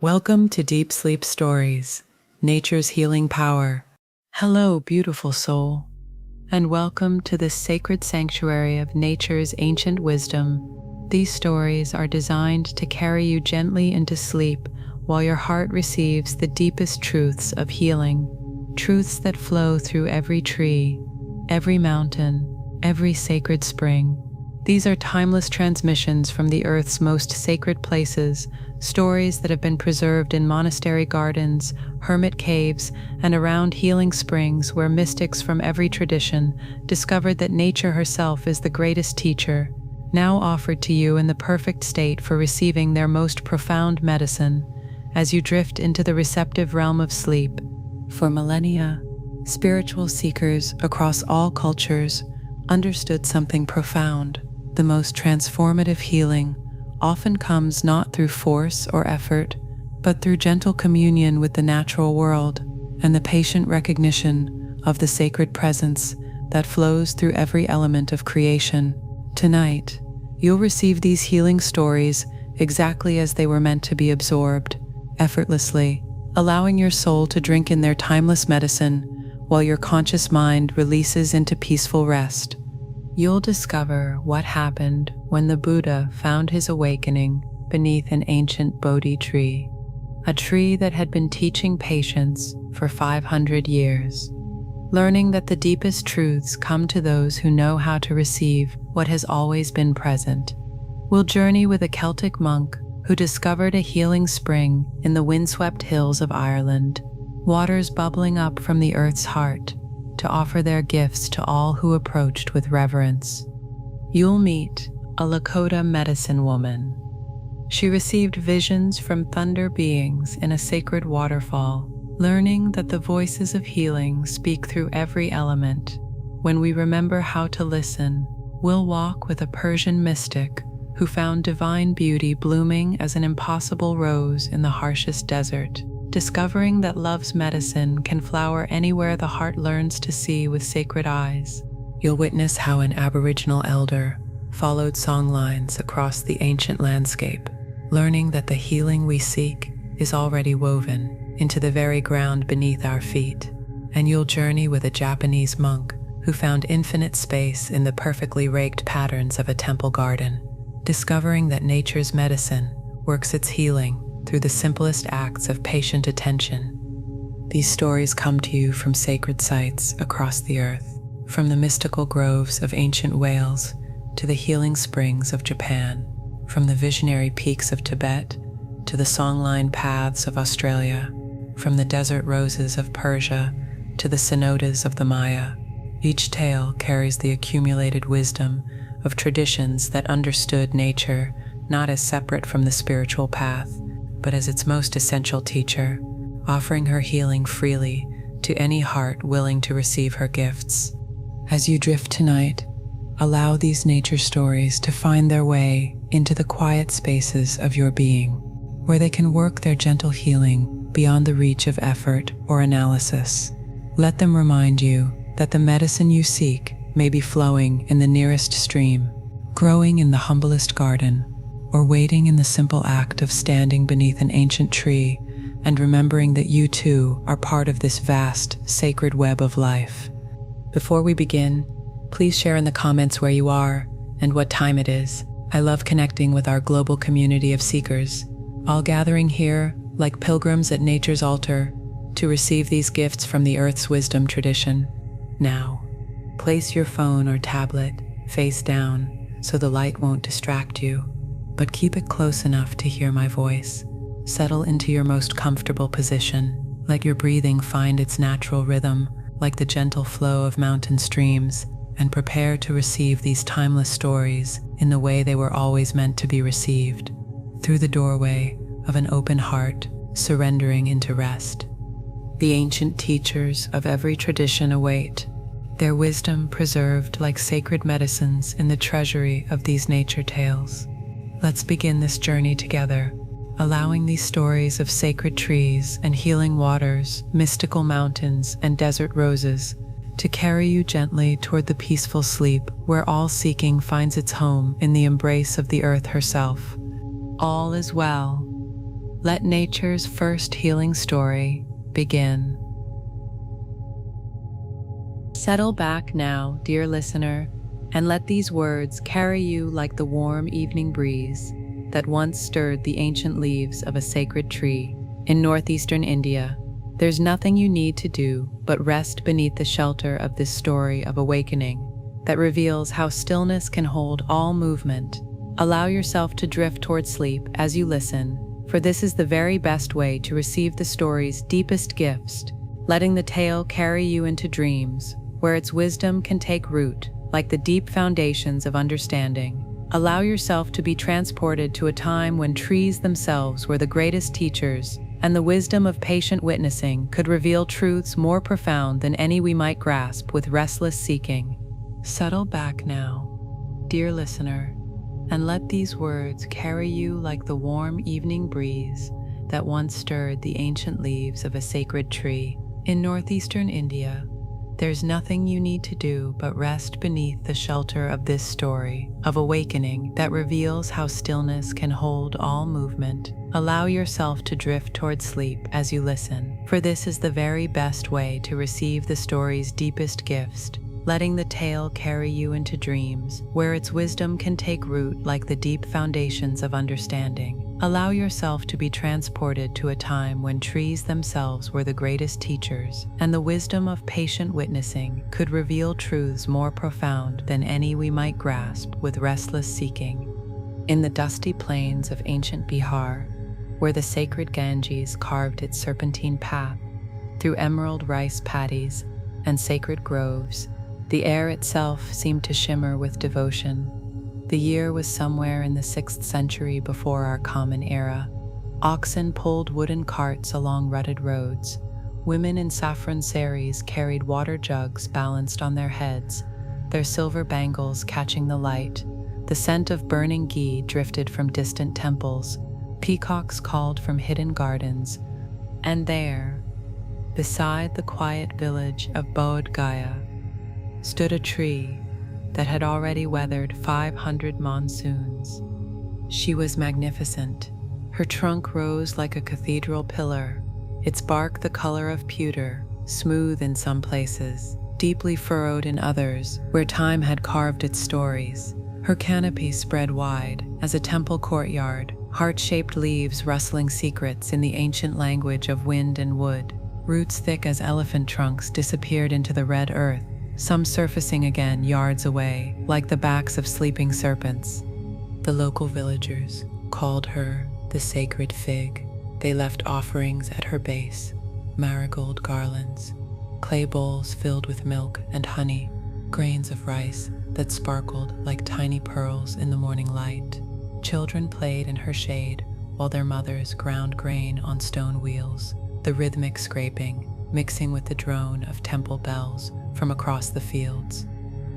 Welcome to Deep Sleep Stories, Nature's Healing Power. Hello, beautiful soul, and welcome to this sacred sanctuary of nature's ancient wisdom. These stories are designed to carry you gently into sleep while your heart receives the deepest truths of healing, truths that flow through every tree, every mountain, every sacred spring. These are timeless transmissions from the earth's most sacred places, stories that have been preserved in monastery gardens, hermit caves, and around healing springs where mystics from every tradition discovered that nature herself is the greatest teacher, now offered to you in the perfect state for receiving their most profound medicine as you drift into the receptive realm of sleep. For millennia, spiritual seekers across all cultures understood something profound. The most transformative healing often comes not through force or effort, but through gentle communion with the natural world and the patient recognition of the sacred presence that flows through every element of creation. Tonight, you'll receive these healing stories exactly as they were meant to be absorbed, effortlessly, allowing your soul to drink in their timeless medicine while your conscious mind releases into peaceful rest. You'll discover what happened when the Buddha found his awakening beneath an ancient Bodhi tree, a tree that had been teaching patience for 500 years, learning that the deepest truths come to those who know how to receive what has always been present. We'll journey with a Celtic monk who discovered a healing spring in the windswept hills of Ireland, waters bubbling up from the earth's heart, to offer their gifts to all who approached with reverence. You'll meet a Lakota medicine woman. She received visions from thunder beings in a sacred waterfall, learning that the voices of healing speak through every element. When we remember how to listen, we'll walk with a Persian mystic who found divine beauty blooming as an impossible rose in the harshest desert, discovering that love's medicine can flower anywhere the heart learns to see with sacred eyes. You'll witness how an Aboriginal elder followed songlines across the ancient landscape, learning that the healing we seek is already woven into the very ground beneath our feet. And you'll journey with a Japanese monk who found infinite space in the perfectly raked patterns of a temple garden, discovering that nature's medicine works its healing through the simplest acts of patient attention. These stories come to you from sacred sites across the earth, from the mystical groves of ancient Wales to the healing springs of Japan, from the visionary peaks of Tibet to the songline paths of Australia, from the desert roses of Persia to the cenotes of the Maya. Each tale carries the accumulated wisdom of traditions that understood nature not as separate from the spiritual path, but as its most essential teacher, offering her healing freely to any heart willing to receive her gifts. As you drift tonight, allow these nature stories to find their way into the quiet spaces of your being, where they can work their gentle healing beyond the reach of effort or analysis. Let them remind you that the medicine you seek may be flowing in the nearest stream, growing in the humblest garden, or waiting in the simple act of standing beneath an ancient tree and remembering that you too are part of this vast, sacred web of life. Before we begin, please share in the comments where you are and what time it is. I love connecting with our global community of seekers, all gathering here like pilgrims at nature's altar to receive these gifts from the earth's wisdom tradition. Now, place your phone or tablet face down so the light won't distract you, but keep it close enough to hear my voice. Settle into your most comfortable position. Let your breathing find its natural rhythm, like the gentle flow of mountain streams, and prepare to receive these timeless stories in the way they were always meant to be received, through the doorway of an open heart, surrendering into rest. The ancient teachers of every tradition await, their wisdom preserved like sacred medicines in the treasury of these nature tales. Let's begin this journey together, allowing these stories of sacred trees and healing waters, mystical mountains, and desert roses to carry you gently toward the peaceful sleep where all seeking finds its home in the embrace of the earth herself. All is well. Let nature's first healing story begin. Settle back now, dear listener, and let these words carry you like the warm evening breeze that once stirred the ancient leaves of a sacred tree. In northeastern India, there's nothing you need to do but rest beneath the shelter of this story of awakening that reveals how stillness can hold all movement. Allow yourself to drift toward sleep as you listen, for this is the very best way to receive the story's deepest gifts, letting the tale carry you into dreams, where its wisdom can take root, like the deep foundations of understanding. Allow yourself to be transported to a time when trees themselves were the greatest teachers, and the wisdom of patient witnessing could reveal truths more profound than any we might grasp with restless seeking. Settle back now, dear listener, and let these words carry you like the warm evening breeze that once stirred the ancient leaves of a sacred tree. In northeastern India, there's nothing you need to do but rest beneath the shelter of this story of awakening that reveals how stillness can hold all movement. Allow yourself to drift toward sleep as you listen, for this is the very best way to receive the story's deepest gifts, letting the tale carry you into dreams, where its wisdom can take root like the deep foundations of understanding. Allow yourself to be transported to a time when trees themselves were the greatest teachers, and the wisdom of patient witnessing could reveal truths more profound than any we might grasp with restless seeking. In the dusty plains of ancient Bihar, where the sacred Ganges carved its serpentine path through emerald rice paddies and sacred groves, the air itself seemed to shimmer with devotion. The year was somewhere in the 6th century before our common era. Oxen pulled wooden carts along rutted roads. Women in saffron saris carried water jugs balanced on their heads, their silver bangles catching the light. The scent of burning ghee drifted from distant temples. Peacocks called from hidden gardens. And there, beside the quiet village of Bodh Gaya, stood a tree that had already weathered 500 monsoons. She was magnificent. Her trunk rose like a cathedral pillar, its bark the color of pewter, smooth in some places, deeply furrowed in others, where time had carved its stories. Her canopy spread wide as a temple courtyard, heart-shaped leaves rustling secrets in the ancient language of wind and wood. Roots thick as elephant trunks disappeared into the red earth, some surfacing again yards away, like the backs of sleeping serpents. The local villagers called her the sacred fig. They left offerings at her base, marigold garlands, clay bowls filled with milk and honey, grains of rice that sparkled like tiny pearls in the morning light. Children played in her shade while their mothers ground grain on stone wheels, the rhythmic scraping mixing with the drone of temple bells from across the fields.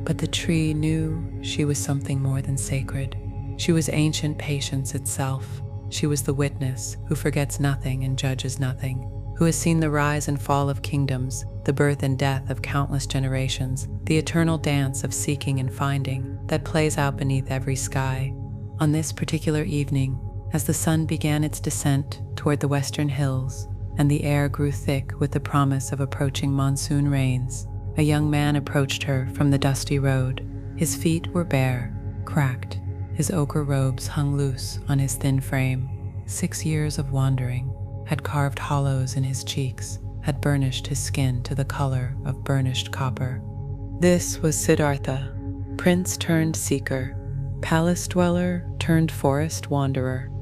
But the tree knew she was something more than sacred. She was ancient patience itself. She was the witness who forgets nothing and judges nothing, who has seen the rise and fall of kingdoms, the birth and death of countless generations, the eternal dance of seeking and finding that plays out beneath every sky. On this particular evening, as the sun began its descent toward the western hills, and the air grew thick with the promise of approaching monsoon rains, a young man approached her from the dusty road. His feet were bare, cracked. His ochre robes hung loose on his thin frame. 6 years of wandering had carved hollows in his cheeks, had burnished his skin to the color of burnished copper. This was Siddhartha, prince turned seeker, palace dweller turned forest wanderer.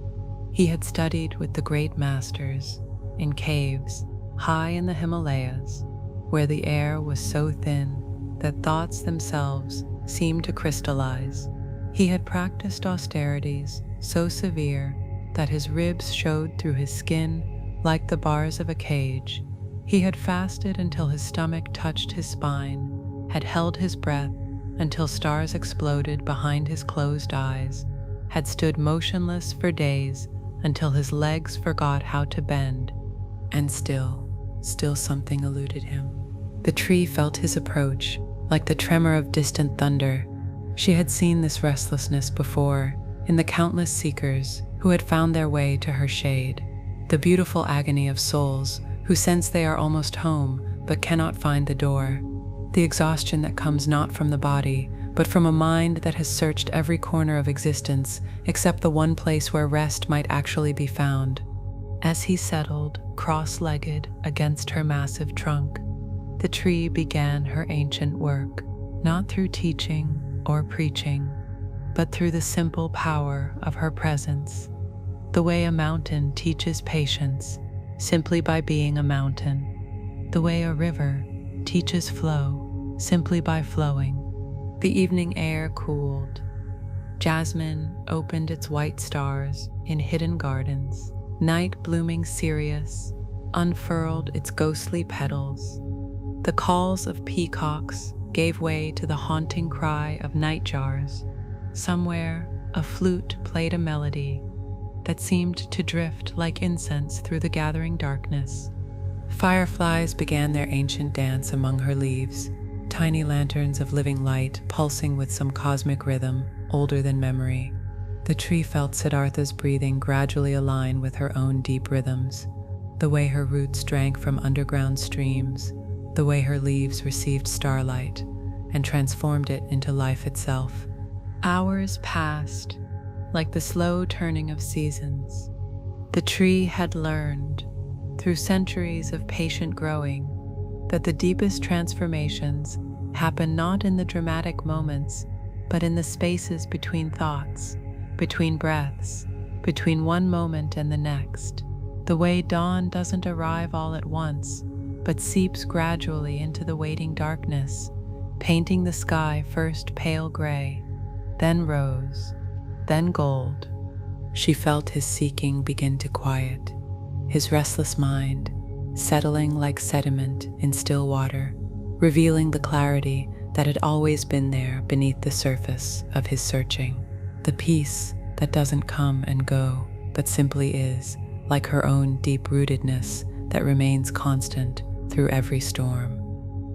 He had studied with the great masters, in caves high in the Himalayas, where the air was so thin that thoughts themselves seemed to crystallize. He had practiced austerities so severe that his ribs showed through his skin like the bars of a cage. He had fasted until his stomach touched his spine, had held his breath until stars exploded behind his closed eyes, had stood motionless for days until his legs forgot how to bend, and still something eluded him. The tree felt his approach, like the tremor of distant thunder. She had seen this restlessness before in the countless seekers who had found their way to her shade. the beautiful agony of souls who sense they are almost home but cannot find the door, the exhaustion that comes not from the body, but from a mind that has searched every corner of existence except the one place where rest might actually be found. As he settled, cross-legged, against her massive trunk, the tree began her ancient work, not through teaching or preaching, but through the simple power of her presence, the way a mountain teaches patience simply by being a mountain, the way a river teaches flow simply by flowing. The evening air cooled. Jasmine opened its white stars in hidden gardens. Night, blooming serious, unfurled its ghostly petals. The calls of peacocks gave way to the haunting cry of nightjars. Somewhere, a flute played a melody that seemed to drift like incense through the gathering darkness. Fireflies began their ancient dance among her leaves, tiny lanterns of living light pulsing with some cosmic rhythm older than memory. The tree felt Siddhartha's breathing gradually align with her own deep rhythms, the way her roots drank from underground streams, the way her leaves received starlight and transformed it into life itself. Hours passed, like the slow turning of seasons. The tree had learned, through centuries of patient growing, that the deepest transformations happen not in the dramatic moments, but in the spaces between thoughts, between breaths, between one moment and the next. The way dawn doesn't arrive all at once, but seeps gradually into the waiting darkness, painting the sky first pale gray, then rose, then gold. She felt his seeking begin to quiet, his restless mind settling like sediment in still water, revealing the clarity that had always been there beneath the surface of his searching. The peace that doesn't come and go, but simply is, like her own deep-rootedness that remains constant through every storm.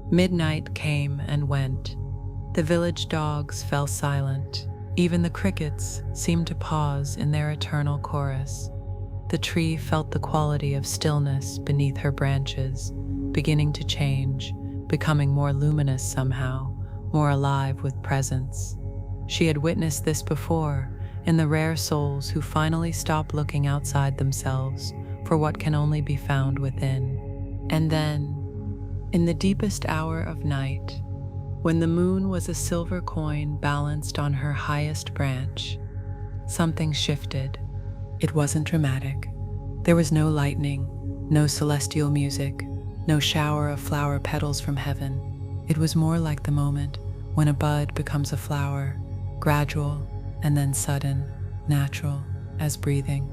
Midnight came and went. The village dogs fell silent. Even the crickets seemed to pause in their eternal chorus. The tree felt the quality of stillness beneath her branches, beginning to change, becoming more luminous somehow, more alive with presence. She had witnessed this before, in the rare souls who finally stop looking outside themselves for what can only be found within. And then, in the deepest hour of night, when the moon was a silver coin balanced on her highest branch, something shifted. It wasn't dramatic. There was no lightning, no celestial music, no shower of flower petals from heaven. It was more like the moment when a bud becomes a flower, gradual and then sudden, natural as breathing.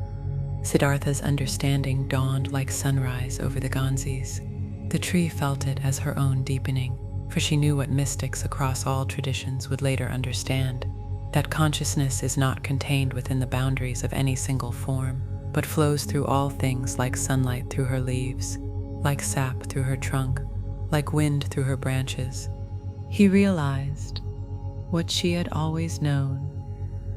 Siddhartha's understanding dawned like sunrise over the Ganges. The tree felt it as her own deepening, for she knew what mystics across all traditions would later understand, that consciousness is not contained within the boundaries of any single form, but flows through all things like sunlight through her leaves, like sap through her trunk, like wind through her branches. He realized what she had always known,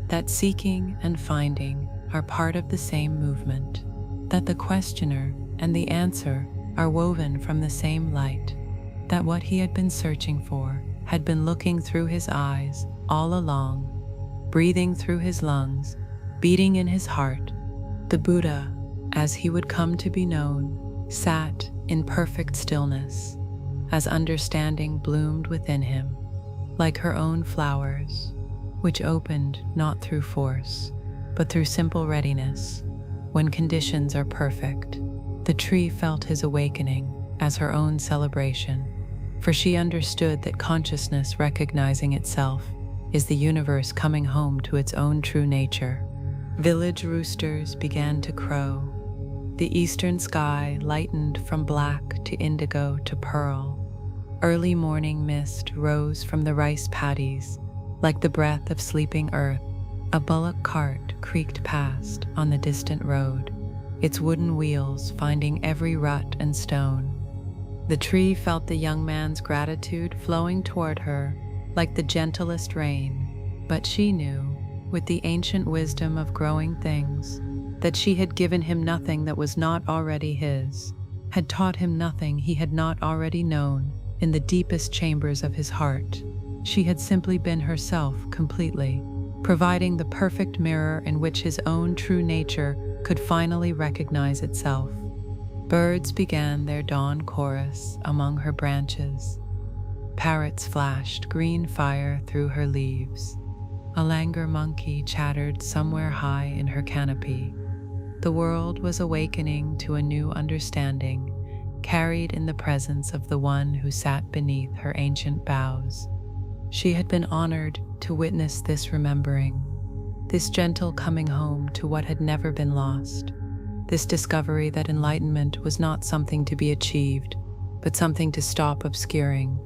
that seeking and finding are part of the same movement, that the questioner and the answer are woven from the same light, that what he had been searching for had been looking through his eyes all along, breathing through his lungs, beating in his heart. The Buddha, as he would come to be known, sat in perfect stillness, as understanding bloomed within him, like her own flowers, which opened not through force, but through simple readiness. When conditions are perfect, the tree felt his awakening as her own celebration, for she understood that consciousness recognizing itself is the universe coming home to its own true nature. Village roosters began to crow. The eastern sky lightened from black to indigo to pearl. Early morning mist rose from the rice paddies like the breath of sleeping earth. A bullock cart creaked past on the distant road, its wooden wheels finding every rut and stone. The tree felt the young man's gratitude flowing toward her like the gentlest rain, but she knew, with the ancient wisdom of growing things, that she had given him nothing that was not already his, had taught him nothing he had not already known in the deepest chambers of his heart. She had simply been herself completely, providing the perfect mirror in which his own true nature could finally recognize itself. Birds began their dawn chorus among her branches. Parrots flashed green fire through her leaves. A langur monkey chattered somewhere high in her canopy. The world was awakening to a new understanding, carried in the presence of the one who sat beneath her ancient boughs. She had been honored to witness this remembering, this gentle coming home to what had never been lost, this discovery that enlightenment was not something to be achieved, but something to stop obscuring,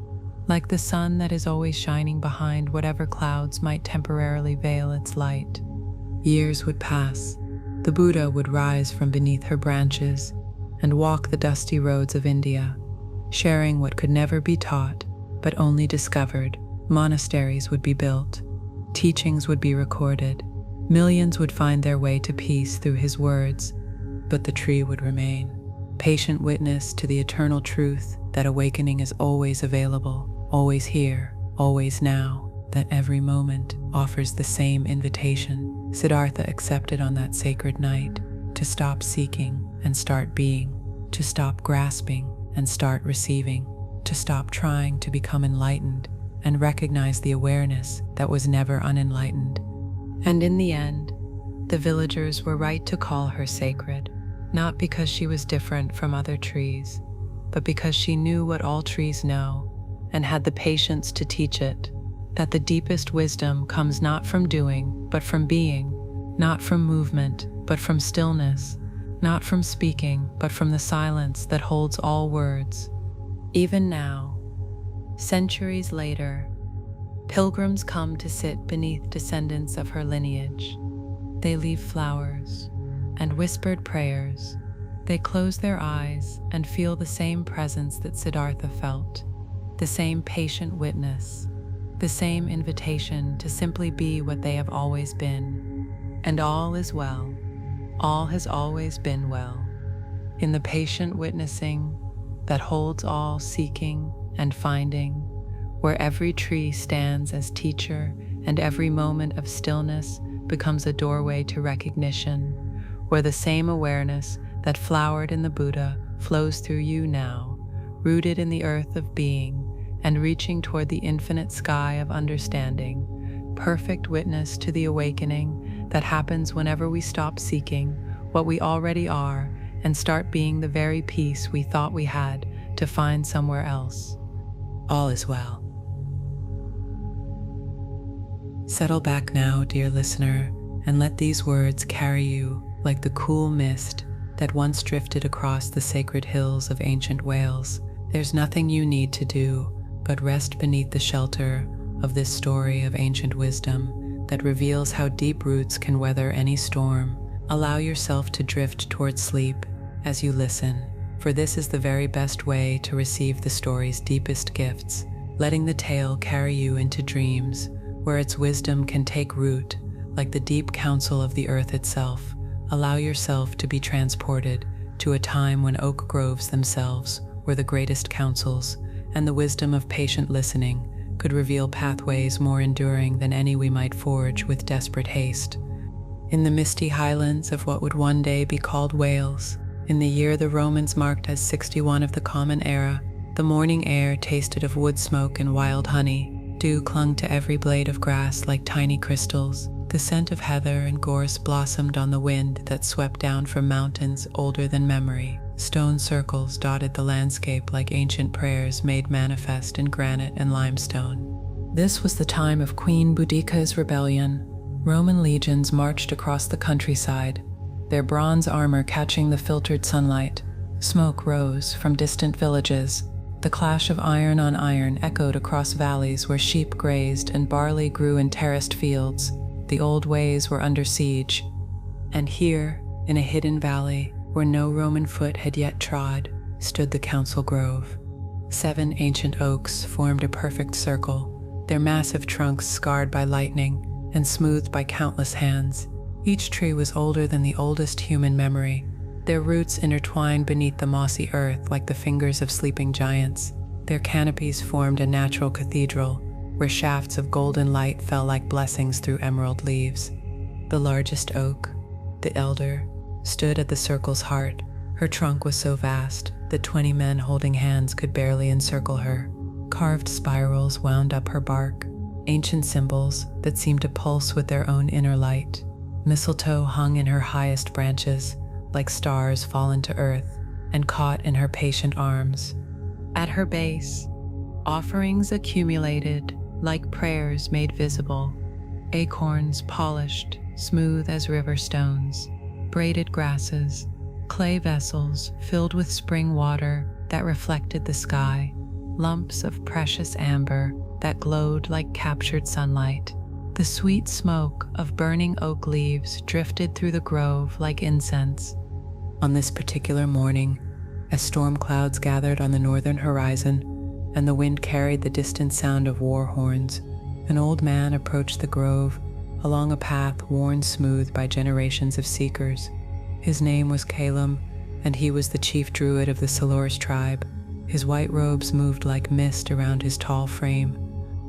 like the sun that is always shining behind whatever clouds might temporarily veil its light. Years would pass. The Buddha would rise from beneath her branches and walk the dusty roads of India, sharing what could never be taught, but only discovered. Monasteries would be built, teachings would be recorded, millions would find their way to peace through his words, but the tree would remain, patient witness to the eternal truth that awakening is always available, always here, always now, that every moment offers the same invitation. Siddhartha accepted on that sacred night to stop seeking and start being, to stop grasping and start receiving, to stop trying to become enlightened and recognize the awareness that was never unenlightened. And in the end, the villagers were right to call her sacred, not because she was different from other trees, but because she knew what all trees know and had the patience to teach it, that the deepest wisdom comes not from doing, but from being, not from movement, but from stillness, not from speaking, but from the silence that holds all words. Even now, centuries later, pilgrims come to sit beneath descendants of her lineage. They leave flowers and whispered prayers. They close their eyes and feel the same presence that Siddhartha felt, the same patient witness, the same invitation to simply be what they have always been. And all is well. All has always been well. In the patient witnessing that holds all seeking and finding, where every tree stands as teacher and every moment of stillness becomes a doorway to recognition, where the same awareness that flowered in the Buddha flows through you now, rooted in the earth of being and reaching toward the infinite sky of understanding, perfect witness to the awakening that happens whenever we stop seeking what we already are and start being the very peace we thought we had to find somewhere else. All is well. Settle back now, dear listener, and let these words carry you like the cool mist that once drifted across the sacred hills of ancient Wales. There's nothing you need to do but rest beneath the shelter of this story of ancient wisdom that reveals how deep roots can weather any storm. Allow yourself to drift towards sleep as you listen, for this is the very best way to receive the story's deepest gifts, letting the tale carry you into dreams where its wisdom can take root like the deep counsel of the earth itself. Allow yourself to be transported to a time when oak groves themselves were the greatest counsels, and the wisdom of patient listening could reveal pathways more enduring than any we might forge with desperate haste. In the misty highlands of what would one day be called Wales, in the year the Romans marked as 61 of the Common Era, the morning air tasted of wood smoke and wild honey. Dew clung to every blade of grass like tiny crystals. The scent of heather and gorse blossomed on the wind that swept down from mountains older than memory. Stone circles dotted the landscape like ancient prayers made manifest in granite and limestone. This was the time of Queen Boudicca's rebellion. Roman legions marched across the countryside, their bronze armor catching the filtered sunlight. Smoke rose from distant villages. The clash of iron on iron echoed across valleys where sheep grazed and barley grew in terraced fields. The old ways were under siege. And here, in a hidden valley, where no Roman foot had yet trod, stood the council grove. 7 ancient oaks formed a perfect circle, their massive trunks scarred by lightning and smoothed by countless hands. Each tree was older than the oldest human memory, their roots intertwined beneath the mossy earth like the fingers of sleeping giants. Their canopies formed a natural cathedral, where shafts of golden light fell like blessings through emerald leaves. The largest oak, the elder, stood at the circle's heart. Her trunk was so vast that 20 men holding hands could barely encircle her. Carved spirals wound up her bark, ancient symbols that seemed to pulse with their own inner light. Mistletoe hung in her highest branches, like stars fallen to earth and caught in her patient arms. At her base, offerings accumulated like prayers made visible, acorns polished, smooth as river stones, braided grasses, clay vessels filled with spring water that reflected the sky, lumps of precious amber that glowed like captured sunlight. The sweet smoke of burning oak leaves drifted through the grove like incense. On this particular morning, as storm clouds gathered on the northern horizon and the wind carried the distant sound of war horns, an old man approached the grove along a path worn smooth by generations of seekers. His name was Calum, and he was the chief druid of the Solores tribe. His white robes moved like mist around his tall frame.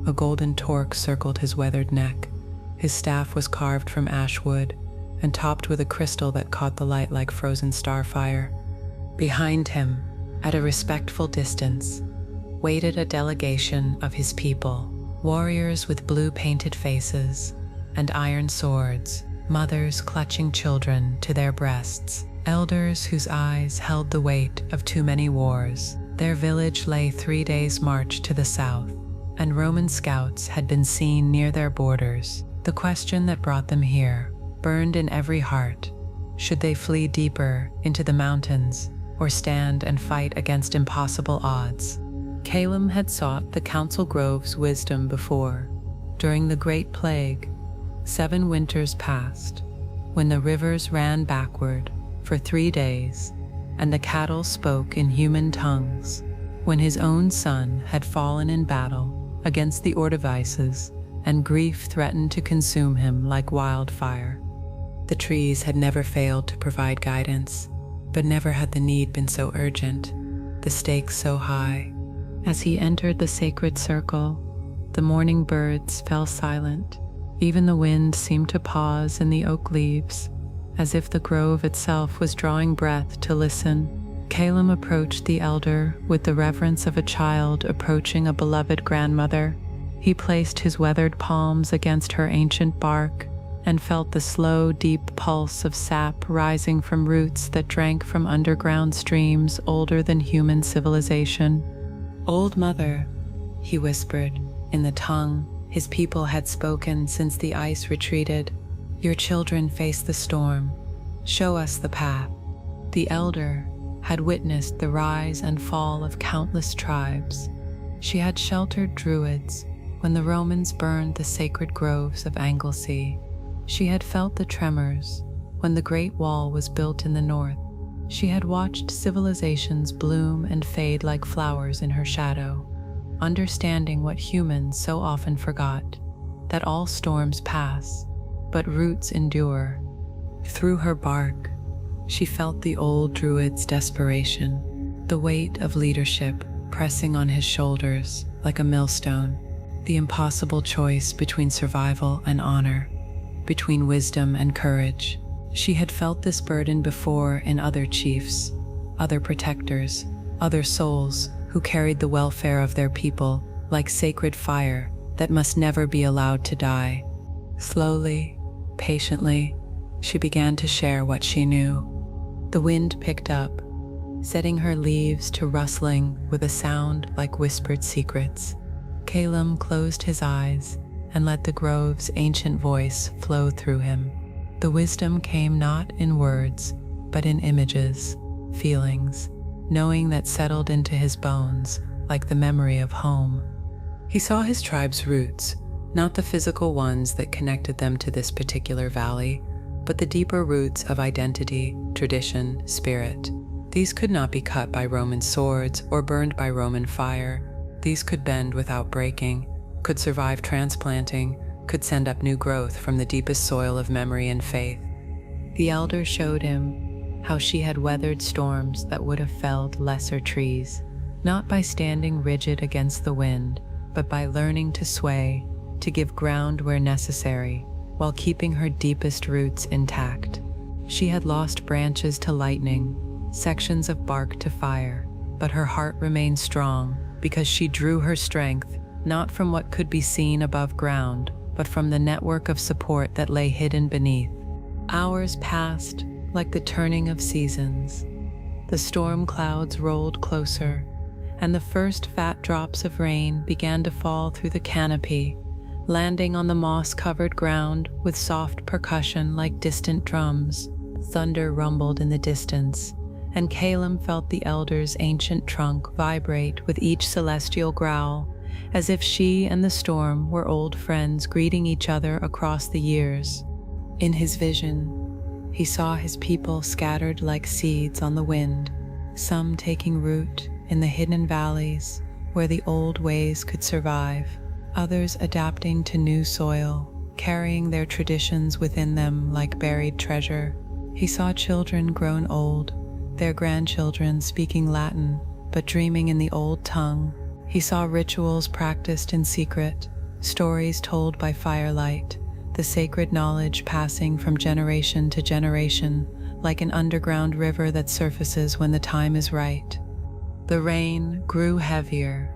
A golden torque circled his weathered neck. His staff was carved from ash wood and topped with a crystal that caught the light like frozen starfire. Behind him, at a respectful distance, waited a delegation of his people, warriors with blue-painted faces and iron swords, mothers clutching children to their breasts, elders whose eyes held the weight of too many wars. Their village lay 3 days' march to the south, and Roman scouts had been seen near their borders. The question that brought them here burned in every heart. Should they flee deeper into the mountains or stand and fight against impossible odds? Calum had sought the Council Grove's wisdom before. During the Great Plague, 7 winters passed, when the rivers ran backward for 3 days, and the cattle spoke in human tongues, when his own son had fallen in battle against the Ordovices, and grief threatened to consume him like wildfire. The trees had never failed to provide guidance, but never had the need been so urgent, the stakes so high. As he entered the sacred circle, the morning birds fell silent. Even the wind seemed to pause in the oak leaves, as if the grove itself was drawing breath to listen. Calum approached the elder with the reverence of a child approaching a beloved grandmother. He placed his weathered palms against her ancient bark and felt the slow, deep pulse of sap rising from roots that drank from underground streams older than human civilization. "Old Mother," he whispered, in the tongue his people had spoken since the ice retreated, "your children face the storm. Show us the path." The elder had witnessed the rise and fall of countless tribes. She had sheltered druids when the Romans burned the sacred groves of Anglesey. She had felt the tremors when the Great Wall was built in the north. She had watched civilizations bloom and fade like flowers in her shadow, understanding what humans so often forgot, that all storms pass, but roots endure. Through her bark, she felt the old druid's desperation, the weight of leadership pressing on his shoulders like a millstone, the impossible choice between survival and honor, between wisdom and courage. She had felt this burden before in other chiefs, other protectors, other souls who carried the welfare of their people like sacred fire that must never be allowed to die. Slowly, patiently, she began to share what she knew. The wind picked up, setting her leaves to rustling with a sound like whispered secrets. Calum closed his eyes and let the grove's ancient voice flow through him. The wisdom came not in words, but in images, feelings, knowing that settled into his bones like the memory of home. He saw his tribe's roots, not the physical ones that connected them to this particular valley, but the deeper roots of identity, tradition, spirit. These could not be cut by Roman swords or burned by Roman fire. These could bend without breaking, could survive transplanting, could send up new growth from the deepest soil of memory and faith. The elder showed him how she had weathered storms that would have felled lesser trees, not by standing rigid against the wind, but by learning to sway, to give ground where necessary, while keeping her deepest roots intact. She had lost branches to lightning, sections of bark to fire, but her heart remained strong because she drew her strength not from what could be seen above ground, but from the network of support that lay hidden beneath. Hours passed like the turning of seasons. The storm clouds rolled closer, and the first fat drops of rain began to fall through the canopy, landing on the moss-covered ground with soft percussion like distant drums. Thunder rumbled in the distance, and Caleb felt the elder's ancient trunk vibrate with each celestial growl, as if she and the storm were old friends greeting each other across the years. In his vision, he saw his people scattered like seeds on the wind, some taking root in the hidden valleys where the old ways could survive, others adapting to new soil, carrying their traditions within them like buried treasure. He saw children grown old, their grandchildren speaking Latin, but dreaming in the old tongue. He saw rituals practiced in secret, stories told by firelight, the sacred knowledge passing from generation to generation, like an underground river that surfaces when the time is right. The rain grew heavier,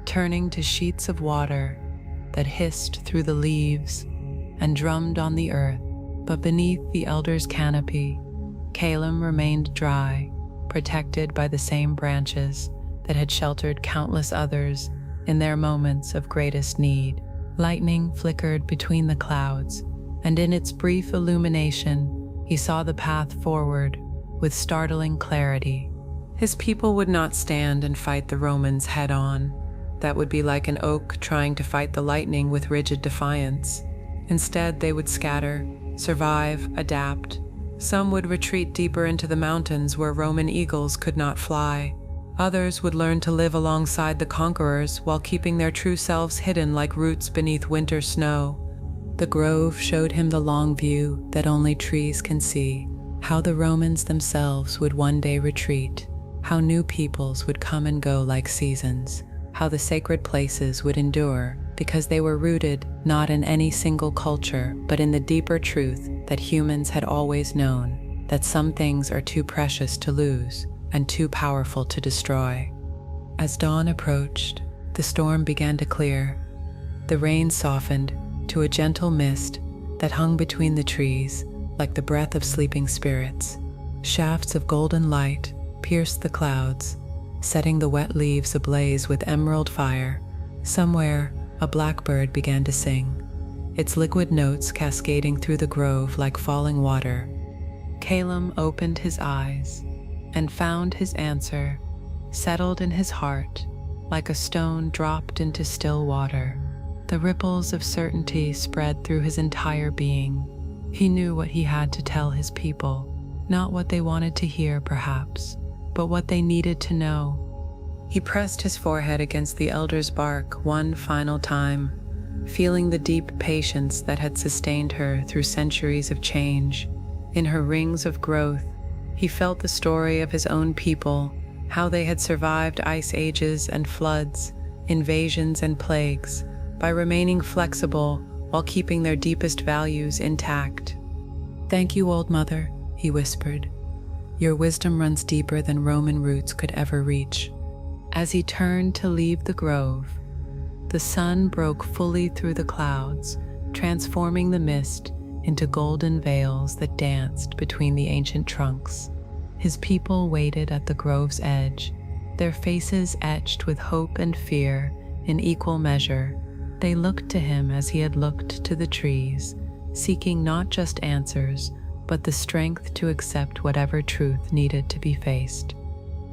turning to sheets of water that hissed through the leaves and drummed on the earth. But beneath the elder's canopy, Caleb remained dry, protected by the same branches that had sheltered countless others in their moments of greatest need. Lightning flickered between the clouds, and in its brief illumination, he saw the path forward with startling clarity. His people would not stand and fight the Romans head-on. That would be like an oak trying to fight the lightning with rigid defiance. Instead, they would scatter, survive, adapt. Some would retreat deeper into the mountains where Roman eagles could not fly. Others would learn to live alongside the conquerors while keeping their true selves hidden like roots beneath winter snow. The grove showed him the long view that only trees can see, how the Romans themselves would one day retreat, how new peoples would come and go like seasons, how the sacred places would endure because they were rooted not in any single culture, but in the deeper truth that humans had always known, that some things are too precious to lose and too powerful to destroy. As dawn approached, the storm began to clear. The rain softened to a gentle mist that hung between the trees like the breath of sleeping spirits. Shafts of golden light pierced the clouds, setting the wet leaves ablaze with emerald fire. Somewhere, a blackbird began to sing, its liquid notes cascading through the grove like falling water. Caleb opened his eyes and found his answer settled in his heart like a stone dropped into still water. The ripples of certainty spread through his entire being. He knew what he had to tell his people, not what they wanted to hear perhaps, but what they needed to know. He pressed his forehead against the elder's bark one final time, feeling the deep patience that had sustained her through centuries of change. In her rings of growth, he felt the story of his own people, how they had survived ice ages and floods, invasions and plagues, by remaining flexible while keeping their deepest values intact. "Thank you, old mother," he whispered. "Your wisdom runs deeper than Roman roots could ever reach." As he turned to leave the grove, the sun broke fully through the clouds, transforming the mist into golden veils that danced between the ancient trunks. His people waited at the grove's edge, their faces etched with hope and fear in equal measure. They looked to him as he had looked to the trees, seeking not just answers, but the strength to accept whatever truth needed to be faced.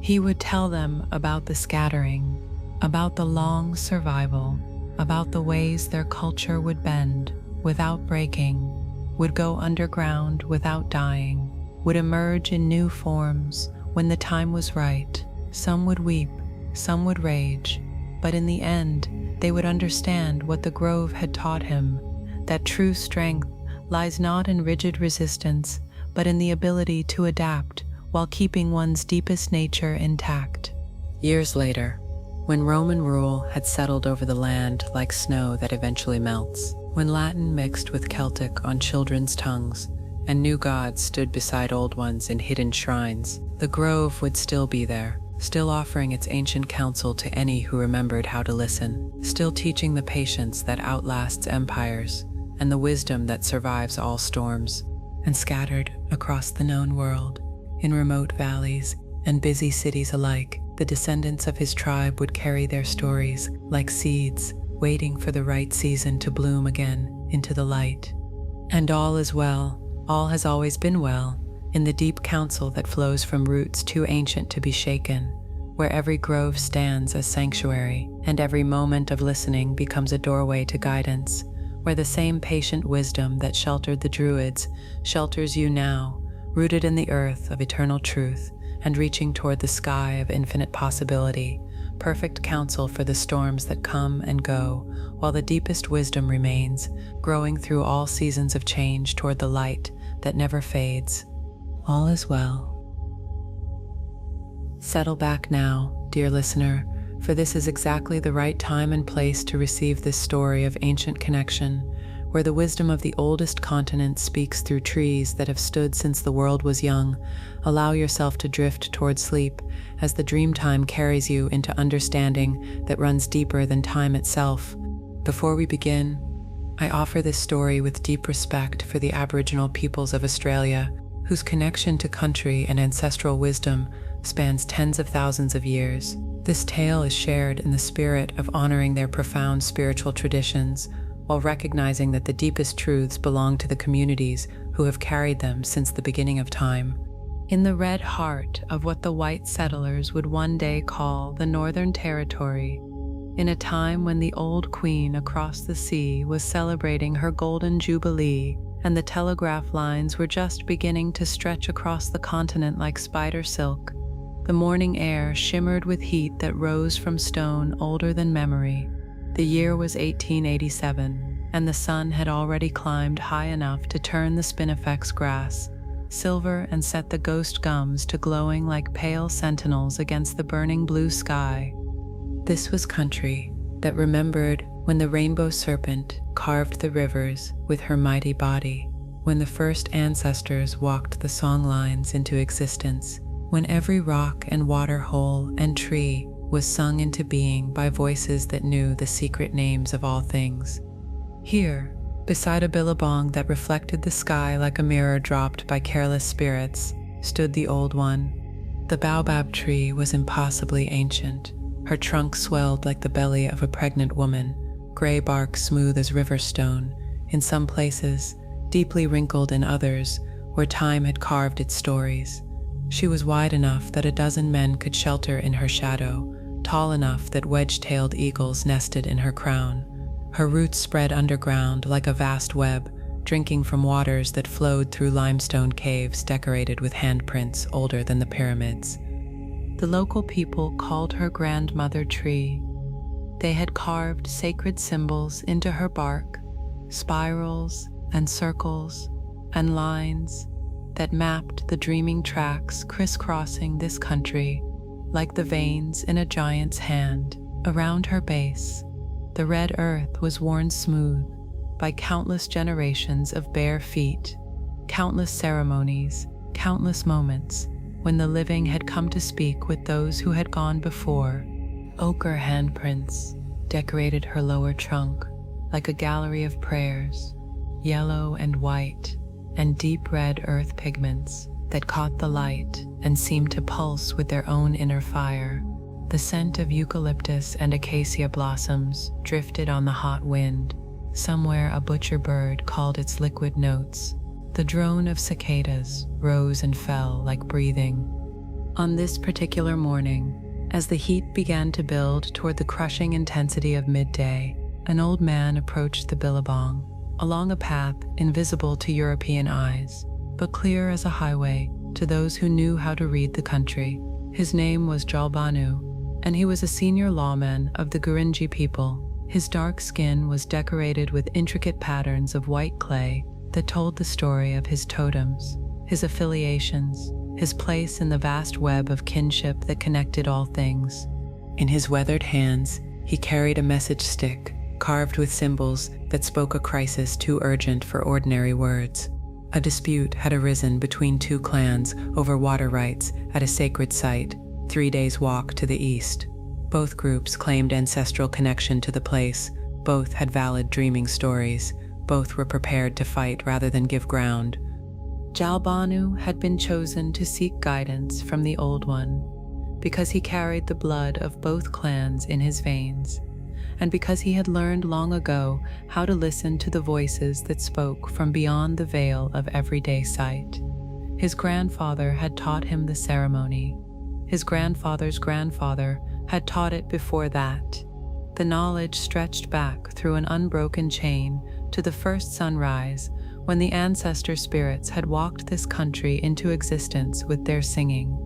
He would tell them about the scattering, about the long survival, about the ways their culture would bend without breaking, would go underground without dying, would emerge in new forms when the time was right. Some would weep, some would rage, but in the end, they would understand what the grove had taught him, that true strength lies not in rigid resistance, but in the ability to adapt while keeping one's deepest nature intact. Years later, when Roman rule had settled over the land like snow that eventually melts, when Latin mixed with Celtic on children's tongues, and new gods stood beside old ones in hidden shrines, the grove would still be there, still offering its ancient counsel to any who remembered how to listen, still teaching the patience that outlasts empires and the wisdom that survives all storms. And scattered across the known world, in remote valleys and busy cities alike, the descendants of his tribe would carry their stories like seeds, waiting for the right season to bloom again into the light. And all is well, all has always been well, in the deep counsel that flows from roots too ancient to be shaken, where every grove stands as sanctuary, and every moment of listening becomes a doorway to guidance, where the same patient wisdom that sheltered the Druids shelters you now, rooted in the earth of eternal truth and reaching toward the sky of infinite possibility, perfect counsel for the storms that come and go, while the deepest wisdom remains, growing through all seasons of change toward the light that never fades. All is well. Settle back now, dear listener, for this is exactly the right time and place to receive this story of ancient connection, where the wisdom of the oldest continent speaks through trees that have stood since the world was young. Allow yourself to drift toward sleep as the Dreamtime carries you into understanding that runs deeper than time itself. Before we begin, I offer this story with deep respect for the Aboriginal peoples of Australia, whose connection to country and ancestral wisdom spans tens of thousands of years. This tale is shared in the spirit of honoring their profound spiritual traditions, while recognizing that the deepest truths belong to the communities who have carried them since the beginning of time. In the red heart of what the white settlers would one day call the Northern Territory, in a time when the old queen across the sea was celebrating her golden jubilee, and the telegraph lines were just beginning to stretch across the continent like spider silk, the morning air shimmered with heat that rose from stone older than memory. The year was 1887, and the sun had already climbed high enough to turn the spinifex grass silver and set the ghost gums to glowing like pale sentinels against the burning blue sky. This was country that remembered when the rainbow serpent carved the rivers with her mighty body, when the first ancestors walked the song lines into existence, when every rock and water hole and tree was sung into being by voices that knew the secret names of all things. Here, beside a billabong that reflected the sky like a mirror dropped by careless spirits, stood the Old One. The Baobab tree was impossibly ancient. Her trunk swelled like the belly of a pregnant woman, gray bark smooth as river stone, in some places, deeply wrinkled in others, where time had carved its stories. She was wide enough that a dozen men could shelter in her shadow, tall enough that wedge-tailed eagles nested in her crown. Her roots spread underground like a vast web, drinking from waters that flowed through limestone caves decorated with handprints older than the pyramids. The local people called her Grandmother Tree. They had carved sacred symbols into her bark, spirals and circles and lines that mapped the dreaming tracks crisscrossing this country like the veins in a giant's hand. Around her base, the red earth was worn smooth by countless generations of bare feet, countless ceremonies, countless moments when the living had come to speak with those who had gone before. Ochre handprints decorated her lower trunk like a gallery of prayers, yellow and white, and deep red earth pigments that caught the light and seemed to pulse with their own inner fire. The scent of eucalyptus and acacia blossoms drifted on the hot wind. Somewhere a butcher bird called its liquid notes. The drone of cicadas rose and fell like breathing. On this particular morning, as the heat began to build toward the crushing intensity of midday, an old man approached the billabong, along a path invisible to European eyes, but clear as a highway to those who knew how to read the country. His name was Jalbanu, and he was a senior lawman of the Gurindji people. His dark skin was decorated with intricate patterns of white clay that told the story of his totems, his affiliations, his place in the vast web of kinship that connected all things. In his weathered hands, he carried a message stick carved with symbols that spoke a crisis too urgent for ordinary words. A dispute had arisen between two clans over water rights at a sacred site, 3 days' walk to the east. Both groups claimed ancestral connection to the place, both had valid dreaming stories, both were prepared to fight rather than give ground. Jalbanu had been chosen to seek guidance from the Old One, because he carried the blood of both clans in his veins, and because he had learned long ago how to listen to the voices that spoke from beyond the veil of everyday sight. His grandfather had taught him the ceremony. His grandfather's grandfather had taught it before that. The knowledge stretched back through an unbroken chain to the first sunrise, when the ancestor spirits had walked this country into existence with their singing.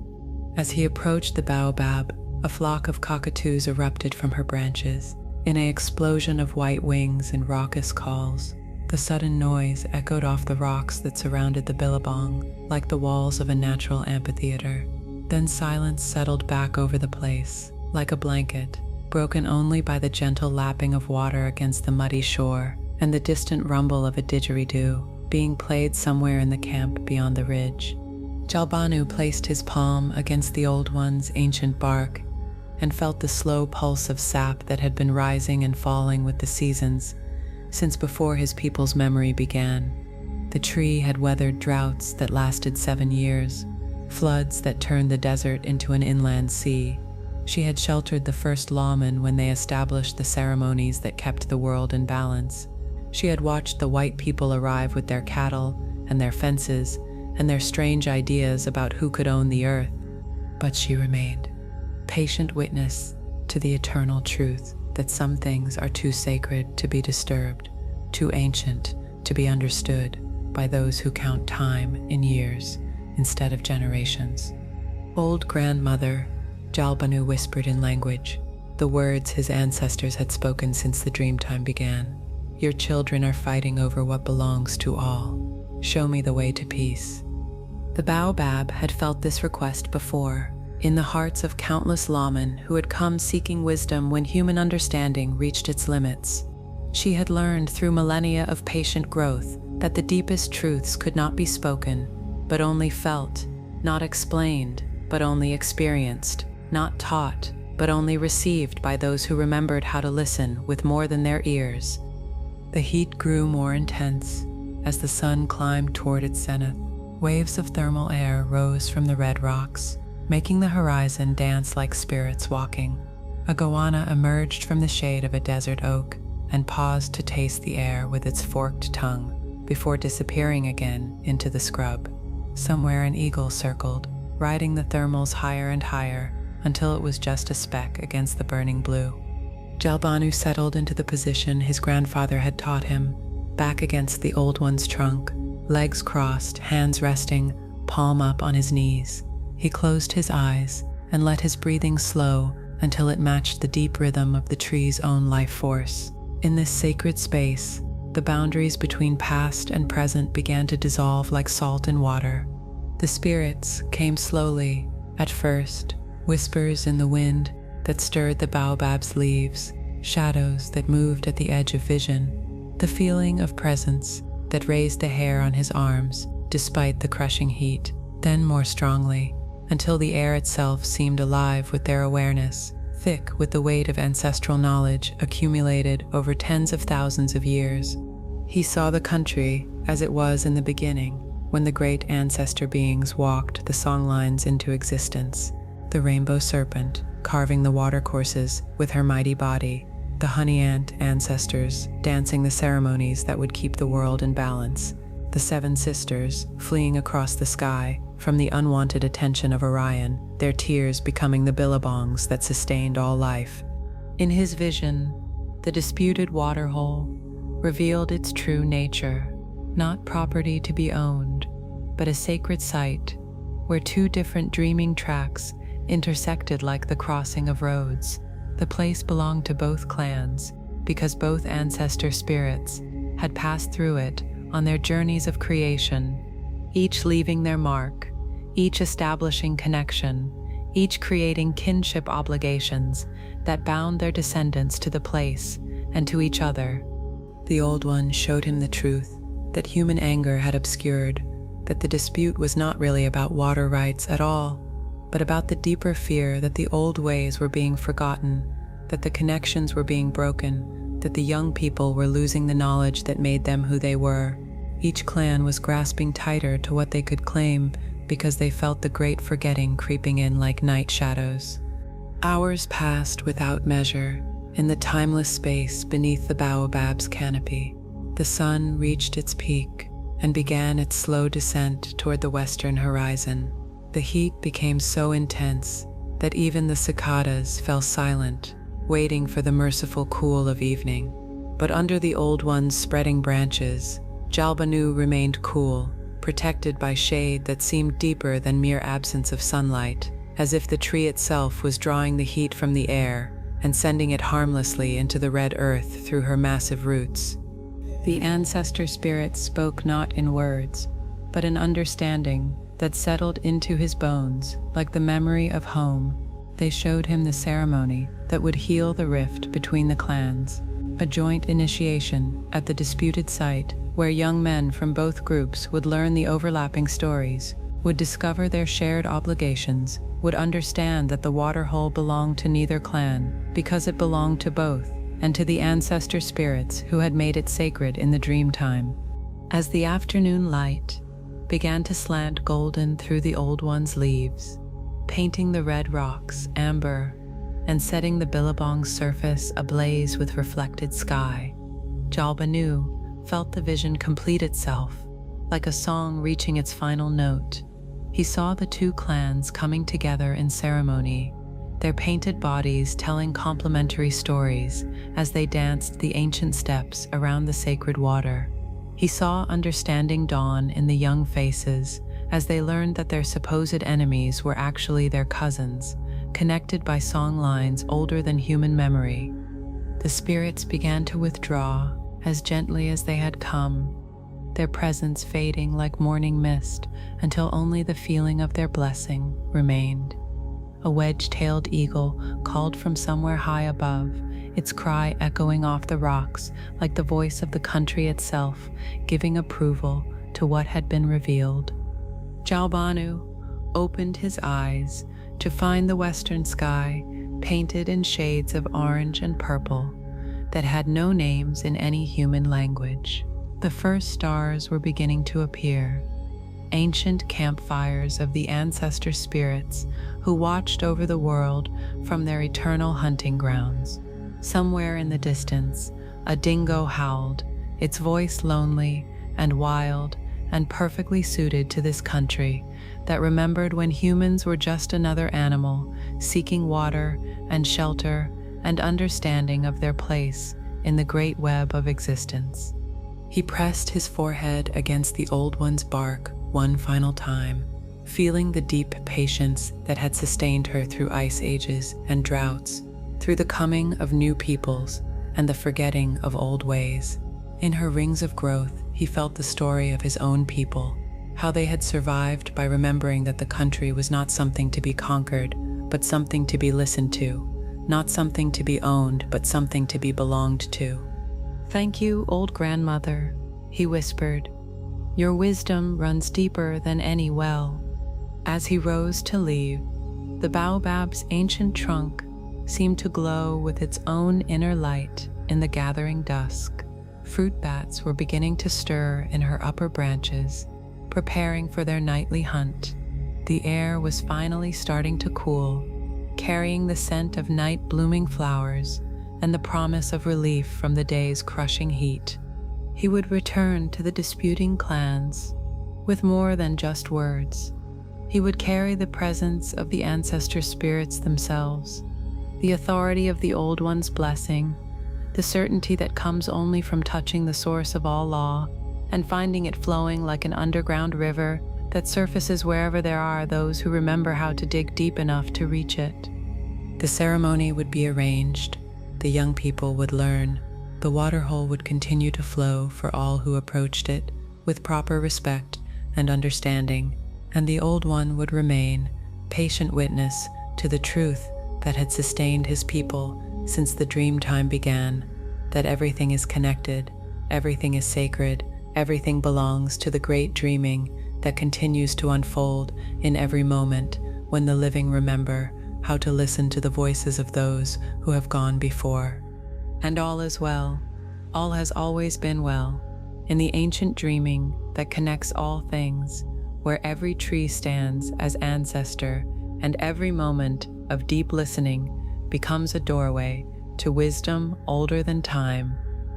As he approached the Baobab, a flock of cockatoos erupted from her branches. In an explosion of white wings and raucous calls, the sudden noise echoed off the rocks that surrounded the billabong like the walls of a natural amphitheater. Then silence settled back over the place, like a blanket, broken only by the gentle lapping of water against the muddy shore and the distant rumble of a didgeridoo being played somewhere in the camp beyond the ridge. Jalbanu placed his palm against the Old One's ancient bark and felt the slow pulse of sap that had been rising and falling with the seasons since before his people's memory began. The tree had weathered droughts that lasted 7 years, floods that turned the desert into an inland sea. She had sheltered the first lawmen when they established the ceremonies that kept the world in balance. She had watched the white people arrive with their cattle and their fences and their strange ideas about who could own the earth. But she remained, patient witness to the eternal truth that some things are too sacred to be disturbed, too ancient to be understood by those who count time in years instead of generations. Old grandmother, Jalbanu whispered in language, the words his ancestors had spoken since the Dreamtime began. Your children are fighting over what belongs to all. Show me the way to peace. The Baobab had felt this request before, in the hearts of countless lawmen who had come seeking wisdom when human understanding reached its limits. She had learned through millennia of patient growth that the deepest truths could not be spoken, but only felt, not explained, but only experienced, not taught, but only received by those who remembered how to listen with more than their ears. The heat grew more intense as the sun climbed toward its zenith. Waves of thermal air rose from the red rocks, making the horizon dance like spirits walking. A goanna emerged from the shade of a desert oak and paused to taste the air with its forked tongue before disappearing again into the scrub. Somewhere an eagle circled, riding the thermals higher and higher until it was just a speck against the burning blue. Jalbanu settled into the position his grandfather had taught him, back against the Old One's trunk, legs crossed, hands resting, palm up on his knees. He closed his eyes and let his breathing slow until it matched the deep rhythm of the tree's own life force. In this sacred space, the boundaries between past and present began to dissolve like salt in water. The spirits came slowly, at first, whispers in the wind that stirred the baobab's leaves, shadows that moved at the edge of vision, the feeling of presence that raised the hair on his arms despite the crushing heat, then more strongly, until the air itself seemed alive with their awareness, thick with the weight of ancestral knowledge accumulated over tens of thousands of years. He saw the country as it was in the beginning, when the great ancestor beings walked the songlines into existence, the rainbow serpent carving the watercourses with her mighty body, the honey ant ancestors dancing the ceremonies that would keep the world in balance, the 7 sisters fleeing across the sky from the unwanted attention of Orion, their tears becoming the billabongs that sustained all life. In his vision, the disputed waterhole revealed its true nature, not property to be owned, but a sacred site where 2 different dreaming tracks intersected like the crossing of roads. The place belonged to both clans, because both ancestor spirits had passed through it on their journeys of creation, each leaving their mark, each establishing connection, each creating kinship obligations that bound their descendants to the place and to each other. The Old One showed him the truth that human anger had obscured, that the dispute was not really about water rights at all, but about the deeper fear that the old ways were being forgotten, that the connections were being broken, that the young people were losing the knowledge that made them who they were. Each clan was grasping tighter to what they could claim because they felt the great forgetting creeping in like night shadows. Hours passed without measure in the timeless space beneath the Baobab's canopy. The sun reached its peak and began its slow descent toward the western horizon. The heat became so intense that even the cicadas fell silent, waiting for the merciful cool of evening. But under the Old One's spreading branches, Jalbanu remained cool, protected by shade that seemed deeper than mere absence of sunlight, as if the tree itself was drawing the heat from the air and sending it harmlessly into the red earth through her massive roots. The ancestor spirits spoke not in words, but in understanding that settled into his bones like the memory of home. They showed him the ceremony that would heal the rift between the clans, a joint initiation at the disputed site where young men from both groups would learn the overlapping stories, would discover their shared obligations, would understand that the waterhole belonged to neither clan because it belonged to both, and to the ancestor spirits who had made it sacred in the Dreamtime. As the afternoon light began to slant golden through the Old One's leaves, painting the red rocks amber and setting the billabong's surface ablaze with reflected sky, Jalbanu felt the vision complete itself, like a song reaching its final note. He saw the two clans coming together in ceremony, their painted bodies telling complementary stories as they danced the ancient steps around the sacred water. He saw understanding dawn in the young faces as they learned that their supposed enemies were actually their cousins, connected by song lines older than human memory. The spirits began to withdraw as gently as they had come, their presence fading like morning mist until only the feeling of their blessing remained. A wedge-tailed eagle called from somewhere high above, its cry echoing off the rocks like the voice of the country itself, giving approval to what had been revealed. Jalbanu opened his eyes to find the western sky painted in shades of orange and purple that had no names in any human language. The first stars were beginning to appear, ancient campfires of the ancestor spirits who watched over the world from their eternal hunting grounds. Somewhere in the distance, a dingo howled, its voice lonely and wild and perfectly suited to this country that remembered when humans were just another animal seeking water and shelter and understanding of their place in the great web of existence. He pressed his forehead against the Old One's bark one final time, feeling the deep patience that had sustained her through ice ages and droughts, through the coming of new peoples and the forgetting of old ways. In her rings of growth, he felt the story of his own people, how they had survived by remembering that the country was not something to be conquered, but something to be listened to, not something to be owned, but something to be belonged to. "Thank you, old grandmother," he whispered. "Your wisdom runs deeper than any well." As he rose to leave, the baobab's ancient trunk seemed to glow with its own inner light in the gathering dusk. Fruit bats were beginning to stir in her upper branches, preparing for their nightly hunt. The air was finally starting to cool, carrying the scent of night-blooming flowers and the promise of relief from the day's crushing heat. He would return to the disputing clans with more than just words. He would carry the presence of the ancestor spirits themselves, the authority of the Old One's blessing, the certainty that comes only from touching the source of all law and finding it flowing like an underground river that surfaces wherever there are those who remember how to dig deep enough to reach it. The ceremony would be arranged, the young people would learn, The waterhole would continue to flow for all who approached it with proper respect and understanding, and the old one would remain patient witness to the truth that had sustained his people since the Dreamtime began, that everything is connected, everything is sacred, everything belongs to the great dreaming that continues to unfold in every moment when the living remember how to listen to the voices of those who have gone before. And all is well, all has always been well, in the ancient dreaming that connects all things, where every tree stands as ancestor and every moment of deep listening becomes a doorway to wisdom older than time,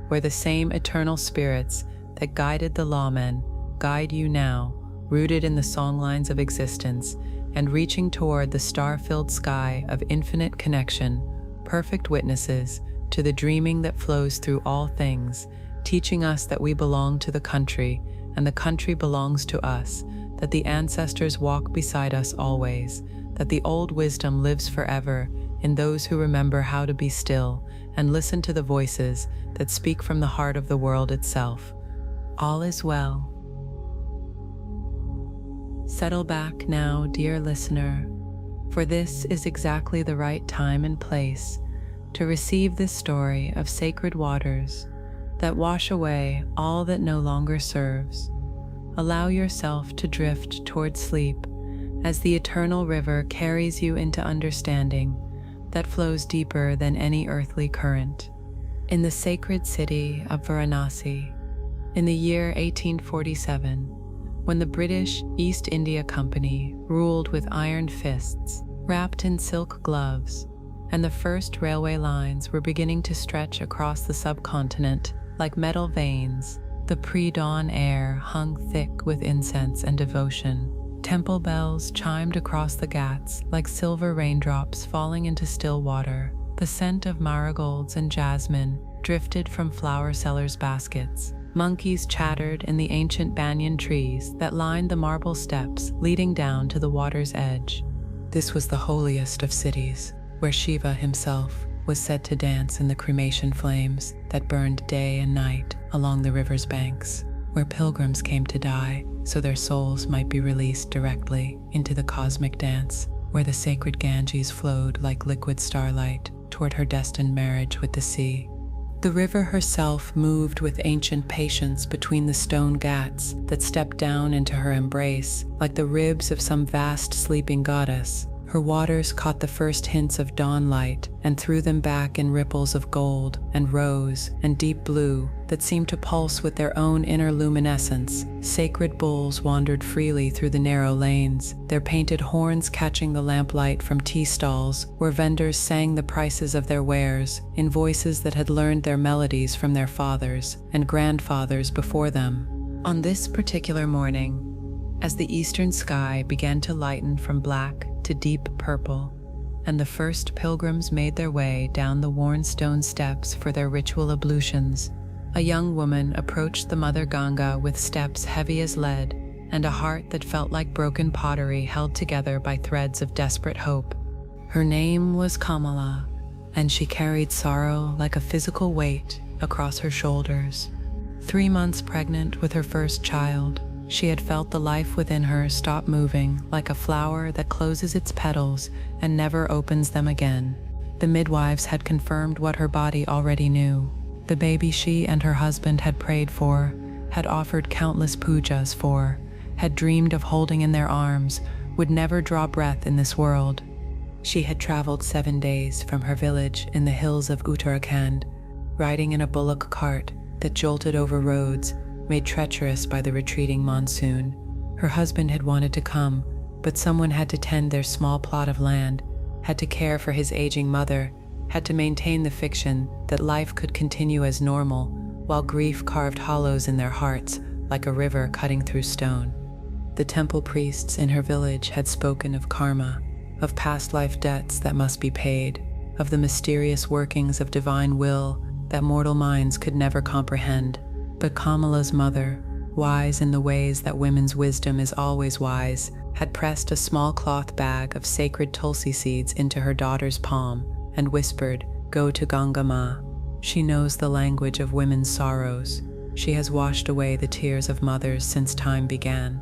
where the same eternal spirits that guided the lawmen guide you now, rooted in the songlines of existence and reaching toward the star-filled sky of infinite connection, perfect witnesses to the dreaming that flows through all things, teaching us that we belong to the country and the country belongs to us, that the ancestors walk beside us always, that the old wisdom lives forever in those who remember how to be still and listen to the voices that speak from the heart of the world itself. All is well. Settle back now, dear listener, for this is exactly the right time and place to receive this story of sacred waters that wash away all that no longer serves. Allow yourself to drift toward sleep as the eternal river carries you into understanding that flows deeper than any earthly current. In the sacred city of Varanasi, in the year 1847, when the British East India Company ruled with iron fists, wrapped in silk gloves, and the first railway lines were beginning to stretch across the subcontinent like metal veins, the pre-dawn air hung thick with incense and devotion. Temple bells chimed across the ghats like silver raindrops falling into still water. The scent of marigolds and jasmine drifted from flower sellers' baskets. Monkeys chattered in the ancient banyan trees that lined the marble steps leading down to the water's edge. This was the holiest of cities, where Shiva himself was said to dance in the cremation flames that burned day and night along the river's banks, where pilgrims came to die so their souls might be released directly into the cosmic dance, where the sacred Ganges flowed like liquid starlight toward her destined marriage with the sea. The river herself moved with ancient patience between the stone ghats that stepped down into her embrace like the ribs of some vast sleeping goddess. Her waters caught the first hints of dawn light and threw them back in ripples of gold and rose and deep blue that seemed to pulse with their own inner luminescence. Sacred bulls wandered freely through the narrow lanes, their painted horns catching the lamplight from tea stalls where vendors sang the prices of their wares in voices that had learned their melodies from their fathers and grandfathers before them. On this particular morning, as the eastern sky began to lighten from black to deep purple, and the first pilgrims made their way down the worn stone steps for their ritual ablutions, a young woman approached the Mother Ganga with steps heavy as lead and a heart that felt like broken pottery held together by threads of desperate hope. Her name was Kamala, and she carried sorrow like a physical weight across her shoulders. 3 months pregnant with her first child, she had felt the life within her stop moving like a flower that closes its petals and never opens them again. The midwives had confirmed what her body already knew. The baby she and her husband had prayed for, had offered countless pujas for, had dreamed of holding in their arms, would never draw breath in this world. She had traveled 7 days from her village in the hills of Uttarakhand, riding in a bullock cart that jolted over roads made treacherous by the retreating monsoon. Her husband had wanted to come, but someone had to tend their small plot of land, had to care for his aging mother, had to maintain the fiction that life could continue as normal, while grief carved hollows in their hearts like a river cutting through stone. The temple priests in her village had spoken of karma, of past life debts that must be paid, of the mysterious workings of divine will that mortal minds could never comprehend. But Kamala's mother, wise in the ways that women's wisdom is always wise, had pressed a small cloth bag of sacred tulsi seeds into her daughter's palm and whispered, "Go to Ganga Ma. She knows the language of women's sorrows. She has washed away the tears of mothers since time began.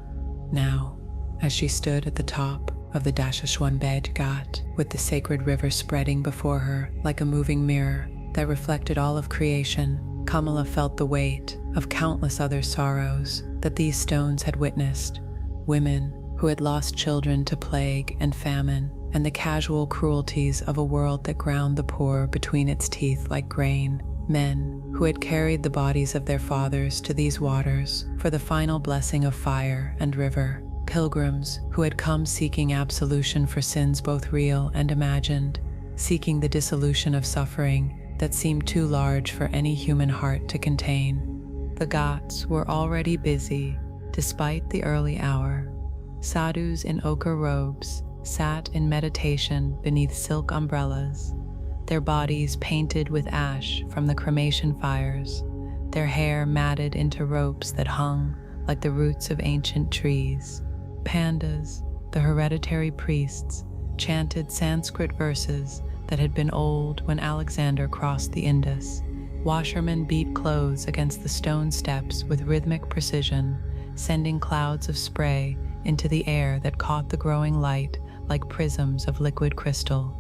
Now, as she stood at the top of the Dashashwanbed Ghat, with the sacred river spreading before her like a moving mirror that reflected all of creation, Kamala felt the weight of countless other sorrows that these stones had witnessed. Women who had lost children to plague and famine, and the casual cruelties of a world that ground the poor between its teeth like grain. Men who had carried the bodies of their fathers to these waters for the final blessing of fire and river. Pilgrims who had come seeking absolution for sins both real and imagined, seeking the dissolution of suffering that seemed too large for any human heart to contain. The Ghats were already busy, despite the early hour. Sadhus in ochre robes sat in meditation beneath silk umbrellas, their bodies painted with ash from the cremation fires, their hair matted into ropes that hung like the roots of ancient trees. Pandas, the hereditary priests, chanted Sanskrit verses that had been old when Alexander crossed the Indus. Washermen beat clothes against the stone steps with rhythmic precision, sending clouds of spray into the air that caught the growing light like prisms of liquid crystal.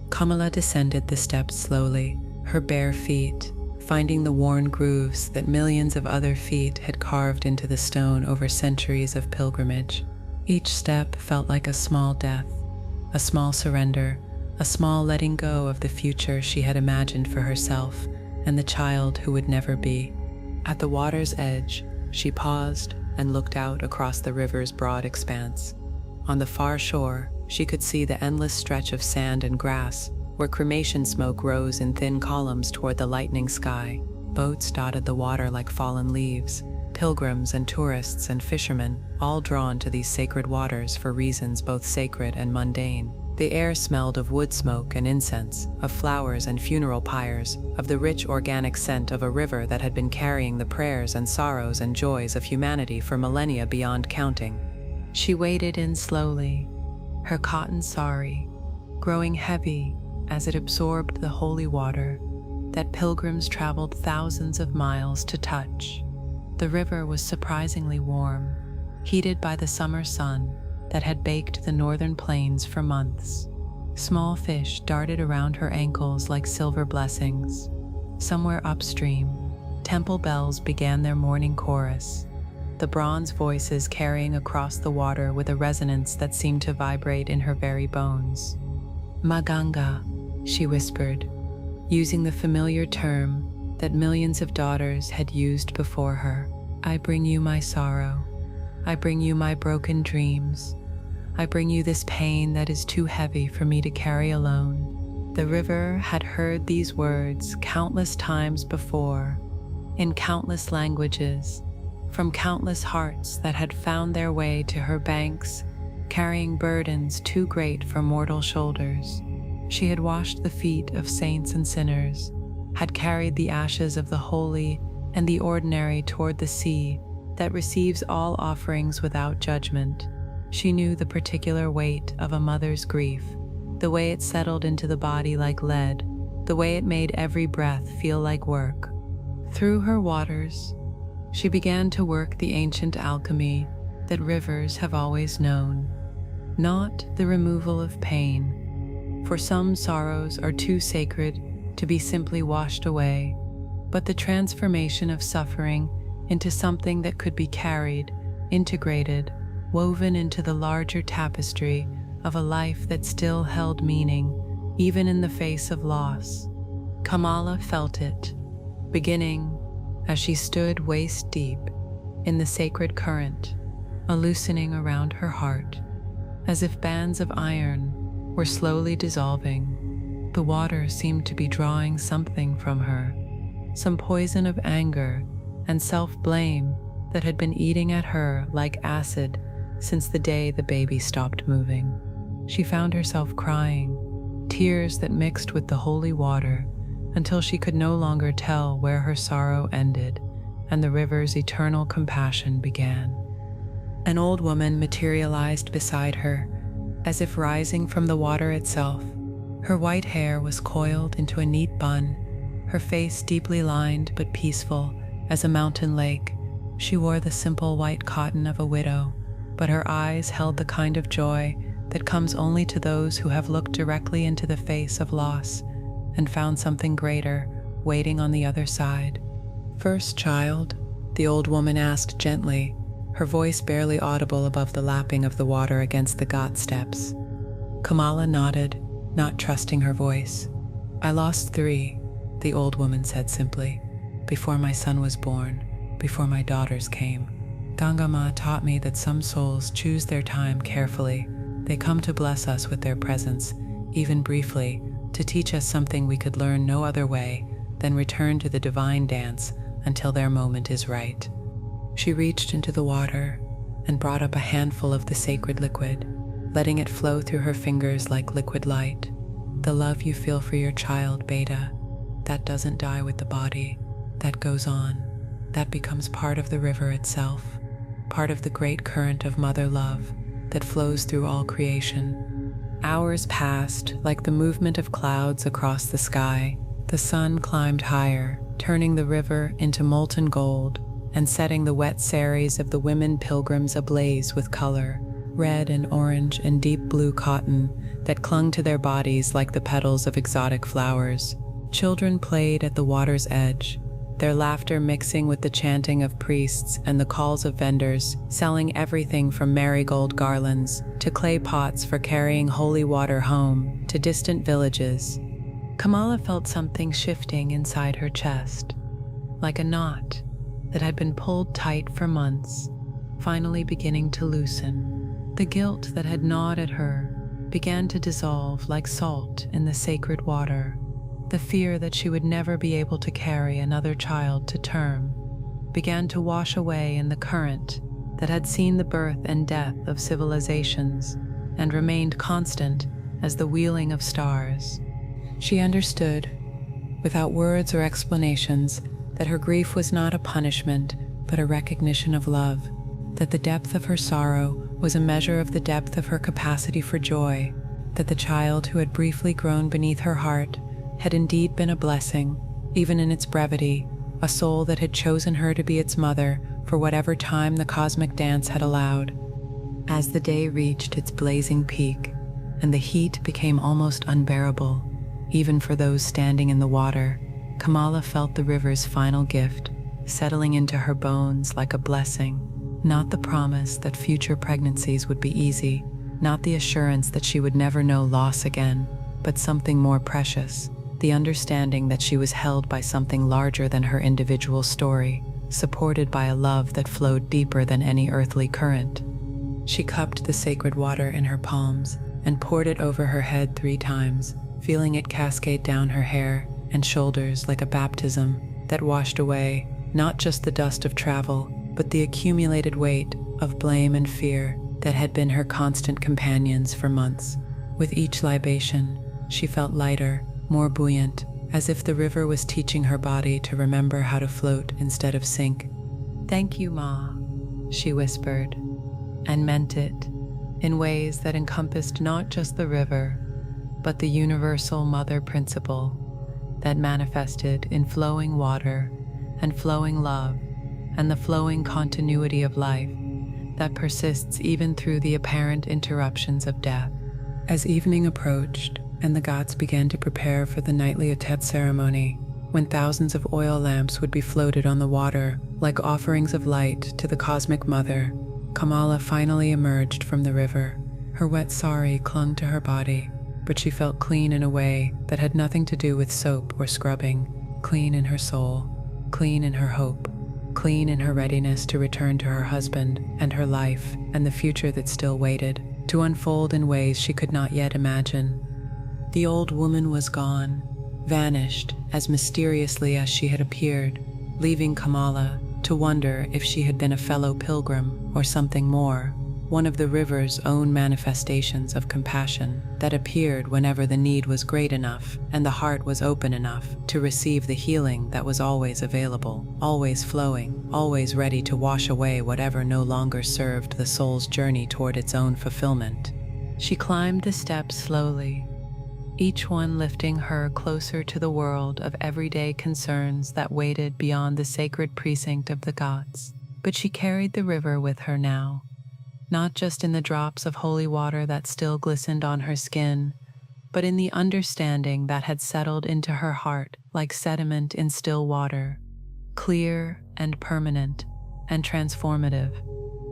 Kamala descended the steps slowly, her bare feet finding the worn grooves that millions of other feet had carved into the stone over centuries of pilgrimage. Each step felt like a small death, a small surrender, a small letting go of the future she had imagined for herself and the child who would never be. At the water's edge, she paused and looked out across the river's broad expanse. On the far shore, she could see the endless stretch of sand and grass, where cremation smoke rose in thin columns toward the lightening sky. Boats dotted the water like fallen leaves, pilgrims and tourists and fishermen, all drawn to these sacred waters for reasons both sacred and mundane. The air smelled of wood smoke and incense, of flowers and funeral pyres, of the rich organic scent of a river that had been carrying the prayers and sorrows and joys of humanity for millennia beyond counting. She waded in slowly, her cotton sari growing heavy as it absorbed the holy water that pilgrims traveled thousands of miles to touch. The river was surprisingly warm, heated by the summer sun that had baked the northern plains for months. Small fish darted around her ankles like silver blessings. Somewhere upstream, temple bells began their morning chorus, the bronze voices carrying across the water with a resonance that seemed to vibrate in her very bones. Maganga, she whispered, using the familiar term that millions of daughters had used before her. I bring you my sorrow. I bring you my broken dreams. I bring you this pain that is too heavy for me to carry alone. The river had heard these words countless times before, in countless languages, from countless hearts that had found their way to her banks, carrying burdens too great for mortal shoulders. She had washed the feet of saints and sinners, had carried the ashes of the holy and the ordinary toward the sea that receives all offerings without judgment. She knew the particular weight of a mother's grief, the way it settled into the body like lead, the way it made every breath feel like work. Through her waters, she began to work the ancient alchemy that rivers have always known. Not the removal of pain, for some sorrows are too sacred to be simply washed away, but the transformation of suffering into something that could be carried, integrated, woven into the larger tapestry of a life that still held meaning, even in the face of loss. Kamala felt it, beginning as she stood waist deep in the sacred current, a loosening around her heart, as if bands of iron were slowly dissolving. The water seemed to be drawing something from her, some poison of anger and self-blame that had been eating at her like acid since the day the baby stopped moving. She found herself crying, tears that mixed with the holy water until she could no longer tell where her sorrow ended and the river's eternal compassion began. An old woman materialized beside her, as if rising from the water itself. Her white hair was coiled into a neat bun, her face deeply lined but peaceful as a mountain lake. She wore the simple white cotton of a widow, but her eyes held the kind of joy that comes only to those who have looked directly into the face of loss and found something greater waiting on the other side. "First child?" the old woman asked gently, her voice barely audible above the lapping of the water against the ghat steps. Kamala nodded, not trusting her voice. "I lost 3, the old woman said simply, "before my son was born, before my daughters came. Gangama taught me that some souls choose their time carefully. They come to bless us with their presence, even briefly, to teach us something we could learn no other way than return to the divine dance until their moment is right." She reached into the water and brought up a handful of the sacred liquid, letting it flow through her fingers like liquid light. "The love you feel for your child, Beta, that doesn't die with the body, that goes on. That becomes part of the river itself, part of the great current of mother love that flows through all creation." Hours passed like the movement of clouds across the sky. The sun climbed higher, turning the river into molten gold and setting the wet saris of the women pilgrims ablaze with color, red and orange and deep blue cotton that clung to their bodies like the petals of exotic flowers. Children played at the water's edge, their laughter mixing with the chanting of priests and the calls of vendors, selling everything from marigold garlands to clay pots for carrying holy water home to distant villages. Kamala felt something shifting inside her chest, like a knot that had been pulled tight for months, finally beginning to loosen. The guilt that had gnawed at her began to dissolve like salt in the sacred water. The fear that she would never be able to carry another child to term began to wash away in the current that had seen the birth and death of civilizations and remained constant as the wheeling of stars. She understood, without words or explanations, that her grief was not a punishment, but a recognition of love, that the depth of her sorrow was a measure of the depth of her capacity for joy, that the child who had briefly grown beneath her heart had indeed been a blessing, even in its brevity, a soul that had chosen her to be its mother for whatever time the cosmic dance had allowed. As the day reached its blazing peak, and the heat became almost unbearable, even for those standing in the water, Kamala felt the river's final gift, settling into her bones like a blessing, not the promise that future pregnancies would be easy, not the assurance that she would never know loss again, but something more precious, the understanding that she was held by something larger than her individual story, supported by a love that flowed deeper than any earthly current. She cupped the sacred water in her palms and poured it over her head 3 times, feeling it cascade down her hair and shoulders like a baptism that washed away not just the dust of travel, but the accumulated weight of blame and fear that had been her constant companions for months. With each libation, she felt lighter, more buoyant, as if the river was teaching her body to remember how to float instead of sink. "Thank you, Ma," she whispered, and meant it, in ways that encompassed not just the river, but the universal mother principle that manifested in flowing water and flowing love and the flowing continuity of life that persists even through the apparent interruptions of death. As evening approached and the gods began to prepare for the nightly Atet ceremony, when thousands of oil lamps would be floated on the water like offerings of light to the cosmic mother, Kamala finally emerged from the river. Her wet sari clung to her body, but she felt clean in a way that had nothing to do with soap or scrubbing, clean in her soul, clean in her hope, clean in her readiness to return to her husband and her life and the future that still waited, to unfold in ways she could not yet imagine. The old woman was gone, vanished as mysteriously as she had appeared, leaving Kamala to wonder if she had been a fellow pilgrim or something more, one of the river's own manifestations of compassion that appeared whenever the need was great enough and the heart was open enough to receive the healing that was always available, always flowing, always ready to wash away whatever no longer served the soul's journey toward its own fulfillment. She climbed the steps slowly, each one lifting her closer to the world of everyday concerns that waited beyond the sacred precinct of the gods. But she carried the river with her now, not just in the drops of holy water that still glistened on her skin, but in the understanding that had settled into her heart like sediment in still water, clear and permanent and transformative.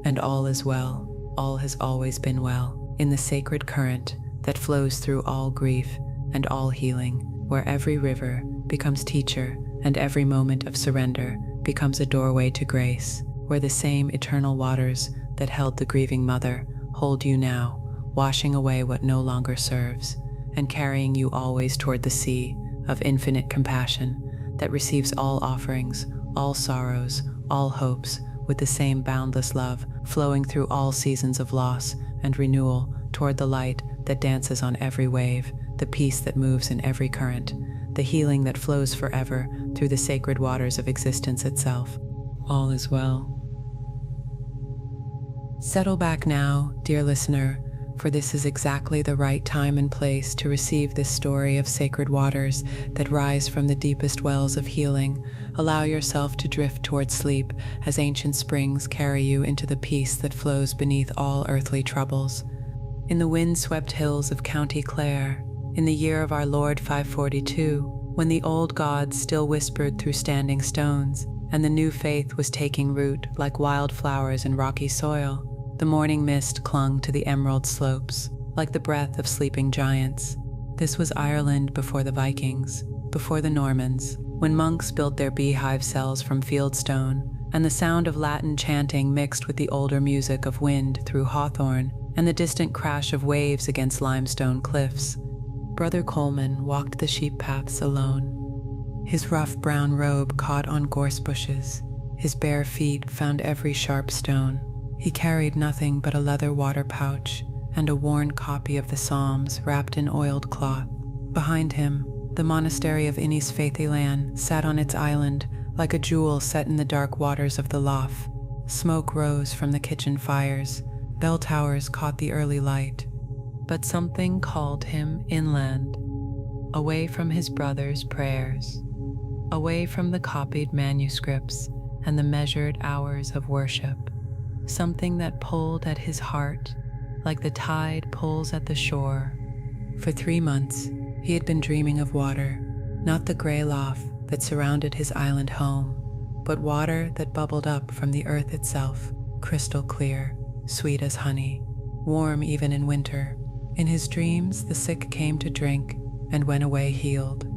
And all is well, all has always been well, in the sacred current that flows through all grief and all healing, where every river becomes teacher and every moment of surrender becomes a doorway to grace, where the same eternal waters that held the grieving mother hold you now, washing away what no longer serves, and carrying you always toward the sea of infinite compassion that receives all offerings, all sorrows, all hopes, with the same boundless love flowing through all seasons of loss and renewal toward the light that dances on every wave, the peace that moves in every current, the healing that flows forever through the sacred waters of existence itself. All is well. Settle back now, dear listener, for this is exactly the right time and place to receive this story of sacred waters that rise from the deepest wells of healing. Allow yourself to drift toward sleep as ancient springs carry you into the peace that flows beneath all earthly troubles. In the wind-swept hills of County Clare, in the year of our Lord 542, when the old gods still whispered through standing stones, and the new faith was taking root like wildflowers in rocky soil, the morning mist clung to the emerald slopes, like the breath of sleeping giants. This was Ireland before the Vikings, before the Normans, when monks built their beehive cells from fieldstone, and the sound of Latin chanting mixed with the older music of wind through hawthorn and the distant crash of waves against limestone cliffs. Brother Coleman walked the sheep paths alone. His rough brown robe caught on gorse bushes. His bare feet found every sharp stone. He carried nothing but a leather water pouch and a worn copy of the Psalms wrapped in oiled cloth. Behind him, the monastery of Innisfaithillan sat on its island like a jewel set in the dark waters of the lough. Smoke rose from the kitchen fires. Bell towers caught the early light. But something called him inland, away from his brother's prayers, away from the copied manuscripts and the measured hours of worship. Something that pulled at his heart like the tide pulls at the shore. For 3 months, he had been dreaming of water, not the gray lough that surrounded his island home, but water that bubbled up from the earth itself, crystal clear, sweet as honey, warm even in winter. In his dreams, the sick came to drink and went away healed.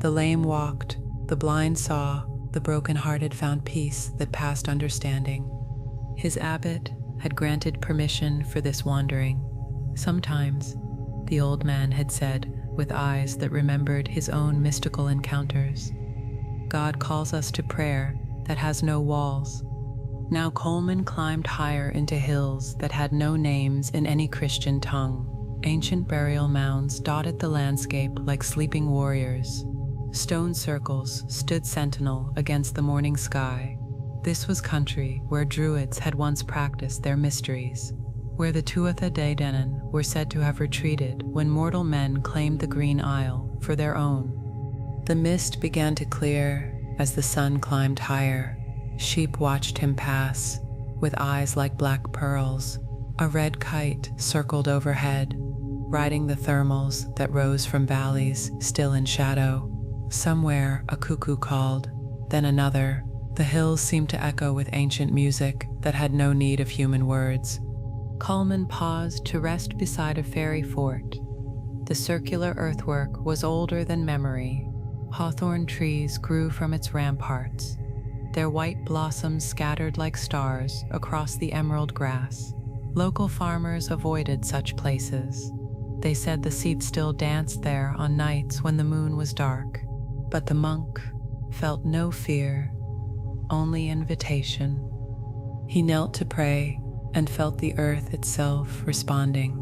The lame walked, the blind saw, the broken-hearted found peace that passed understanding. His abbot had granted permission for this wandering. Sometimes, the old man had said, with eyes that remembered his own mystical encounters, God calls us to prayer that has no walls. Now Coleman climbed higher into hills that had no names in any Christian tongue. Ancient burial mounds dotted the landscape like sleeping warriors. Stone circles stood sentinel against the morning sky. This was country where druids had once practiced their mysteries, where the Tuatha Dé Danann were said to have retreated when mortal men claimed the Green Isle for their own. The mist began to clear as the sun climbed higher. Sheep watched him pass, with eyes like black pearls. A red kite circled overhead, riding the thermals that rose from valleys still in shadow. Somewhere a cuckoo called, then another. The hills seemed to echo with ancient music that had no need of human words. Coleman paused to rest beside a fairy fort. The circular earthwork was older than memory. Hawthorn trees grew from its ramparts, their white blossoms scattered like stars across the emerald grass. Local farmers avoided such places. They said the seed still danced there on nights when the moon was dark. But the monk felt no fear, only invitation. He knelt to pray and felt the earth itself responding,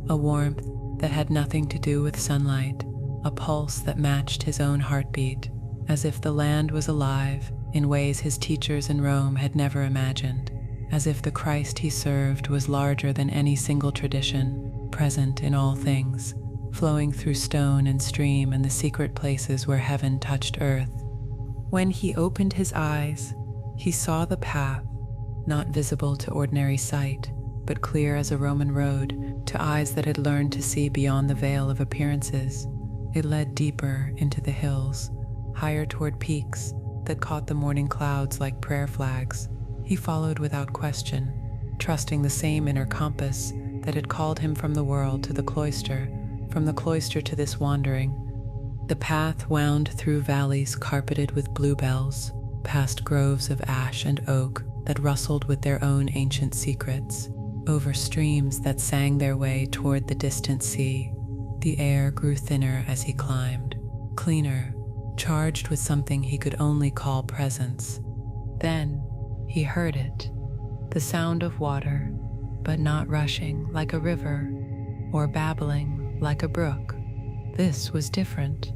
a warmth that had nothing to do with sunlight, a pulse that matched his own heartbeat, as if the land was alive in ways his teachers in Rome had never imagined, as if the Christ he served was larger than any single tradition, present in all things. flowing through stone and stream and the secret places where heaven touched earth. When he opened his eyes, he saw the path, not visible to ordinary sight, but clear as a Roman road to eyes that had learned to see beyond the veil of appearances. It led deeper into the hills, higher toward peaks that caught the morning clouds like prayer flags. He followed without question, trusting the same inner compass that had called him from the world to the cloister, from the cloister to this wandering. The path wound through valleys carpeted with bluebells, past groves of ash and oak that rustled with their own ancient secrets, over streams that sang their way toward the distant sea. The air grew thinner as he climbed, cleaner, charged with something he could only call presence. Then he heard it, the sound of water, but not rushing like a river or babbling like a brook. This was different,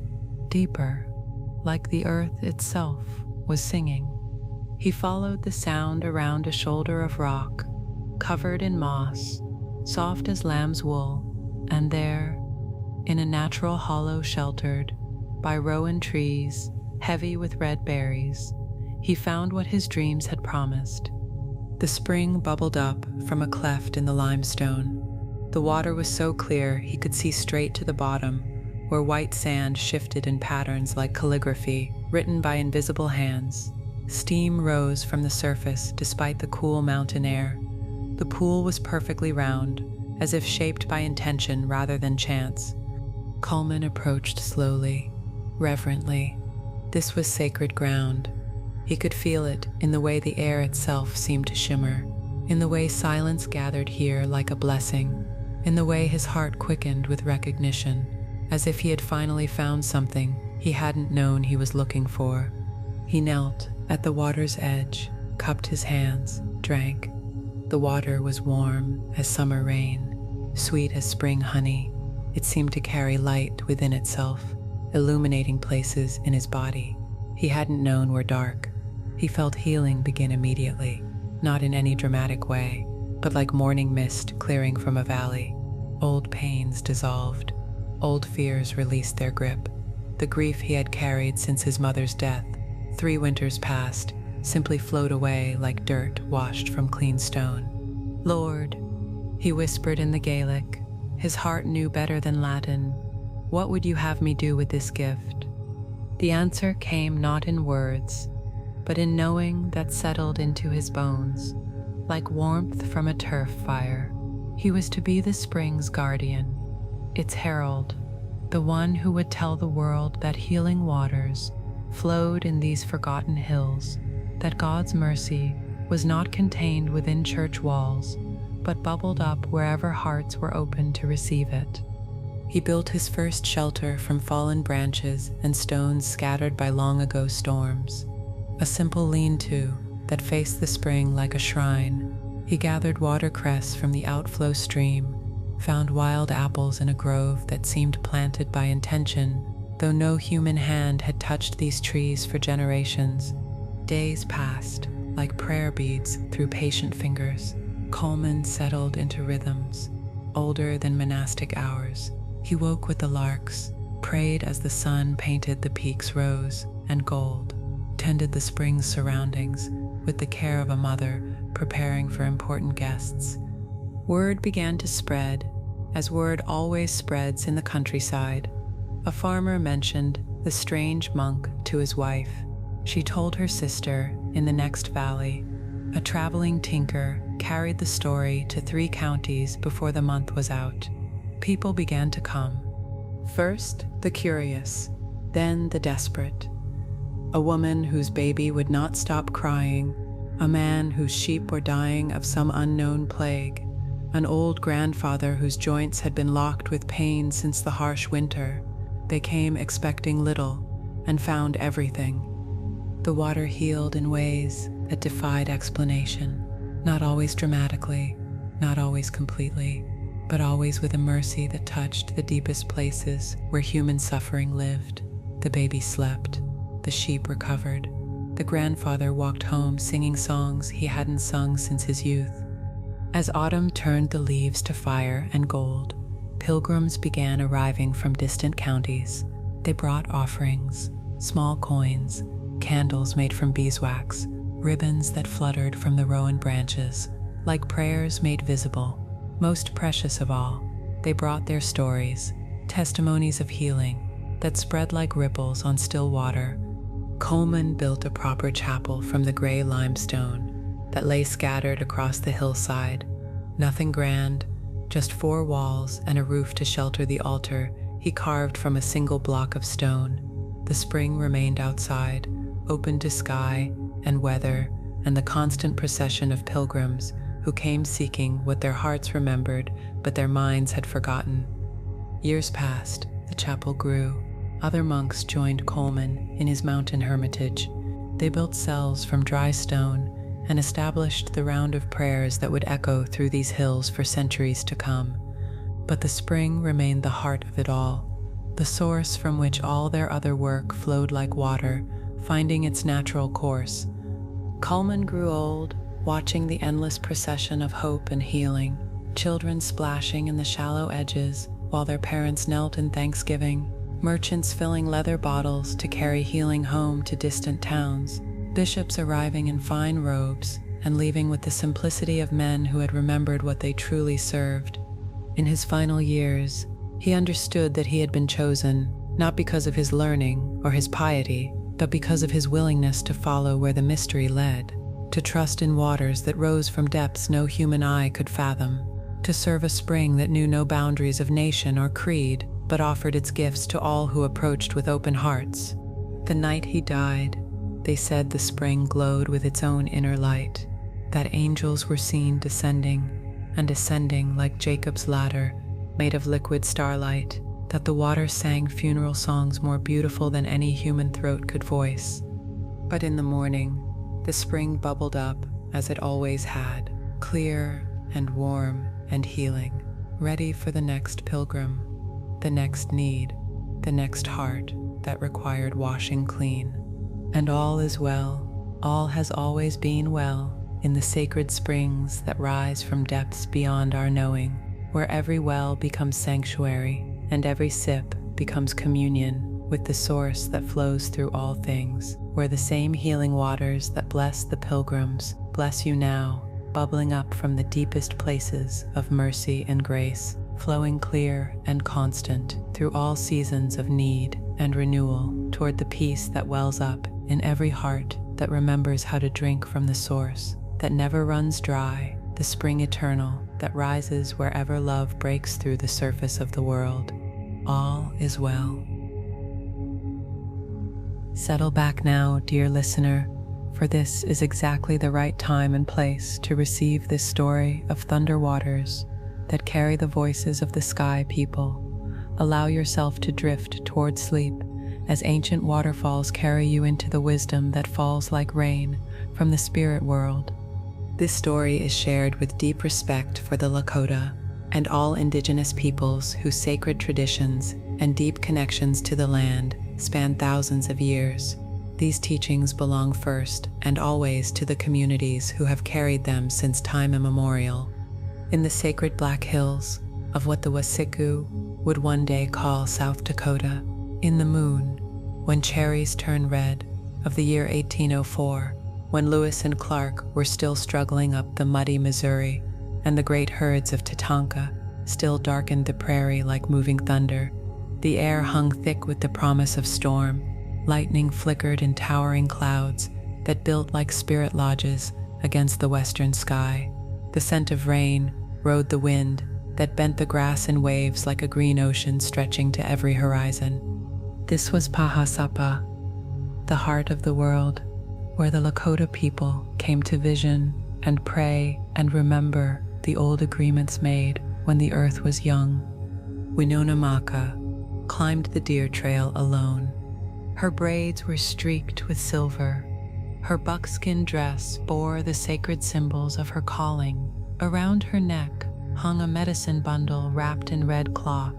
deeper, like the earth itself was singing. He followed the sound around a shoulder of rock, covered in moss, soft as lamb's wool, and there, in a natural hollow sheltered by rowan trees, heavy with red berries, he found what his dreams had promised. The spring bubbled up from a cleft in the limestone. The water was so clear he could see straight to the bottom, where white sand shifted in patterns like calligraphy, written by invisible hands. Steam rose from the surface despite the cool mountain air. The pool was perfectly round, as if shaped by intention rather than chance. Coleman approached slowly, reverently. This was sacred ground. He could feel it in the way the air itself seemed to shimmer, in the way silence gathered here like a blessing, in the way his heart quickened with recognition, as if he had finally found something he hadn't known he was looking for. He knelt at the water's edge, cupped his hands, drank. The water was warm as summer rain, sweet as spring honey. It seemed to carry light within itself, illuminating places in his body he hadn't known were dark. He felt healing begin immediately, not in any dramatic way, but like morning mist clearing from a valley. Old pains dissolved, old fears released their grip. The grief he had carried since his mother's death, 3 winters past, simply flowed away like dirt washed from clean stone. "Lord," he whispered in the Gaelic. His heart knew better than Latin. "What would you have me do with this gift?" The answer came not in words, but in knowing that settled into his bones, like warmth from a turf fire. He was to be the spring's guardian, its herald, the one who would tell the world that healing waters flowed in these forgotten hills, that God's mercy was not contained within church walls, but bubbled up wherever hearts were open to receive it. He built his first shelter from fallen branches and stones scattered by long-ago storms, a simple lean-to that faced the spring like a shrine. He gathered watercress from the outflow stream, found wild apples in a grove that seemed planted by intention, though no human hand had touched these trees for generations. Days passed, like prayer beads through patient fingers. Coleman settled into rhythms, older than monastic hours. He woke with the larks, prayed as the sun painted the peaks rose and gold, tended the spring's surroundings with the care of a mother preparing for important guests. Word began to spread, as word always spreads in the countryside. A farmer mentioned the strange monk to his wife. She told her sister in the next valley. A traveling tinker carried the story to 3 counties before the month was out. People began to come. First, the curious, then the desperate. A woman whose baby would not stop crying, a man whose sheep were dying of some unknown plague, an old grandfather whose joints had been locked with pain since the harsh winter. They came expecting little and found everything. The water healed in ways that defied explanation, not always dramatically, not always completely, but always with a mercy that touched the deepest places where human suffering lived. The baby slept, the sheep recovered, the grandfather walked home singing songs he hadn't sung since his youth. As autumn turned the leaves to fire and gold, pilgrims began arriving from distant counties. They brought offerings, small coins, candles made from beeswax, ribbons that fluttered from the rowan branches, like prayers made visible. Most precious of all, they brought their stories, testimonies of healing that spread like ripples on still water. Coleman built a proper chapel from the gray limestone that lay scattered across the hillside. Nothing grand, just 4 walls and a roof to shelter the altar he carved from a single block of stone. The spring remained outside, open to sky and weather and the constant procession of pilgrims who came seeking what their hearts remembered but their minds had forgotten. Years passed, the chapel grew. Other monks joined Coleman in his mountain hermitage. They built cells from dry stone and established the round of prayers that would echo through these hills for centuries to come. But the spring remained the heart of it all, the source from which all their other work flowed like water, finding its natural course. Coleman grew old, watching the endless procession of hope and healing, children splashing in the shallow edges while their parents knelt in thanksgiving, merchants filling leather bottles to carry healing home to distant towns, bishops arriving in fine robes and leaving with the simplicity of men who had remembered what they truly served. In his final years, he understood that he had been chosen, not because of his learning or his piety, but because of his willingness to follow where the mystery led, to trust in waters that rose from depths no human eye could fathom, to serve a spring that knew no boundaries of nation or creed, but offered its gifts to all who approached with open hearts. The night he died, they said the spring glowed with its own inner light, that angels were seen descending and ascending like Jacob's ladder, made of liquid starlight, that the water sang funeral songs more beautiful than any human throat could voice. But in the morning, the spring bubbled up as it always had, clear and warm and healing, ready for the next pilgrim, the next need, the next heart that required washing clean. And all is well, all has always been well, in the sacred springs that rise from depths beyond our knowing, where every well becomes sanctuary and every sip becomes communion with the source that flows through all things, where the same healing waters that bless the pilgrims bless you now, bubbling up from the deepest places of mercy and grace, flowing clear and constant through all seasons of need and renewal toward the peace that wells up in every heart that remembers how to drink from the source that never runs dry, the spring eternal that rises wherever love breaks through the surface of the world. All is well. Settle back now, dear listener, for this is exactly the right time and place to receive this story of thunder waters that carry the voices of the sky people. Allow yourself to drift toward sleep as ancient waterfalls carry you into the wisdom that falls like rain from the spirit world. This story is shared with deep respect for the Lakota and all indigenous peoples whose sacred traditions and deep connections to the land span thousands of years. These teachings belong first and always to the communities who have carried them since time immemorial. In the sacred Black Hills of what the Wasiku would one day call South Dakota, in the moon, when cherries turn red, of the year 1804, when Lewis and Clark were still struggling up the muddy Missouri, and the great herds of Tatanka still darkened the prairie like moving thunder, the air hung thick with the promise of storm. Lightning flickered in towering clouds that built like spirit lodges against the western sky. The scent of rain rode the wind that bent the grass in waves like a green ocean stretching to every horizon. This was Pahasapa, the heart of the world, where the Lakota people came to vision and pray and remember the old agreements made when the earth was young. Winona climbed the deer trail alone. Her braids were streaked with silver. Her buckskin dress bore the sacred symbols of her calling. Around her neck hung a medicine bundle wrapped in red cloth,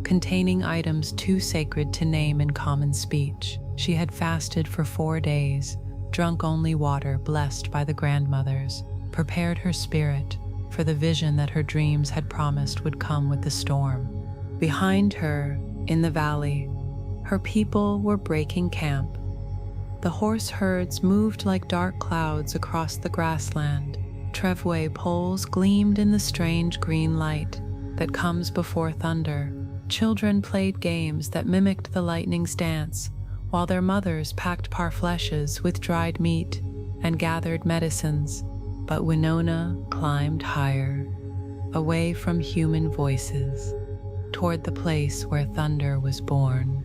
containing items too sacred to name in common speech. She had fasted for 4 days, drunk only water blessed by the grandmothers, prepared her spirit for the vision that her dreams had promised would come with the storm. Behind her, in the valley, her people were breaking camp. The horse herds moved like dark clouds across the grassland. Trevway poles gleamed in the strange green light that comes before thunder. Children played games that mimicked the lightning's dance, while their mothers packed parfleches with dried meat and gathered medicines. But Winona climbed higher, away from human voices, toward the place where thunder was born.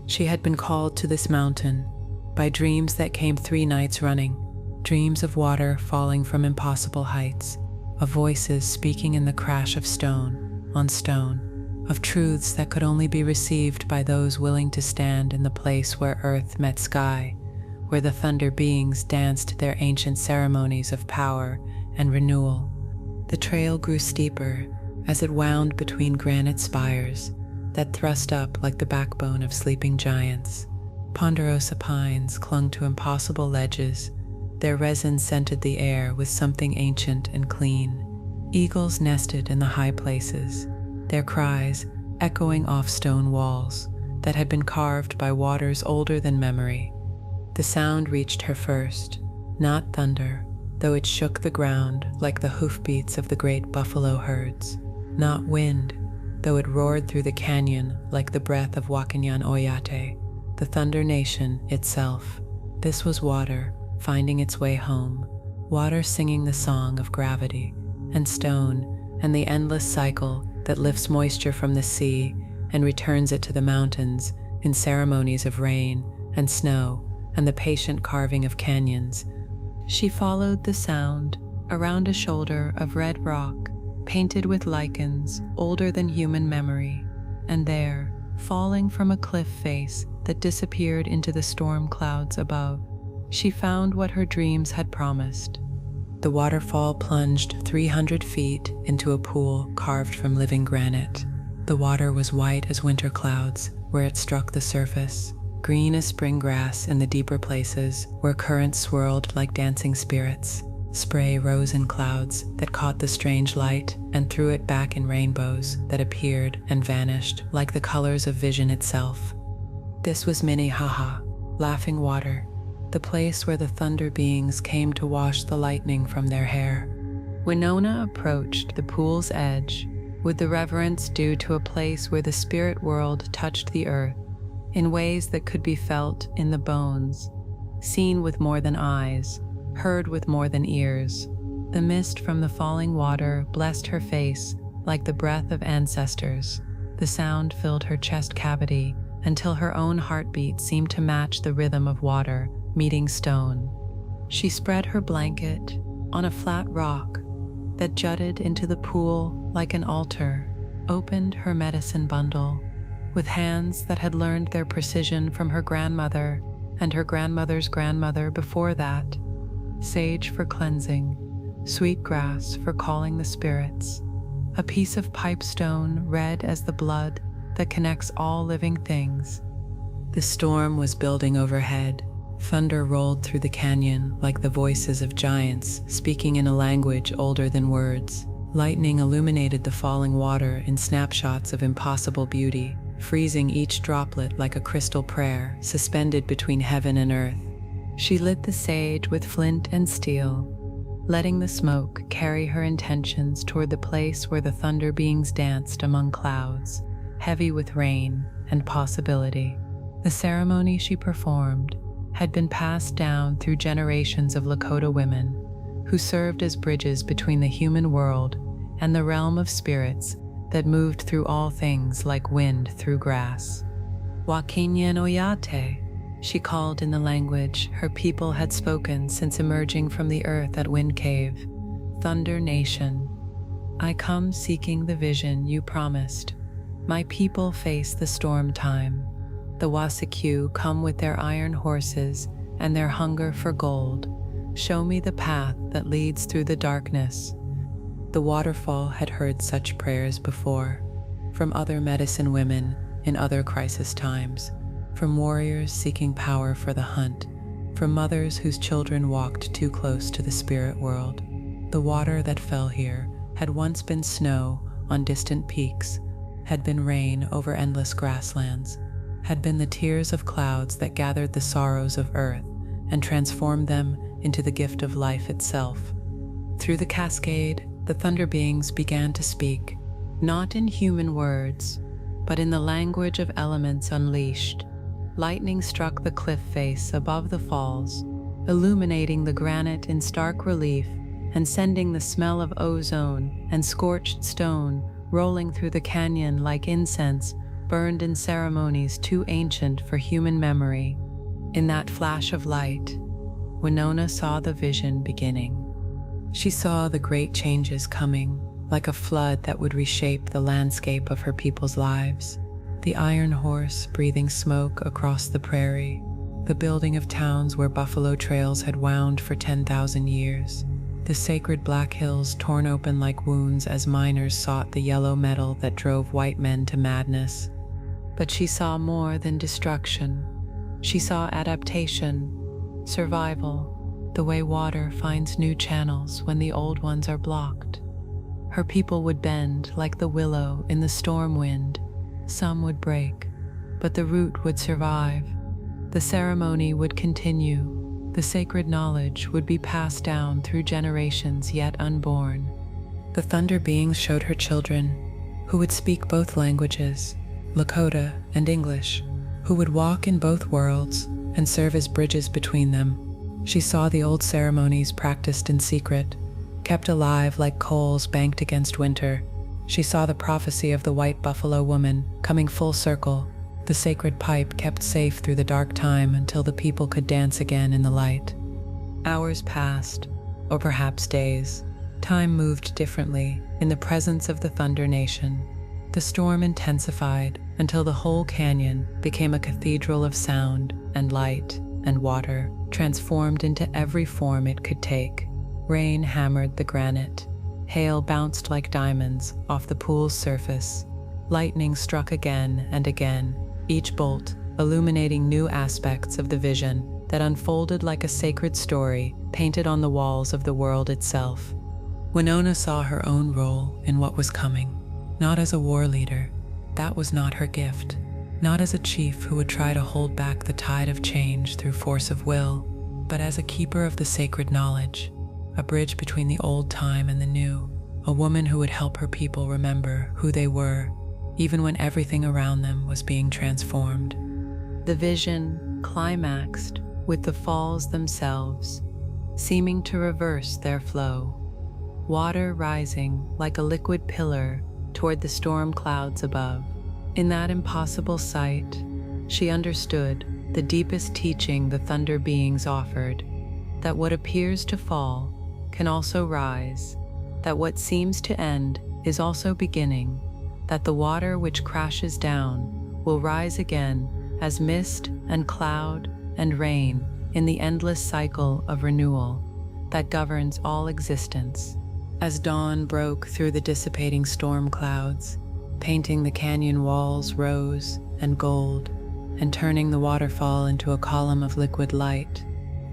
She had been called to this mountain by dreams that came 3 nights running, dreams of water falling from impossible heights, of voices speaking in the crash of stone on stone, of truths that could only be received by those willing to stand in the place where earth met sky, where the thunder beings danced their ancient ceremonies of power and renewal. The trail grew steeper as it wound between granite spires that thrust up like the backbone of sleeping giants. Ponderosa pines clung to impossible ledges. Their resin scented the air with something ancient and clean. Eagles nested in the high places, their cries echoing off stone walls that had been carved by waters older than memory. The sound reached her first, not thunder, though it shook the ground like the hoofbeats of the great buffalo herds, not wind, though it roared through the canyon like the breath of Wakanyan Oyate, the Thunder Nation itself. This was water finding its way home, water singing the song of gravity and stone and the endless cycle that lifts moisture from the sea and returns it to the mountains in ceremonies of rain and snow and the patient carving of canyons. She followed the sound around a shoulder of red rock, painted with lichens older than human memory, and there, falling from a cliff face that disappeared into the storm clouds above, she found what her dreams had promised. The waterfall plunged 300 feet into a pool carved from living granite. The water was white as winter clouds where it struck the surface, green as spring grass in the deeper places where currents swirled like dancing spirits. Spray rose in clouds that caught the strange light and threw it back in rainbows that appeared and vanished like the colors of vision itself. This was Minnehaha, laughing water, the place where the thunder beings came to wash the lightning from their hair. Winona approached the pool's edge with the reverence due to a place where the spirit world touched the earth in ways that could be felt in the bones, seen with more than eyes, heard with more than ears. The mist from the falling water blessed her face like the breath of ancestors. The sound filled her chest cavity until her own heartbeat seemed to match the rhythm of water meeting stone. She spread her blanket on a flat rock that jutted into the pool like an altar, opened her medicine bundle with hands that had learned their precision from her grandmother and her grandmother's grandmother before that. Sage for cleansing, sweet grass for calling the spirits, a piece of pipestone red as the blood that connects all living things. The storm was building overhead. Thunder rolled through the canyon like the voices of giants speaking in a language older than words. Lightning illuminated the falling water in snapshots of impossible beauty, freezing each droplet like a crystal prayer suspended between heaven and earth. She lit the sage with flint and steel, letting the smoke carry her intentions toward the place where the thunder beings danced among clouds, heavy with rain and possibility. The ceremony she performed had been passed down through generations of Lakota women who served as bridges between the human world and the realm of spirits that moved through all things like wind through grass. Wakinyan Oyate, she called in the language her people had spoken since emerging from the earth at Wind Cave. Thunder Nation, I come seeking the vision you promised. My people face the storm time. The Wasikyu come with their iron horses and their hunger for gold. Show me the path that leads through the darkness. The waterfall had heard such prayers before, from other medicine women in other crisis times, from warriors seeking power for the hunt, from mothers whose children walked too close to the spirit world. The water that fell here had once been snow on distant peaks, had been rain over endless grasslands, had been the tears of clouds that gathered the sorrows of earth and transformed them into the gift of life itself. Through the cascade, the thunder beings began to speak, not in human words, but in the language of elements unleashed. Lightning struck the cliff face above the falls, illuminating the granite in stark relief and sending the smell of ozone and scorched stone rolling through the canyon like incense burned in ceremonies too ancient for human memory. In that flash of light, Winona saw the vision beginning. She saw the great changes coming, like a flood that would reshape the landscape of her people's lives. The iron horse breathing smoke across the prairie, the building of towns where buffalo trails had wound for 10,000 years, the sacred Black Hills torn open like wounds as miners sought the yellow metal that drove white men to madness. But she saw more than destruction. She saw adaptation, survival, the way water finds new channels when the old ones are blocked. Her people would bend like the willow in the storm wind. Some would break, but the root would survive. The ceremony would continue. The sacred knowledge would be passed down through generations yet unborn. The thunder beings showed her children, who would speak both languages, Lakota and English, who would walk in both worlds and serve as bridges between them. She saw the old ceremonies practiced in secret, kept alive like coals banked against winter. She saw the prophecy of the white buffalo woman coming full circle, the sacred pipe kept safe through the dark time until the people could dance again in the light. Hours passed, or perhaps days. Time moved differently in the presence of the Thunder Nation. The storm intensified until the whole canyon became a cathedral of sound and light and water, transformed into every form it could take. Rain hammered the granite. Hail bounced like diamonds off the pool's surface. Lightning struck again and again, each bolt illuminating new aspects of the vision that unfolded like a sacred story painted on the walls of the world itself. Winona saw her own role in what was coming, not as a war leader. That was not her gift. Not as a chief who would try to hold back the tide of change through force of will, but as a keeper of the sacred knowledge, a bridge between the old time and the new, a woman who would help her people remember who they were, even when everything around them was being transformed. The vision climaxed with the falls themselves, seeming to reverse their flow, water rising like a liquid pillar toward the storm clouds above. In that impossible sight, she understood the deepest teaching the thunder beings offered, that what appears to fall can also rise, that what seems to end is also beginning, that the water which crashes down will rise again as mist and cloud and rain in the endless cycle of renewal that governs all existence. As dawn broke through the dissipating storm clouds, painting the canyon walls rose and gold, and turning the waterfall into a column of liquid light,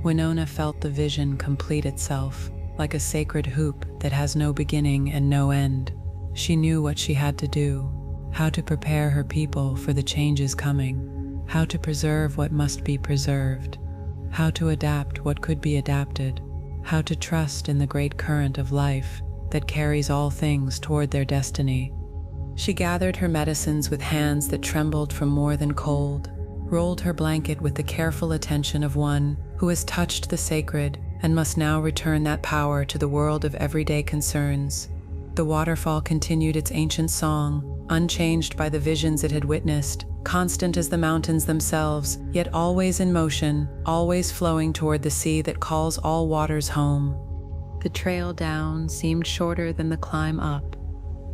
Winona felt the vision complete itself, like a sacred hoop that has no beginning and no end. She knew what she had to do, how to prepare her people for the changes coming, how to preserve what must be preserved, how to adapt what could be adapted, how to trust in the great current of life that carries all things toward their destiny. She gathered her medicines with hands that trembled from more than cold, rolled her blanket with the careful attention of one who has touched the sacred and must now return that power to the world of everyday concerns. The waterfall continued its ancient song, unchanged by the visions it had witnessed, constant as the mountains themselves, yet always in motion, always flowing toward the sea that calls all waters home. The trail down seemed shorter than the climb up,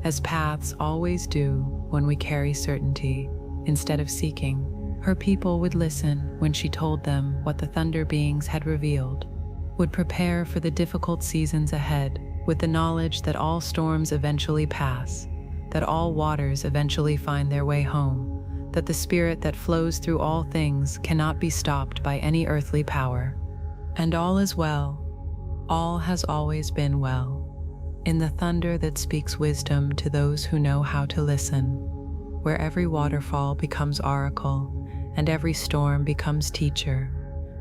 as paths always do when we carry certainty instead of seeking. Her people would listen when she told them what the thunder beings had revealed, would prepare for the difficult seasons ahead with the knowledge that all storms eventually pass, that all waters eventually find their way home, that the spirit that flows through all things cannot be stopped by any earthly power. And all is well. All has always been well, in the thunder that speaks wisdom to those who know how to listen. where every waterfall becomes oracle and every storm becomes teacher,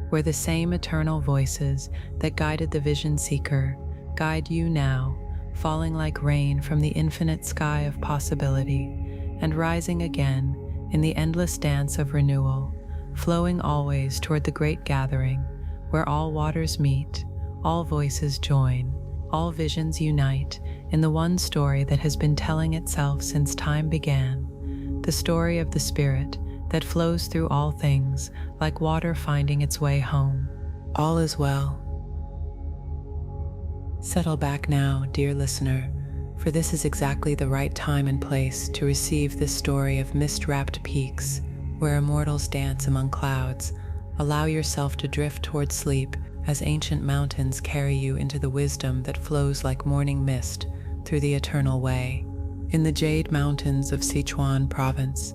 where the same eternal voices that guided the vision seeker guide you now, falling like rain from the infinite sky of possibility and rising again in the endless dance of renewal, flowing always toward the great gathering where all waters meet, all voices join, all visions unite in the one story that has been telling itself since time began, the story of the spirit that flows through all things like water finding its way home. All is well. Settle back now, dear listener, for this is exactly the right time and place to receive this story of mist-wrapped peaks where immortals dance among clouds. Allow yourself to drift toward sleep as ancient mountains carry you into the wisdom that flows like morning mist through the eternal way. In the Jade Mountains of Sichuan province,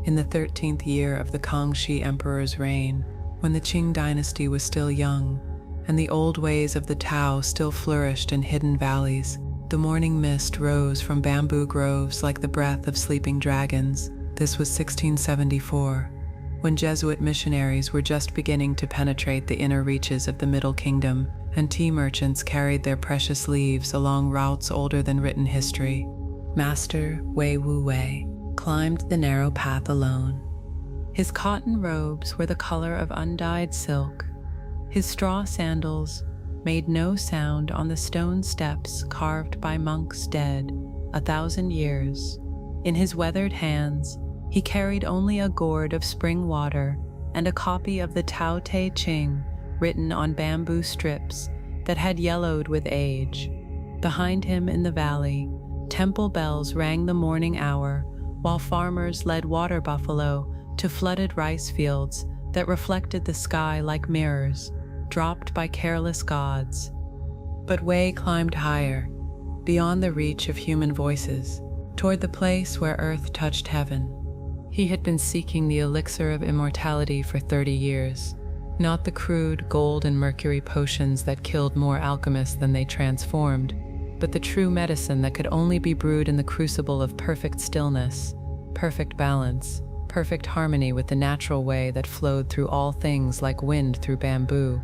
in the 13th year of the Kangxi Emperor's reign, when the Qing dynasty was still young, and the old ways of the Tao still flourished in hidden valleys, the morning mist rose from bamboo groves like the breath of sleeping dragons. This was 1674, when Jesuit missionaries were just beginning to penetrate the inner reaches of the Middle Kingdom, and tea merchants carried their precious leaves along routes older than written history. Master Wei Wu Wei climbed the narrow path alone. His cotton robes were the color of undyed silk. His straw sandals made no sound on the stone steps carved by monks dead 1,000 years. In his weathered hands, he carried only a gourd of spring water and a copy of the Tao Te Ching written on bamboo strips that had yellowed with age. Behind him in the valley, temple bells rang the morning hour, while farmers led water buffalo to flooded rice fields that reflected the sky like mirrors, dropped by careless gods. But Wei climbed higher, beyond the reach of human voices, toward the place where earth touched heaven. He had been seeking the elixir of immortality for 30 years, not the crude gold and mercury potions that killed more alchemists than they transformed, but the true medicine that could only be brewed in the crucible of perfect stillness, perfect balance, perfect harmony with the natural way that flowed through all things like wind through bamboo.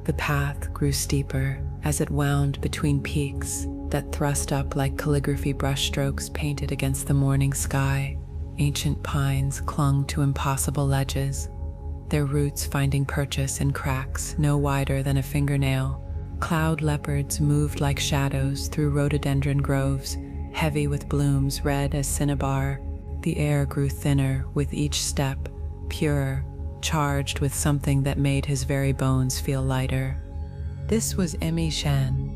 The path grew steeper as it wound between peaks that thrust up like calligraphy brushstrokes painted against the morning sky. Ancient pines clung to impossible ledges, their roots finding purchase in cracks no wider than a fingernail. Cloud leopards moved like shadows through rhododendron groves, heavy with blooms red as cinnabar. The air grew thinner with each step, purer, charged with something that made his very bones feel lighter. This was Emi Shan,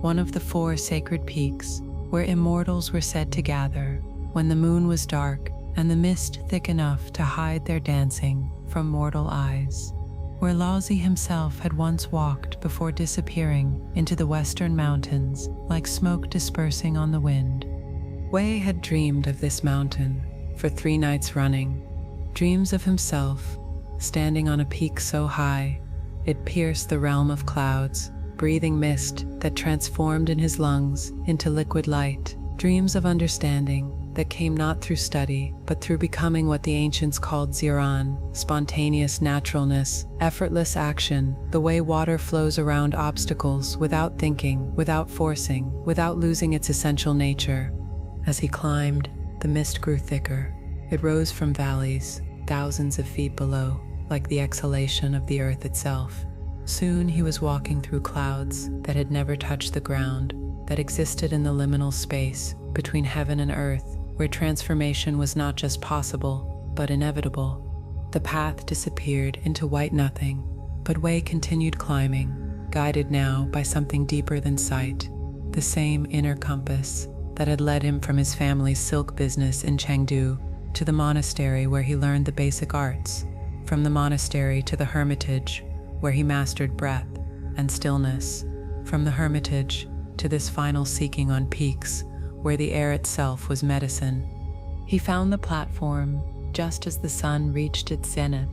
one of the 4 sacred peaks where immortals were said to gather when the moon was dark and the mist thick enough to hide their dancing from mortal eyes, where Laozi himself had once walked before disappearing into the western mountains like smoke dispersing on the wind. Wei had dreamed of this mountain for 3 nights running, dreams of himself standing on a peak so high it pierced the realm of clouds, breathing mist that transformed in his lungs into liquid light, dreams of understanding that came not through study, but through becoming what the ancients called ziran, spontaneous naturalness, effortless action, the way water flows around obstacles without thinking, without forcing, without losing its essential nature. As he climbed, the mist grew thicker. It rose from valleys, thousands of feet below, like the exhalation of the earth itself. Soon he was walking through clouds that had never touched the ground, that existed in the liminal space between heaven and earth, where transformation was not just possible, but inevitable. The path disappeared into white nothing, but Wei continued climbing, guided now by something deeper than sight, the same inner compass that had led him from his family's silk business in Chengdu to the monastery where he learned the basic arts, from the monastery to the hermitage where he mastered breath and stillness, from the hermitage to this final seeking on peaks where the air itself was medicine. He found the platform just as the sun reached its zenith,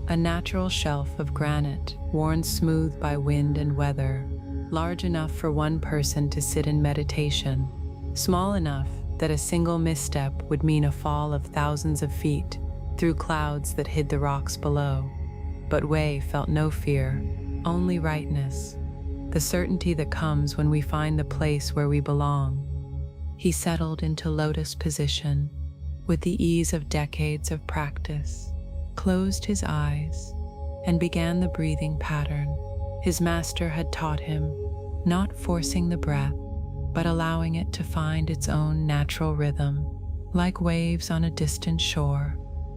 a natural shelf of granite worn smooth by wind and weather, large enough for one person to sit in meditation, small enough that a single misstep would mean a fall of thousands of feet through clouds that hid the rocks below. But Wei felt no fear, only rightness, the certainty that comes when we find the place where we belong. He settled into lotus position with the ease of decades of practice, closed his eyes, and began the breathing pattern his master had taught him, not forcing the breath, but allowing it to find its own natural rhythm, like waves on a distant shore,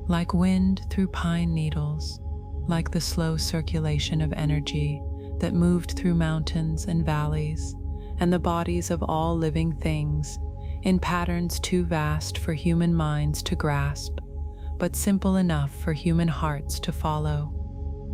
like wind through pine needles, like the slow circulation of energy that moved through mountains and valleys and the bodies of all living things in patterns too vast for human minds to grasp, but simple enough for human hearts to follow.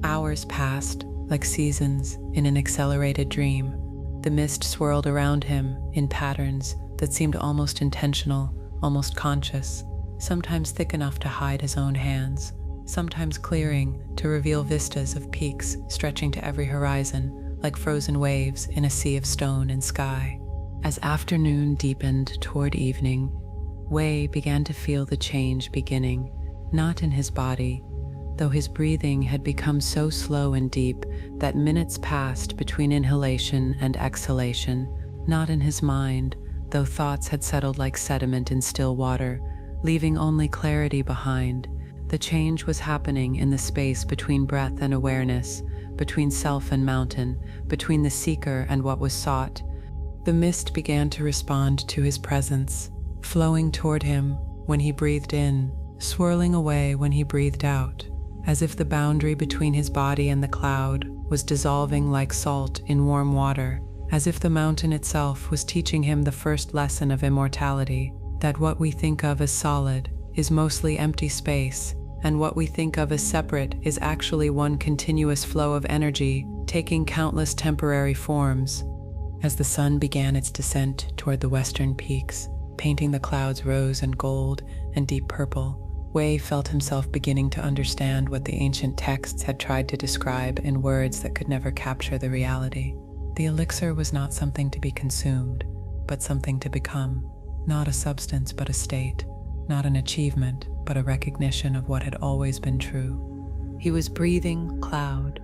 Hours passed like seasons in an accelerated dream. The mist swirled around him in patterns that seemed almost intentional, almost conscious, sometimes thick enough to hide his own hands, sometimes clearing to reveal vistas of peaks stretching to every horizon like frozen waves in a sea of stone and sky. As afternoon deepened toward evening, Wei began to feel the change beginning, not in his body, though his breathing had become so slow and deep that minutes passed between inhalation and exhalation, not in his mind, though thoughts had settled like sediment in still water, leaving only clarity behind. The change was happening in the space between breath and awareness, between self and mountain, between the seeker and what was sought. The mist began to respond to his presence, flowing toward him when he breathed in, swirling away when he breathed out, as if the boundary between his body and the cloud was dissolving like salt in warm water, as if the mountain itself was teaching him the first lesson of immortality, that what we think of as solid is mostly empty space, and what we think of as separate is actually one continuous flow of energy, taking countless temporary forms. As the sun began its descent toward the western peaks, painting the clouds rose and gold and deep purple, Wei felt himself beginning to understand what the ancient texts had tried to describe in words that could never capture the reality. The elixir was not something to be consumed, but something to become, not a substance but a state, not an achievement but a recognition of what had always been true. He was breathing cloud.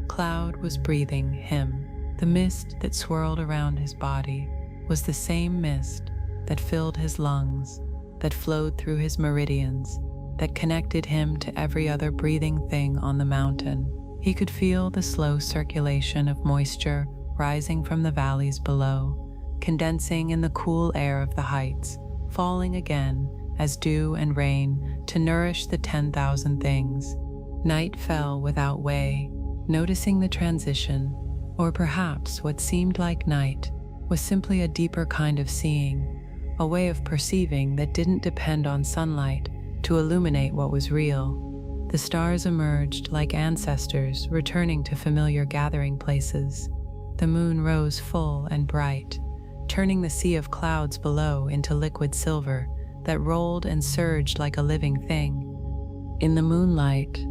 Cloud was breathing him. The mist that swirled around his body was the same mist that filled his lungs, that flowed through his meridians, that connected him to every other breathing thing on the mountain. He could feel the slow circulation of moisture rising from the valleys below, condensing in the cool air of the heights, falling again as dew and rain to nourish the 10,000 things. Night fell without Wei, noticing the transition, or perhaps what seemed like night was simply a deeper kind of seeing, a way of perceiving that didn't depend on sunlight to illuminate what was real. The stars emerged like ancestors returning to familiar gathering places. The moon rose full and bright, turning the sea of clouds below into liquid silver that rolled and surged like a living thing. In the moonlight,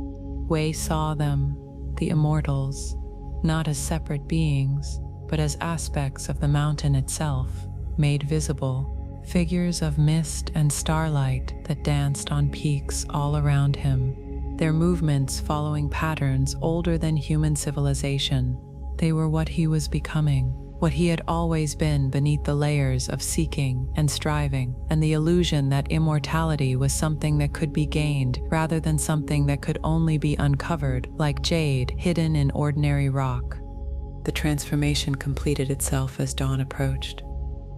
Wei saw them, the Immortals, not as separate beings, but as aspects of the mountain itself, made visible, figures of mist and starlight that danced on peaks all around him, their movements following patterns older than human civilization. They were what he was becoming, what he had always been beneath the layers of seeking and striving, and the illusion that immortality was something that could be gained rather than something that could only be uncovered, like jade hidden in ordinary rock. The transformation completed itself as dawn approached.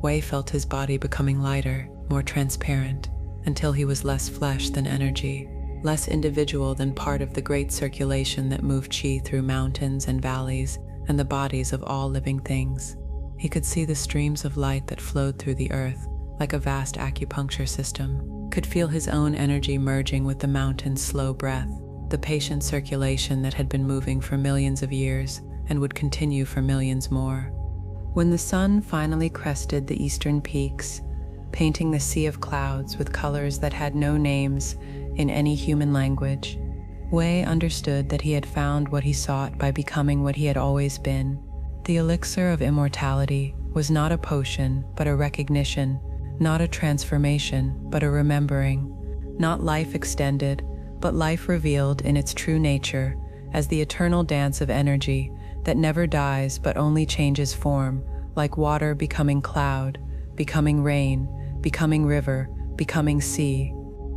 Wei felt his body becoming lighter, more transparent, until he was less flesh than energy, less individual than part of the great circulation that moved qi through mountains and valleys and the bodies of all living things. He could see the streams of light that flowed through the earth, like a vast acupuncture system, could feel his own energy merging with the mountain's slow breath, the patient circulation that had been moving for millions of years and would continue for millions more. When the sun finally crested the eastern peaks, painting the sea of clouds with colors that had no names in any human language, Wei understood that he had found what he sought by becoming what he had always been. The elixir of immortality was not a potion, but a recognition, Not a transformation, but a remembering. Not life extended, but life revealed in its true nature, as the eternal dance of energy that never dies but only changes form, like water becoming cloud, becoming rain, becoming river, becoming sea.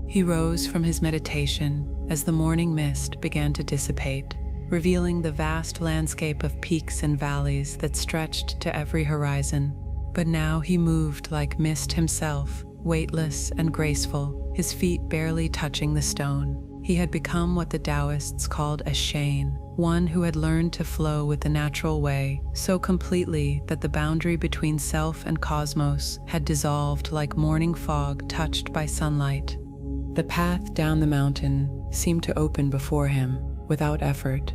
He rose from his meditation as the morning mist began to dissipate, revealing the vast landscape of peaks and valleys that stretched to every horizon. But now he moved like mist himself, weightless and graceful, his feet barely touching the stone. He had become what the Taoists called a shaman, one who had learned to flow with the natural way so completely that the boundary between self and cosmos had dissolved like morning fog touched by sunlight. The path down the mountain seemed to open before him without effort,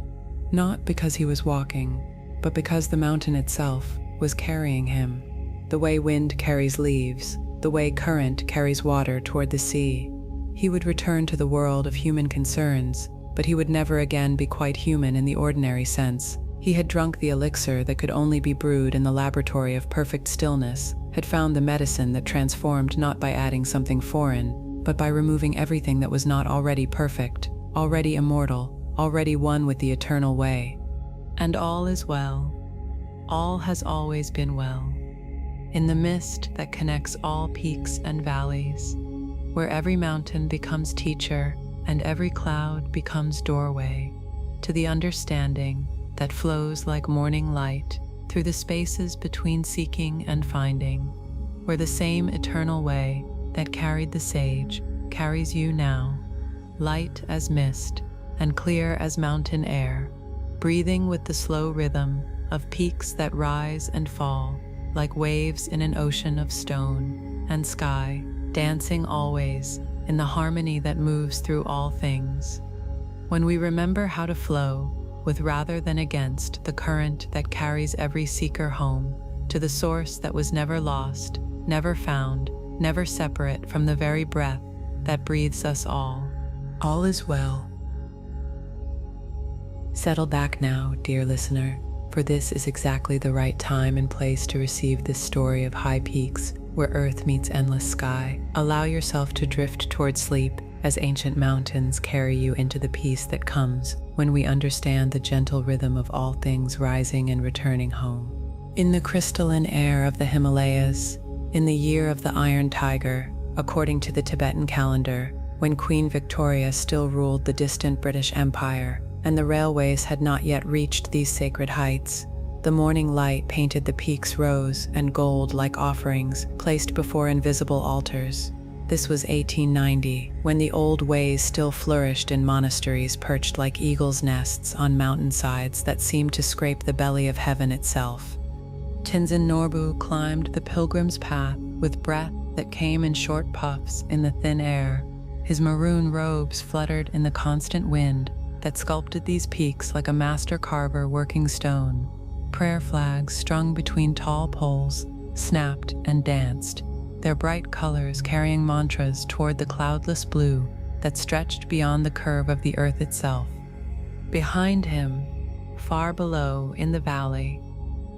not because he was walking, but because the mountain itself was carrying him, the way wind carries leaves, the way current carries water toward the sea. He would return to the world of human concerns, but he would never again be quite human in the ordinary sense. He had drunk the elixir that could only be brewed in the laboratory of perfect stillness, had found the medicine that transformed not by adding something foreign, but by removing everything that was not already perfect, already immortal, already one with the eternal way. And all is well. All has always been well. In the mist that connects all peaks and valleys, where every mountain becomes teacher and every cloud becomes doorway to the understanding that flows like morning light through the spaces between seeking and finding, where the same eternal way that carried the sage carries you now, light as mist and clear as mountain air, breathing with the slow rhythm of peaks that rise and fall like waves in an ocean of stone and sky, dancing always in the harmony that moves through all things. When we remember how to flow with rather than against the current that carries every seeker home to the source that was never lost, never found, never separate from the very breath that breathes us all is well. Settle back now, dear listener, for this is exactly the right time and place to receive this story of high peaks where earth meets endless sky. Allow yourself to drift toward sleep as ancient mountains carry you into the peace that comes when we understand the gentle rhythm of all things rising and returning home. In the crystalline air of the Himalayas, in the year of the Iron Tiger, according to the Tibetan calendar, when Queen Victoria still ruled the distant British Empire, and the railways had not yet reached these sacred heights, the morning light painted the peaks rose and gold like offerings placed before invisible altars. This was 1890, when the old ways still flourished in monasteries perched like eagles' nests on mountainsides that seemed to scrape the belly of heaven itself. Tenzin Norbu climbed the pilgrim's path with breath that came in short puffs in the thin air. His maroon robes fluttered in the constant wind that sculpted these peaks like a master carver working stone. Prayer flags strung between tall poles snapped and danced, their bright colors carrying mantras toward the cloudless blue that stretched beyond the curve of the earth itself. Behind him, far below in the valley,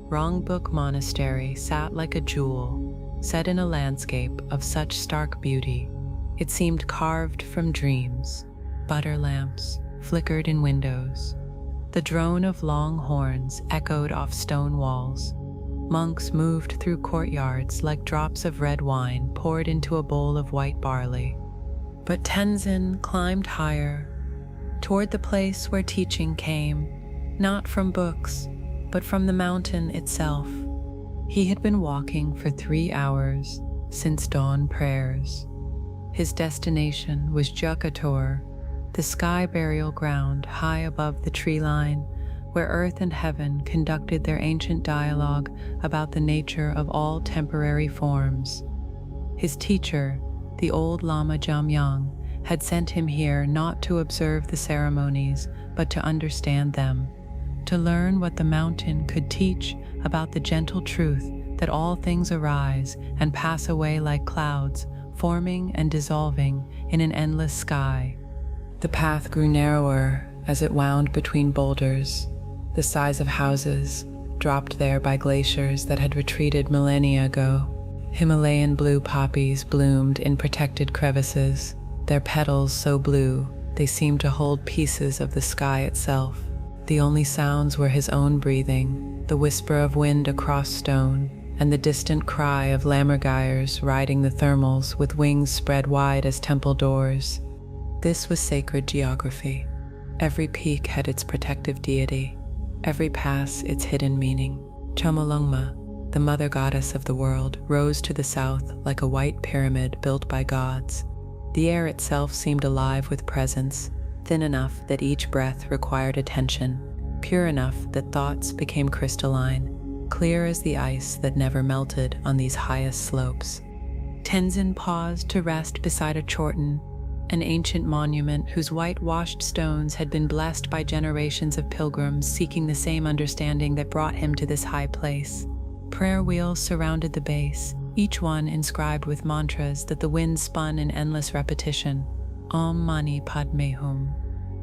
Rongbuk Monastery sat like a jewel, set in a landscape of such stark beauty. It seemed carved from dreams. Butter lamps flickered in windows. The drone of long horns echoed off stone walls. Monks moved through courtyards like drops of red wine poured into a bowl of white barley. But Tenzin climbed higher, toward the place where teaching came, not from books, but from the mountain itself. He had been walking for 3 hours since dawn prayers. His destination was Jukator, the sky burial ground high above the tree line, where earth and heaven conducted their ancient dialogue about the nature of all temporary forms. His teacher, the old Lama Jamyang, had sent him here not to observe the ceremonies, but to understand them, to learn what the mountain could teach about the gentle truth that all things arise and pass away like clouds, forming and dissolving in an endless sky. The path grew narrower as it wound between boulders, the size of houses, dropped there by glaciers that had retreated millennia ago. Himalayan blue poppies bloomed in protected crevices, their petals so blue they seemed to hold pieces of the sky itself. The only sounds were his own breathing, the whisper of wind across stone, and the distant cry of lammergeiers riding the thermals with wings spread wide as temple doors. This was sacred geography. Every peak had its protective deity, every pass its hidden meaning. Chomolungma, the mother goddess of the world, rose to the south like a white pyramid built by gods. The air itself seemed alive with presence, thin enough that each breath required attention, pure enough that thoughts became crystalline, clear as the ice that never melted on these highest slopes. Tenzin paused to rest beside a chorten, an ancient monument whose whitewashed stones had been blessed by generations of pilgrims seeking the same understanding that brought him to this high place. Prayer wheels surrounded the base, each one inscribed with mantras that the wind spun in endless repetition. Om Mani Padme Hum,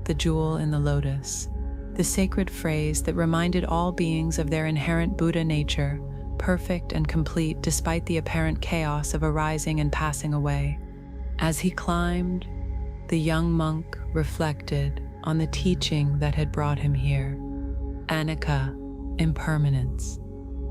the jewel in the lotus, the sacred phrase that reminded all beings of their inherent Buddha nature, perfect and complete despite the apparent chaos of arising and passing away. As he climbed, the young monk reflected on the teaching that had brought him here. Anicca, impermanence,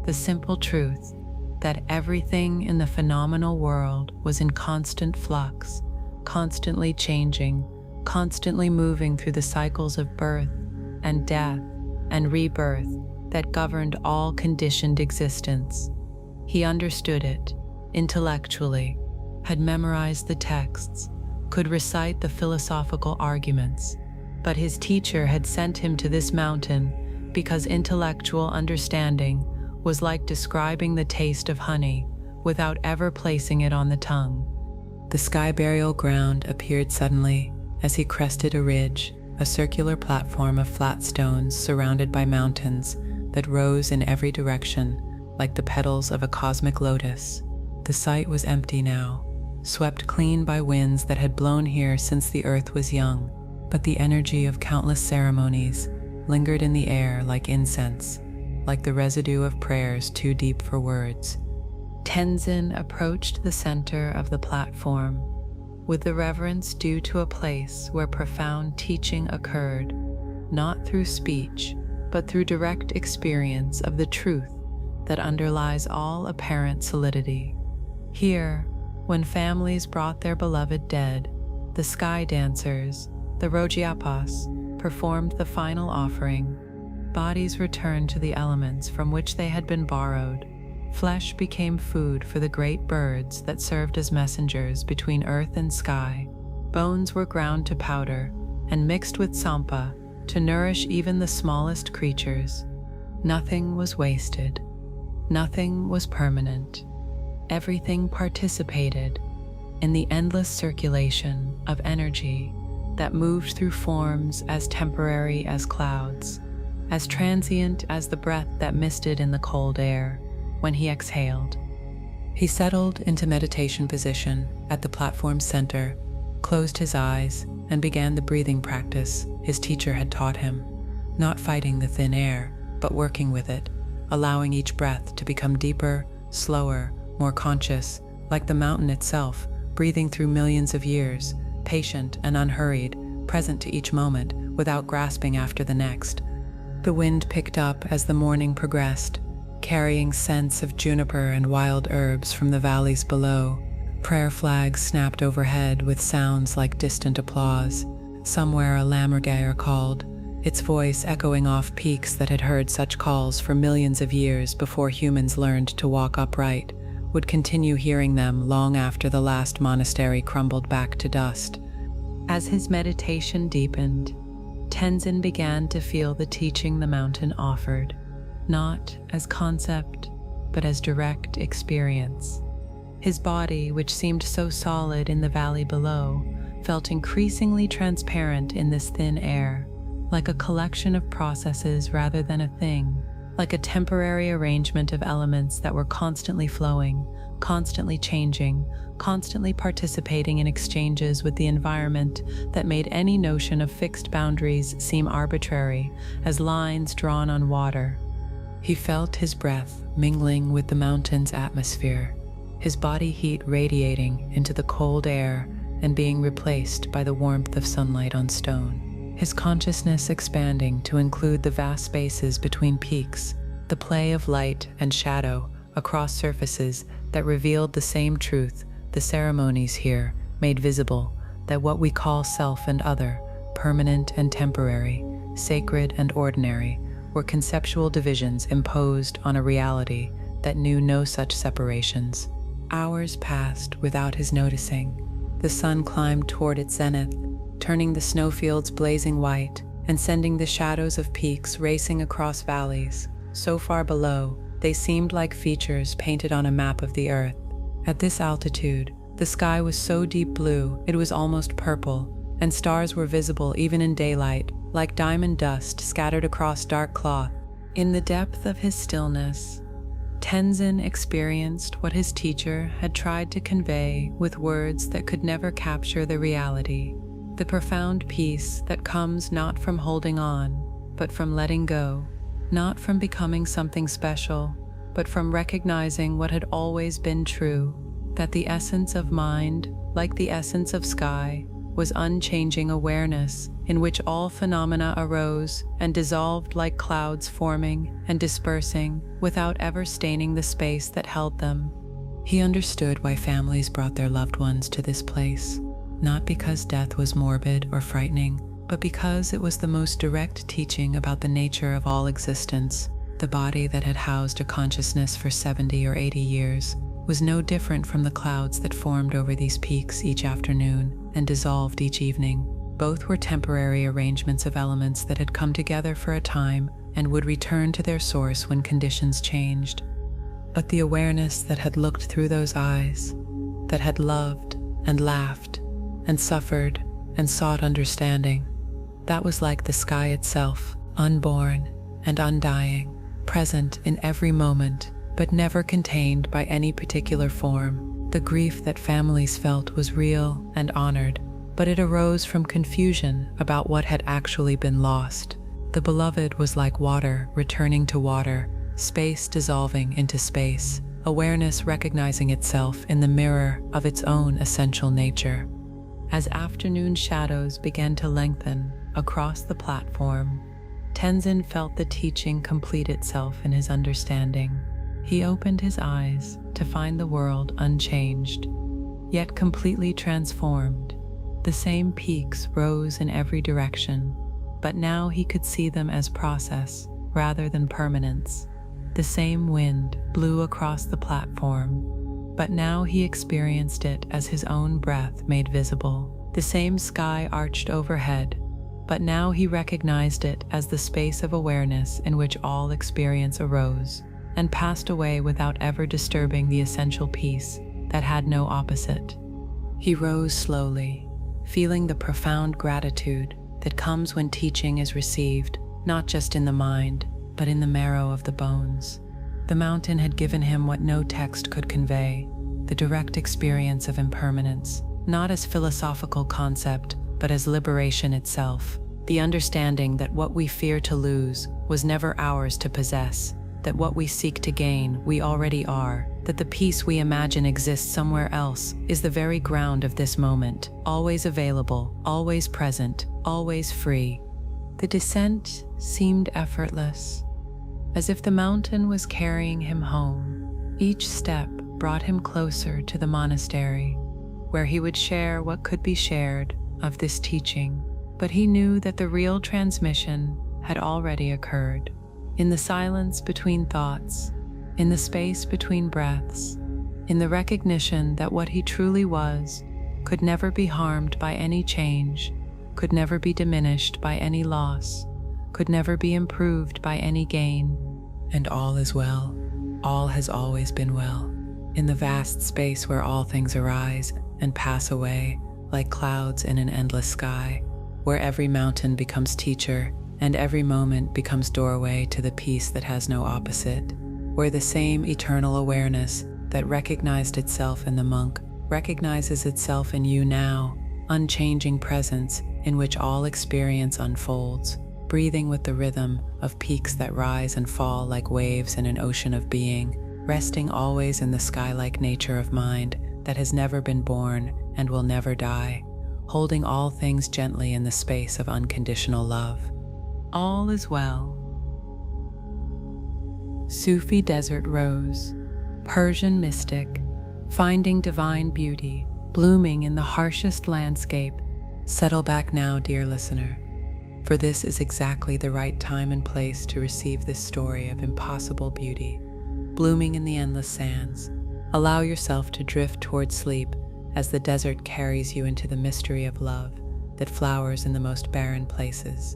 the simple truth that everything in the phenomenal world was in constant flux, constantly changing, constantly moving through the cycles of birth and death and rebirth that governed all conditioned existence. He understood it intellectually, had memorized the texts, could recite the philosophical arguments, but his teacher had sent him to this mountain because intellectual understanding was like describing the taste of honey without ever placing it on the tongue. The sky burial ground appeared suddenly as he crested a ridge, a circular platform of flat stones surrounded by mountains that rose in every direction like the petals of a cosmic lotus. The site was empty now, swept clean by winds that had blown here since the earth was young, but the energy of countless ceremonies lingered in the air like incense, like the residue of prayers too deep for words. Tenzin approached the center of the platform with the reverence due to a place where profound teaching occurred, not through speech, but through direct experience of the truth that underlies all apparent solidity. Here, when families brought their beloved dead, the sky dancers, the Rojiapas, performed the final offering. Bodies returned to the elements from which they had been borrowed. Flesh became food for the great birds that served as messengers between earth and sky. Bones were ground to powder and mixed with sampa to nourish even the smallest creatures. Nothing was wasted. Nothing was permanent. Everything participated in the endless circulation of energy that moved through forms as temporary as clouds, as transient as the breath that misted in the cold air when he exhaled. He settled into meditation position at the platform's center, closed his eyes, and began the breathing practice his teacher had taught him, not fighting the thin air, but working with it, allowing each breath to become deeper, slower, more conscious, like the mountain itself, breathing through millions of years, patient and unhurried, present to each moment, without grasping after the next. The wind picked up as the morning progressed, carrying scents of juniper and wild herbs from the valleys below. Prayer flags snapped overhead with sounds like distant applause. Somewhere a lammergeier called, its voice echoing off peaks that had heard such calls for millions of years before humans learned to walk upright, would continue hearing them long after the last monastery crumbled back to dust. As his meditation deepened, Tenzin began to feel the teaching the mountain offered, not as concept, but as direct experience. His body, which seemed so solid in the valley below, felt increasingly transparent in this thin air, like a collection of processes rather than a thing, like a temporary arrangement of elements that were constantly flowing, constantly changing, constantly participating in exchanges with the environment that made any notion of fixed boundaries seem arbitrary as lines drawn on water. He felt his breath mingling with the mountain's atmosphere, his body heat radiating into the cold air and being replaced by the warmth of sunlight on stone. His consciousness expanding to include the vast spaces between peaks, the play of light and shadow across surfaces that revealed the same truth the ceremonies here made visible, that what we call self and other, permanent and temporary, sacred and ordinary, were conceptual divisions imposed on a reality that knew no such separations. Hours passed without his noticing. The sun climbed toward its zenith, turning the snowfields blazing white and sending the shadows of peaks racing across valleys. So far below, they seemed like features painted on a map of the earth. At this altitude, the sky was so deep blue it was almost purple, and stars were visible even in daylight, like diamond dust scattered across dark cloth. In the depth of his stillness, Tenzin experienced what his teacher had tried to convey with words that could never capture the reality, the profound peace that comes not from holding on, but from letting go, not from becoming something special, but from recognizing what had always been true, that the essence of mind, like the essence of sky, was unchanging awareness in which all phenomena arose and dissolved like clouds forming and dispersing without ever staining the space that held them. He understood why families brought their loved ones to this place, not because death was morbid or frightening, but because it was the most direct teaching about the nature of all existence. The body that had housed a consciousness for 70 or 80 years was no different from the clouds that formed over these peaks each afternoon and dissolved each evening. Both were temporary arrangements of elements that had come together for a time and would return to their source when conditions changed. But the awareness that had looked through those eyes, that had loved and laughed and suffered and sought understanding, that was like the sky itself, unborn and undying, present in every moment, but never contained by any particular form. The grief that families felt was real and honored, but it arose from confusion about what had actually been lost. The beloved was like water returning to water, space dissolving into space, awareness recognizing itself in the mirror of its own essential nature. As afternoon shadows began to lengthen across the platform, Tenzin felt the teaching complete itself in his understanding. He opened his eyes to find the world unchanged, yet completely transformed. The same peaks rose in every direction, but now he could see them as process rather than permanence. The same wind blew across the platform, but now he experienced it as his own breath made visible. The same sky arched overhead, but now he recognized it as the space of awareness in which all experience arose and passed away without ever disturbing the essential peace that had no opposite. He rose slowly, feeling the profound gratitude that comes when teaching is received, not just in the mind, but in the marrow of the bones. The mountain had given him what no text could convey, the direct experience of impermanence, not as philosophical concept, but as liberation itself, the understanding that what we fear to lose was never ours to possess, that what we seek to gain we already are, that the peace we imagine exists somewhere else is the very ground of this moment, always available, always present, always free. The descent seemed effortless, as if the mountain was carrying him home. Each step brought him closer to the monastery, where he would share what could be shared of this teaching. But he knew that the real transmission had already occurred. In the silence between thoughts, in the space between breaths, in the recognition that what he truly was could never be harmed by any change, could never be diminished by any loss, could never be improved by any gain. And all is well. All has always been well. In the vast space where all things arise and pass away like clouds in an endless sky, where every mountain becomes teacher and every moment becomes doorway to the peace that has no opposite, where the same eternal awareness that recognized itself in the monk recognizes itself in you now, unchanging presence in which all experience unfolds, breathing with the rhythm of peaks that rise and fall like waves in an ocean of being, resting always in the sky-like nature of mind that has never been born and will never die, holding all things gently in the space of unconditional love. All is well. Sufi desert rose, Persian mystic, finding divine beauty, blooming in the harshest landscape. Settle back now, dear listener, for this is exactly the right time and place to receive this story of impossible beauty, blooming in the endless sands. Allow yourself to drift toward sleep as the desert carries you into the mystery of love that flowers in the most barren places.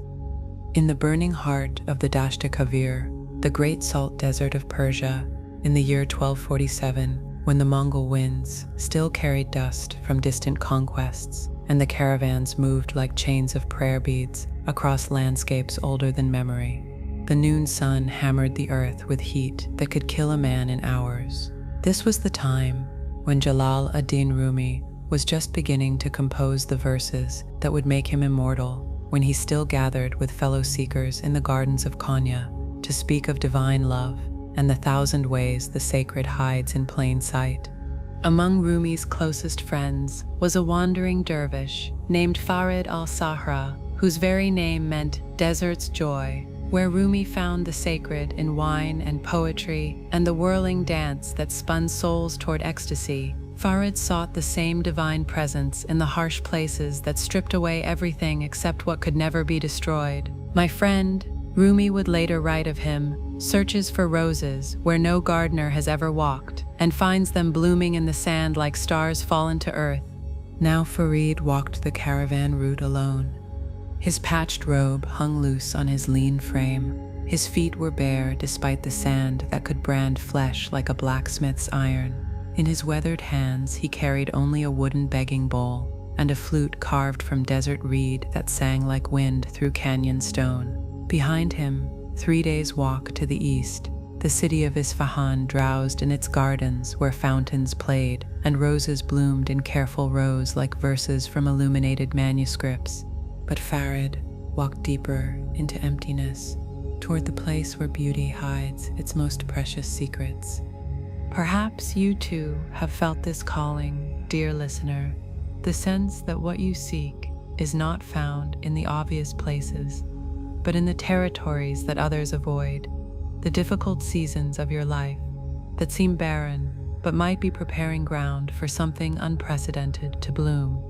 In the burning heart of the Dasht-e Kavir, the great salt desert of Persia, in the year 1247, when the Mongol winds still carried dust from distant conquests, and the caravans moved like chains of prayer beads across landscapes older than memory, the noon sun hammered the earth with heat that could kill a man in hours. This was the time when Jalal ad-Din Rumi was just beginning to compose the verses that would make him immortal, when he still gathered with fellow seekers in the gardens of Konya to speak of divine love and the thousand ways the sacred hides in plain sight. Among Rumi's closest friends was a wandering dervish named Farid al-Sahra, whose very name meant desert's joy, where Rumi found the sacred in wine and poetry and the whirling dance that spun souls toward ecstasy. Farid sought the same divine presence in the harsh places that stripped away everything except what could never be destroyed. My friend, Rumi would later write of him, searches for roses where no gardener has ever walked, and finds them blooming in the sand like stars fallen to earth. Now Farid walked the caravan route alone. His patched robe hung loose on his lean frame. His feet were bare despite the sand that could brand flesh like a blacksmith's iron. In his weathered hands he carried only a wooden begging bowl and a flute carved from desert reed that sang like wind through canyon stone. Behind him, 3 days' walk to the east, the city of Isfahan drowsed in its gardens where fountains played and roses bloomed in careful rows like verses from illuminated manuscripts. But Farid walked deeper into emptiness, toward the place where beauty hides its most precious secrets. Perhaps you too have felt this calling, dear listener, the sense that what you seek is not found in the obvious places, but in the territories that others avoid, the difficult seasons of your life that seem barren but might be preparing ground for something unprecedented to bloom.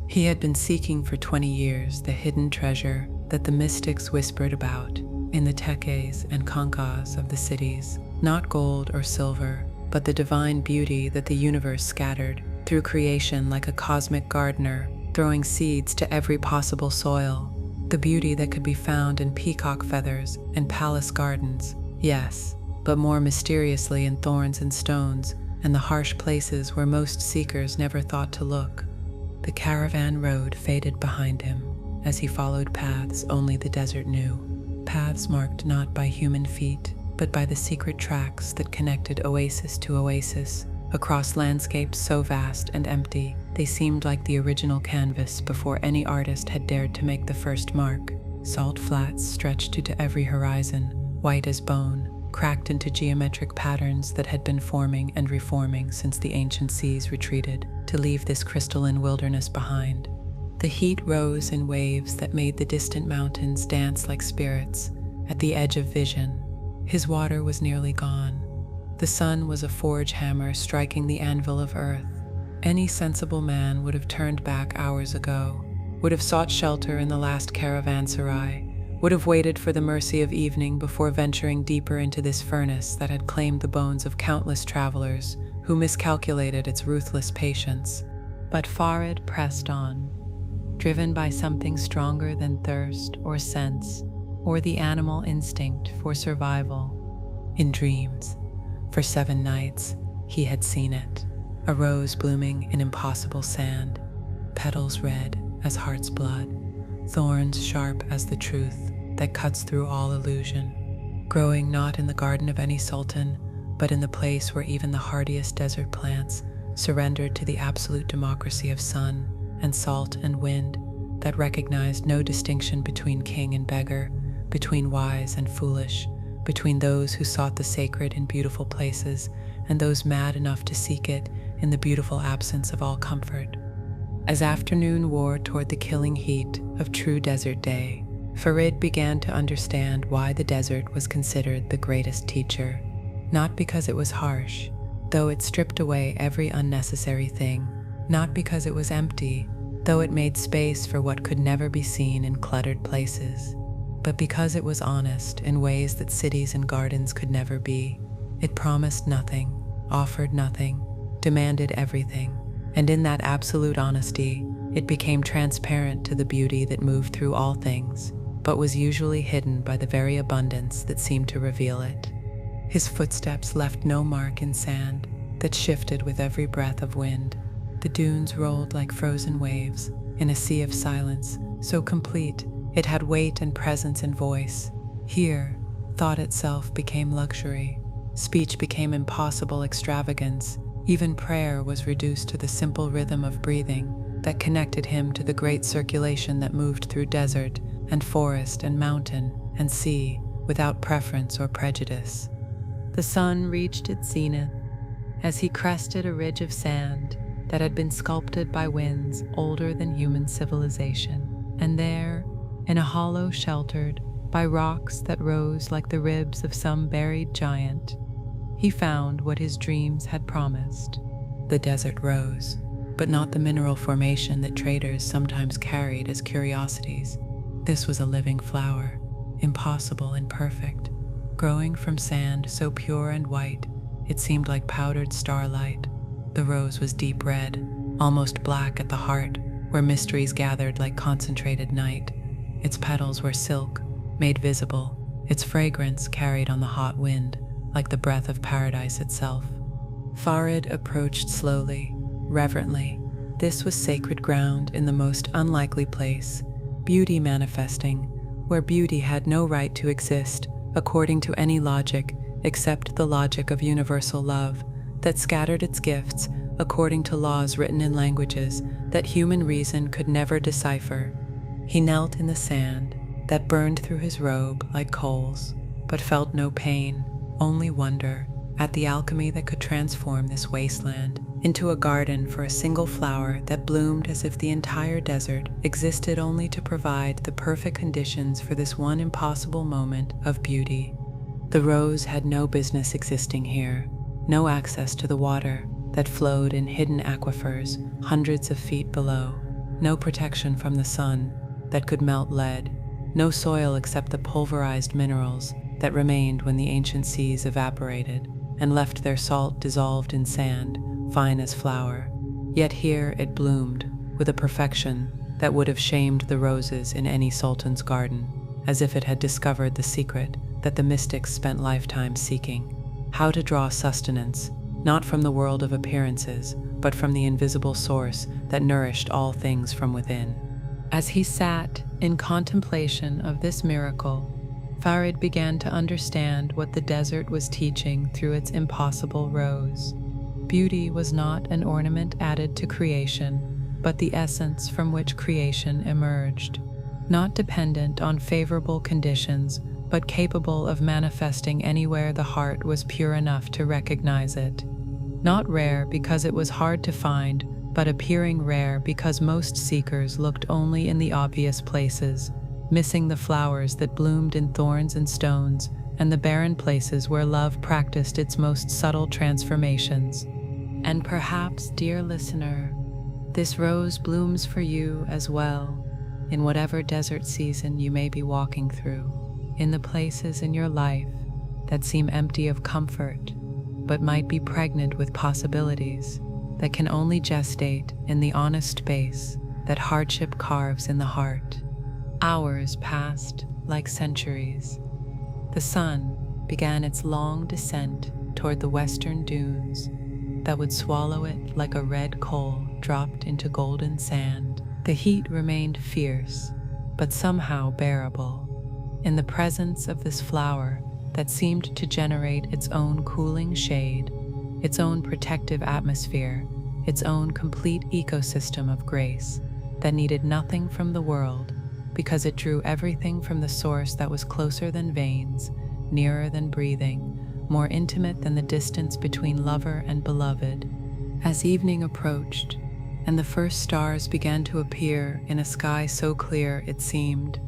He had been seeking for 20 years the hidden treasure that the mystics whispered about in the tekes and kankas of the cities, not gold or silver, but the divine beauty that the universe scattered through creation like a cosmic gardener, throwing seeds to every possible soil. The beauty that could be found in peacock feathers and palace gardens, yes, but more mysteriously in thorns and stones and the harsh places where most seekers never thought to look. The caravan road faded behind him as he followed paths only the desert knew, paths marked not by human feet, but by the secret tracks that connected oasis to oasis, across landscapes so vast and empty they seemed like the original canvas before any artist had dared to make the first mark. Salt flats stretched to every horizon, white as bone, cracked into geometric patterns that had been forming and reforming since the ancient seas retreated to leave this crystalline wilderness behind. The heat rose in waves that made the distant mountains dance like spirits at the edge of vision. His water was nearly gone. The sun was a forge hammer striking the anvil of earth. Any sensible man would have turned back hours ago, would have sought shelter in the last caravanserai, would have waited for the mercy of evening before venturing deeper into this furnace that had claimed the bones of countless travelers who miscalculated its ruthless patience. But Farid pressed on, driven by something stronger than thirst or sense, or the animal instinct for survival. In dreams, for 7 nights, he had seen it. A rose blooming in impossible sand, petals red as heart's blood, thorns sharp as the truth that cuts through all illusion, growing not in the garden of any sultan, but in the place where even the hardiest desert plants surrendered to the absolute democracy of sun and salt and wind that recognized no distinction between king and beggar, between wise and foolish, between those who sought the sacred in beautiful places and those mad enough to seek it in the beautiful absence of all comfort. As afternoon wore toward the killing heat of true desert day, Farid began to understand why the desert was considered the greatest teacher. Not because it was harsh, though it stripped away every unnecessary thing. Not because it was empty, though it made space for what could never be seen in cluttered places. But because it was honest in ways that cities and gardens could never be. It promised nothing, offered nothing, demanded everything. And in that absolute honesty, it became transparent to the beauty that moved through all things, but was usually hidden by the very abundance that seemed to reveal it. His footsteps left no mark in sand that shifted with every breath of wind. The dunes rolled like frozen waves in a sea of silence, so complete it had weight and presence and voice. Here, thought itself became luxury. Speech became impossible extravagance. Even prayer was reduced to the simple rhythm of breathing that connected him to the great circulation that moved through desert and forest and mountain and sea without preference or prejudice. The sun reached its zenith as he crested a ridge of sand that had been sculpted by winds older than human civilization. And there, in a hollow sheltered by rocks that rose like the ribs of some buried giant, he found what his dreams had promised. The desert rose, but not the mineral formation that traders sometimes carried as curiosities. This was a living flower, impossible and perfect, growing from sand so pure and white, it seemed like powdered starlight. The rose was deep red, almost black at the heart, where mysteries gathered like concentrated night. Its petals were silk, made visible, its fragrance carried on the hot wind, like the breath of paradise itself. Farid approached slowly, reverently. This was sacred ground in the most unlikely place, beauty manifesting, where beauty had no right to exist according to any logic except the logic of universal love that scattered its gifts according to laws written in languages that human reason could never decipher. He knelt in the sand that burned through his robe like coals, but felt no pain, only wonder at the alchemy that could transform this wasteland into a garden for a single flower that bloomed as if the entire desert existed only to provide the perfect conditions for this one impossible moment of beauty. The rose had no business existing here, no access to the water that flowed in hidden aquifers hundreds of feet below, no protection from the sun that could melt lead, no soil except the pulverized minerals that remained when the ancient seas evaporated and left their salt dissolved in sand, fine as flour. Yet here it bloomed with a perfection that would have shamed the roses in any sultan's garden, as if it had discovered the secret that the mystics spent lifetimes seeking: how to draw sustenance, not from the world of appearances, but from the invisible source that nourished all things from within. As he sat in contemplation of this miracle, Farid began to understand what the desert was teaching through its impossible rose. Beauty was not an ornament added to creation, but the essence from which creation emerged, not dependent on favorable conditions, but capable of manifesting anywhere the heart was pure enough to recognize it. Not rare because it was hard to find, but appearing rare because most seekers looked only in the obvious places, missing the flowers that bloomed in thorns and stones, and the barren places where love practiced its most subtle transformations. And perhaps, dear listener, this rose blooms for you as well, in whatever desert season you may be walking through, in the places in your life that seem empty of comfort, but might be pregnant with possibilities that can only gestate in the honest space that hardship carves in the heart. Hours passed like centuries. The sun began its long descent toward the western dunes that would swallow it like a red coal dropped into golden sand. The heat remained fierce, but somehow bearable. In the presence of this flower that seemed to generate its own cooling shade, its own protective atmosphere, its own complete ecosystem of grace that needed nothing from the world, because it drew everything from the source that was closer than veins, nearer than breathing, more intimate than the distance between lover and beloved. As evening approached, and the first stars began to appear in a sky so clear it seemed,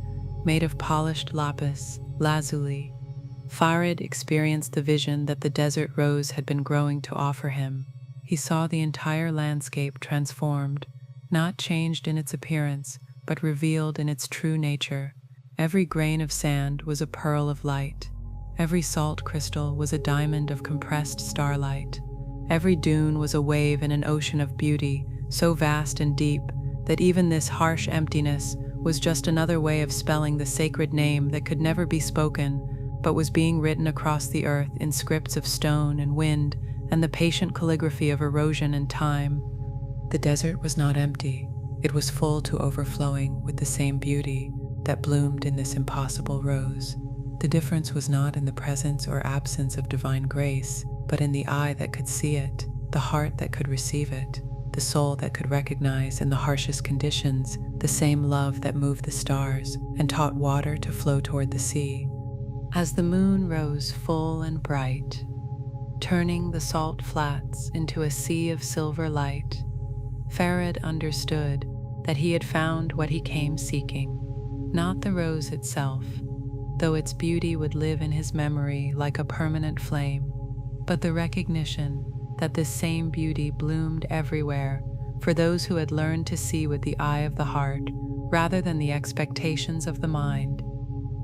made of polished lapis lazuli, Farid experienced the vision that the desert rose had been growing to offer him. He saw the entire landscape transformed, not changed in its appearance, but revealed in its true nature. Every grain of sand was a pearl of light. Every salt crystal was a diamond of compressed starlight. Every dune was a wave in an ocean of beauty, so vast and deep that even this harsh emptiness was just another way of spelling the sacred name that could never be spoken, but was being written across the earth in scripts of stone and wind and the patient calligraphy of erosion and time. The desert was not empty. It was full to overflowing with the same beauty that bloomed in this impossible rose. The difference was not in the presence or absence of divine grace, but in the eye that could see it, the heart that could receive it, the soul that could recognize in the harshest conditions the same love that moved the stars and taught water to flow toward the sea. As the moon rose full and bright, turning the salt flats into a sea of silver light, Farid understood that he had found what he came seeking, not the rose itself, though its beauty would live in his memory like a permanent flame, but the recognition that this same beauty bloomed everywhere for those who had learned to see with the eye of the heart rather than the expectations of the mind.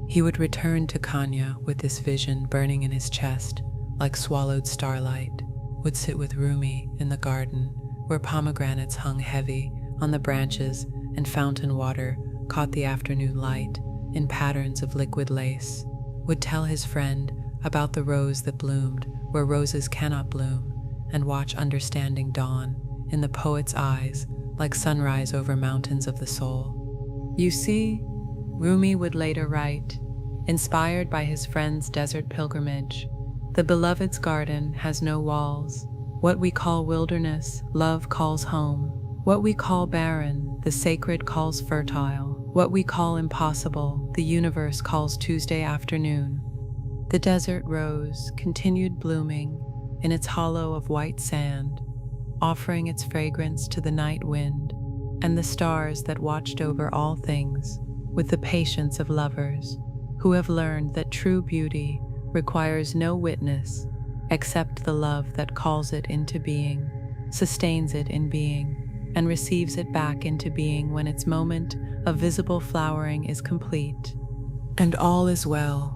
He would return to Kanya with this vision burning in his chest like swallowed starlight, would sit with Rumi in the garden where pomegranates hung heavy on the branches and fountain water caught the afternoon light in patterns of liquid lace, would tell his friend about the rose that bloomed where roses cannot bloom, and watch understanding dawn in the poet's eyes like sunrise over mountains of the soul. You see, Rumi would later write, inspired by his friend's desert pilgrimage, the beloved's garden has no walls. What we call wilderness, love calls home. What we call barren, the sacred calls fertile. What we call impossible, the universe calls Tuesday afternoon. The desert rose continued blooming in its hollow of white sand, offering its fragrance to the night wind and the stars that watched over all things with the patience of lovers who have learned that true beauty requires no witness except the love that calls it into being, sustains it in being, and receives it back into being when its moment of visible flowering is complete. And all is well.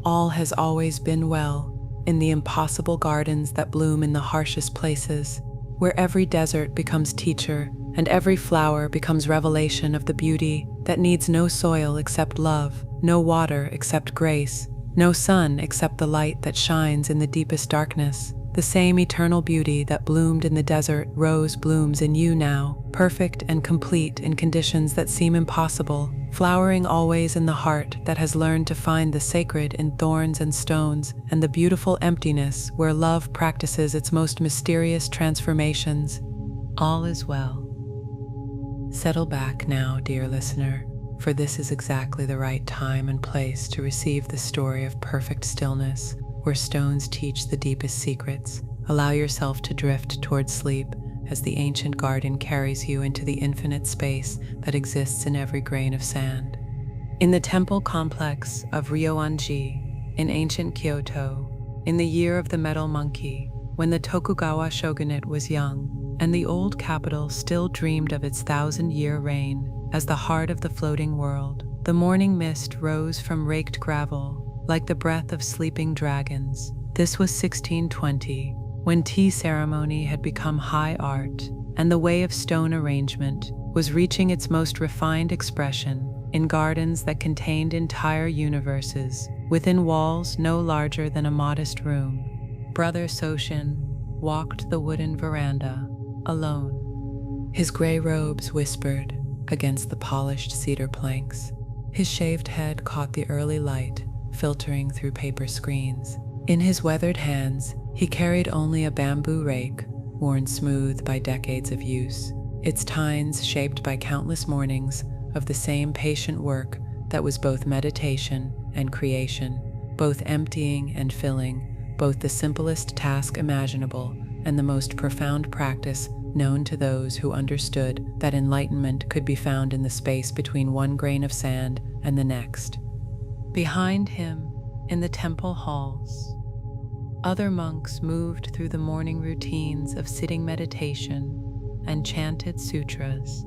All has always been well in the impossible gardens that bloom in the harshest places, where every desert becomes teacher and every flower becomes revelation of the beauty that needs no soil except love, no water except grace, no sun except the light that shines in the deepest darkness. The same eternal beauty that bloomed in the desert rose blooms in you now, perfect and complete in conditions that seem impossible, flowering always in the heart that has learned to find the sacred in thorns and stones and the beautiful emptiness where love practices its most mysterious transformations. All is well. Settle back now, dear listener, for this is exactly the right time and place to receive the story of perfect stillness, where stones teach the deepest secrets. Allow yourself to drift toward sleep as the ancient garden carries you into the infinite space that exists in every grain of sand. In the temple complex of Ryoanji, in ancient Kyoto, in the year of the metal monkey, when the Tokugawa shogunate was young, and the old capital still dreamed of its 1,000-year reign as the heart of the floating world, the morning mist rose from raked gravel like the breath of sleeping dragons. This was 1620, when tea ceremony had become high art, and the way of stone arrangement was reaching its most refined expression in gardens that contained entire universes, within walls no larger than a modest room. Brother Soshin walked the wooden veranda, alone. His gray robes whispered against the polished cedar planks. His shaved head caught the early light filtering through paper screens. In his weathered hands, he carried only a bamboo rake, worn smooth by decades of use, its tines shaped by countless mornings of the same patient work that was both meditation and creation. both emptying and filling, both the simplest task imaginable and the most profound practice known to those who understood that enlightenment could be found in the space between one grain of sand and the next. Behind him, in the temple halls, other monks moved through the morning routines of sitting meditation and chanted sutras.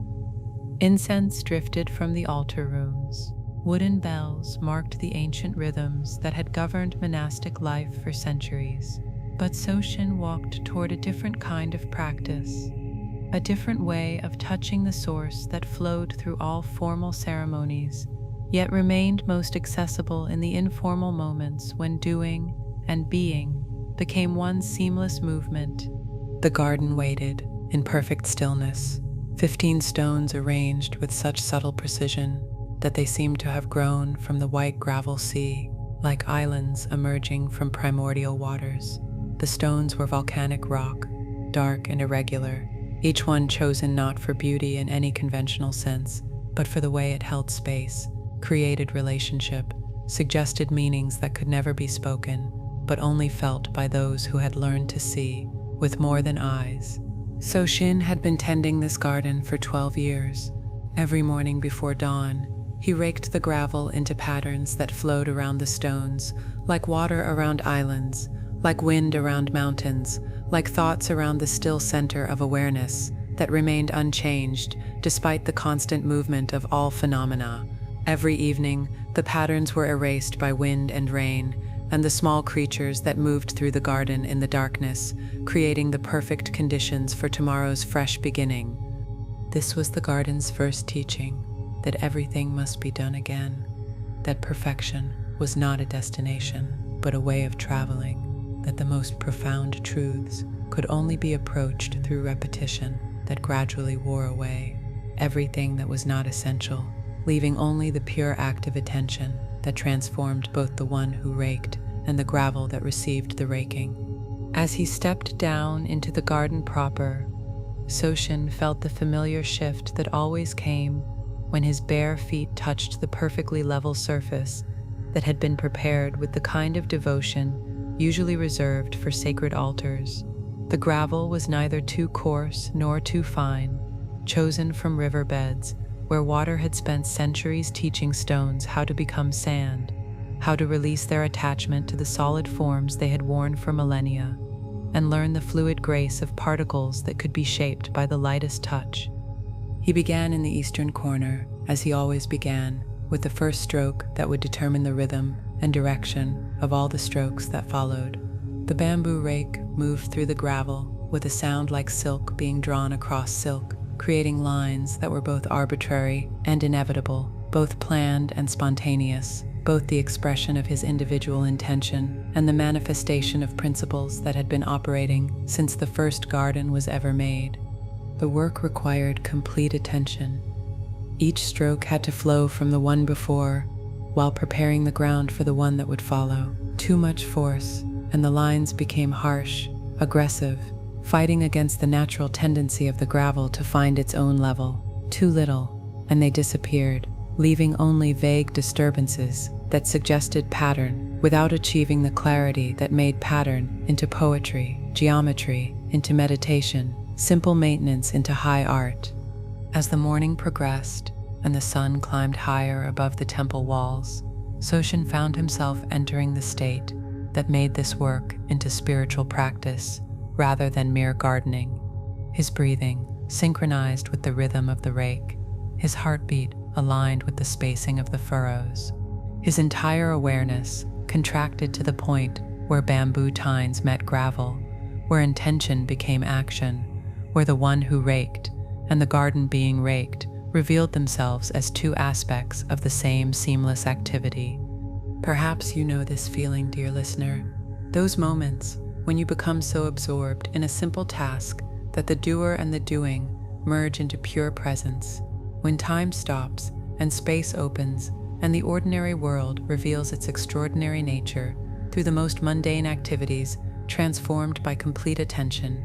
Incense drifted from the altar rooms. Wooden bells marked the ancient rhythms that had governed monastic life for centuries. But Soshin walked toward a different kind of practice, a different way of touching the source that flowed through all formal ceremonies, yet remained most accessible in the informal moments when doing and being became one seamless movement. The garden waited in perfect stillness, 15 stones arranged with such subtle precision that they seemed to have grown from the white gravel sea, like islands emerging from primordial waters. The stones were volcanic rock, dark and irregular, each one chosen not for beauty in any conventional sense, but for the way it held space, created relationship, suggested meanings that could never be spoken, but only felt by those who had learned to see with more than eyes. Soshin had been tending this garden for 12 years. Every morning before dawn, he raked the gravel into patterns that flowed around the stones, like water around islands, like wind around mountains, like thoughts around the still center of awareness that remained unchanged despite the constant movement of all phenomena. Every evening, the patterns were erased by wind and rain, and the small creatures that moved through the garden in the darkness, creating the perfect conditions for tomorrow's fresh beginning. This was the garden's first teaching, that everything must be done again, that perfection was not a destination, but a way of traveling, that the most profound truths could only be approached through repetition that gradually wore away everything that was not essential, leaving only the pure active attention that transformed both the one who raked and the gravel that received the raking. As he stepped down into the garden proper, Soshin felt the familiar shift that always came when his bare feet touched the perfectly level surface that had been prepared with the kind of devotion usually reserved for sacred altars. The gravel was neither too coarse nor too fine, chosen from riverbeds where water had spent centuries teaching stones how to become sand, how to release their attachment to the solid forms they had worn for millennia, and learn the fluid grace of particles that could be shaped by the lightest touch. He began in the eastern corner, as he always began, with the first stroke that would determine the rhythm and direction of all the strokes that followed. The bamboo rake moved through the gravel with a sound like silk being drawn across silk, creating lines that were both arbitrary and inevitable, both planned and spontaneous, both the expression of his individual intention and the manifestation of principles that had been operating since the first garden was ever made. The work required complete attention. Each stroke had to flow from the one before, while preparing the ground for the one that would follow. Too much force, and the lines became harsh, aggressive, fighting against the natural tendency of the gravel to find its own level. Too little, and they disappeared, leaving only vague disturbances that suggested pattern without achieving the clarity that made pattern into poetry, geometry into meditation, simple maintenance into high art. As the morning progressed and the sun climbed higher above the temple walls, Soshin found himself entering the state that made this work into spiritual practice rather than mere gardening. His breathing synchronized with the rhythm of the rake, his heartbeat aligned with the spacing of the furrows. His entire awareness contracted to the point where bamboo tines met gravel, where intention became action, where the one who raked and the garden being raked revealed themselves as two aspects of the same seamless activity. Perhaps you know this feeling, dear listener, those moments when you become so absorbed in a simple task that the doer and the doing merge into pure presence, when time stops and space opens and the ordinary world reveals its extraordinary nature through the most mundane activities transformed by complete attention.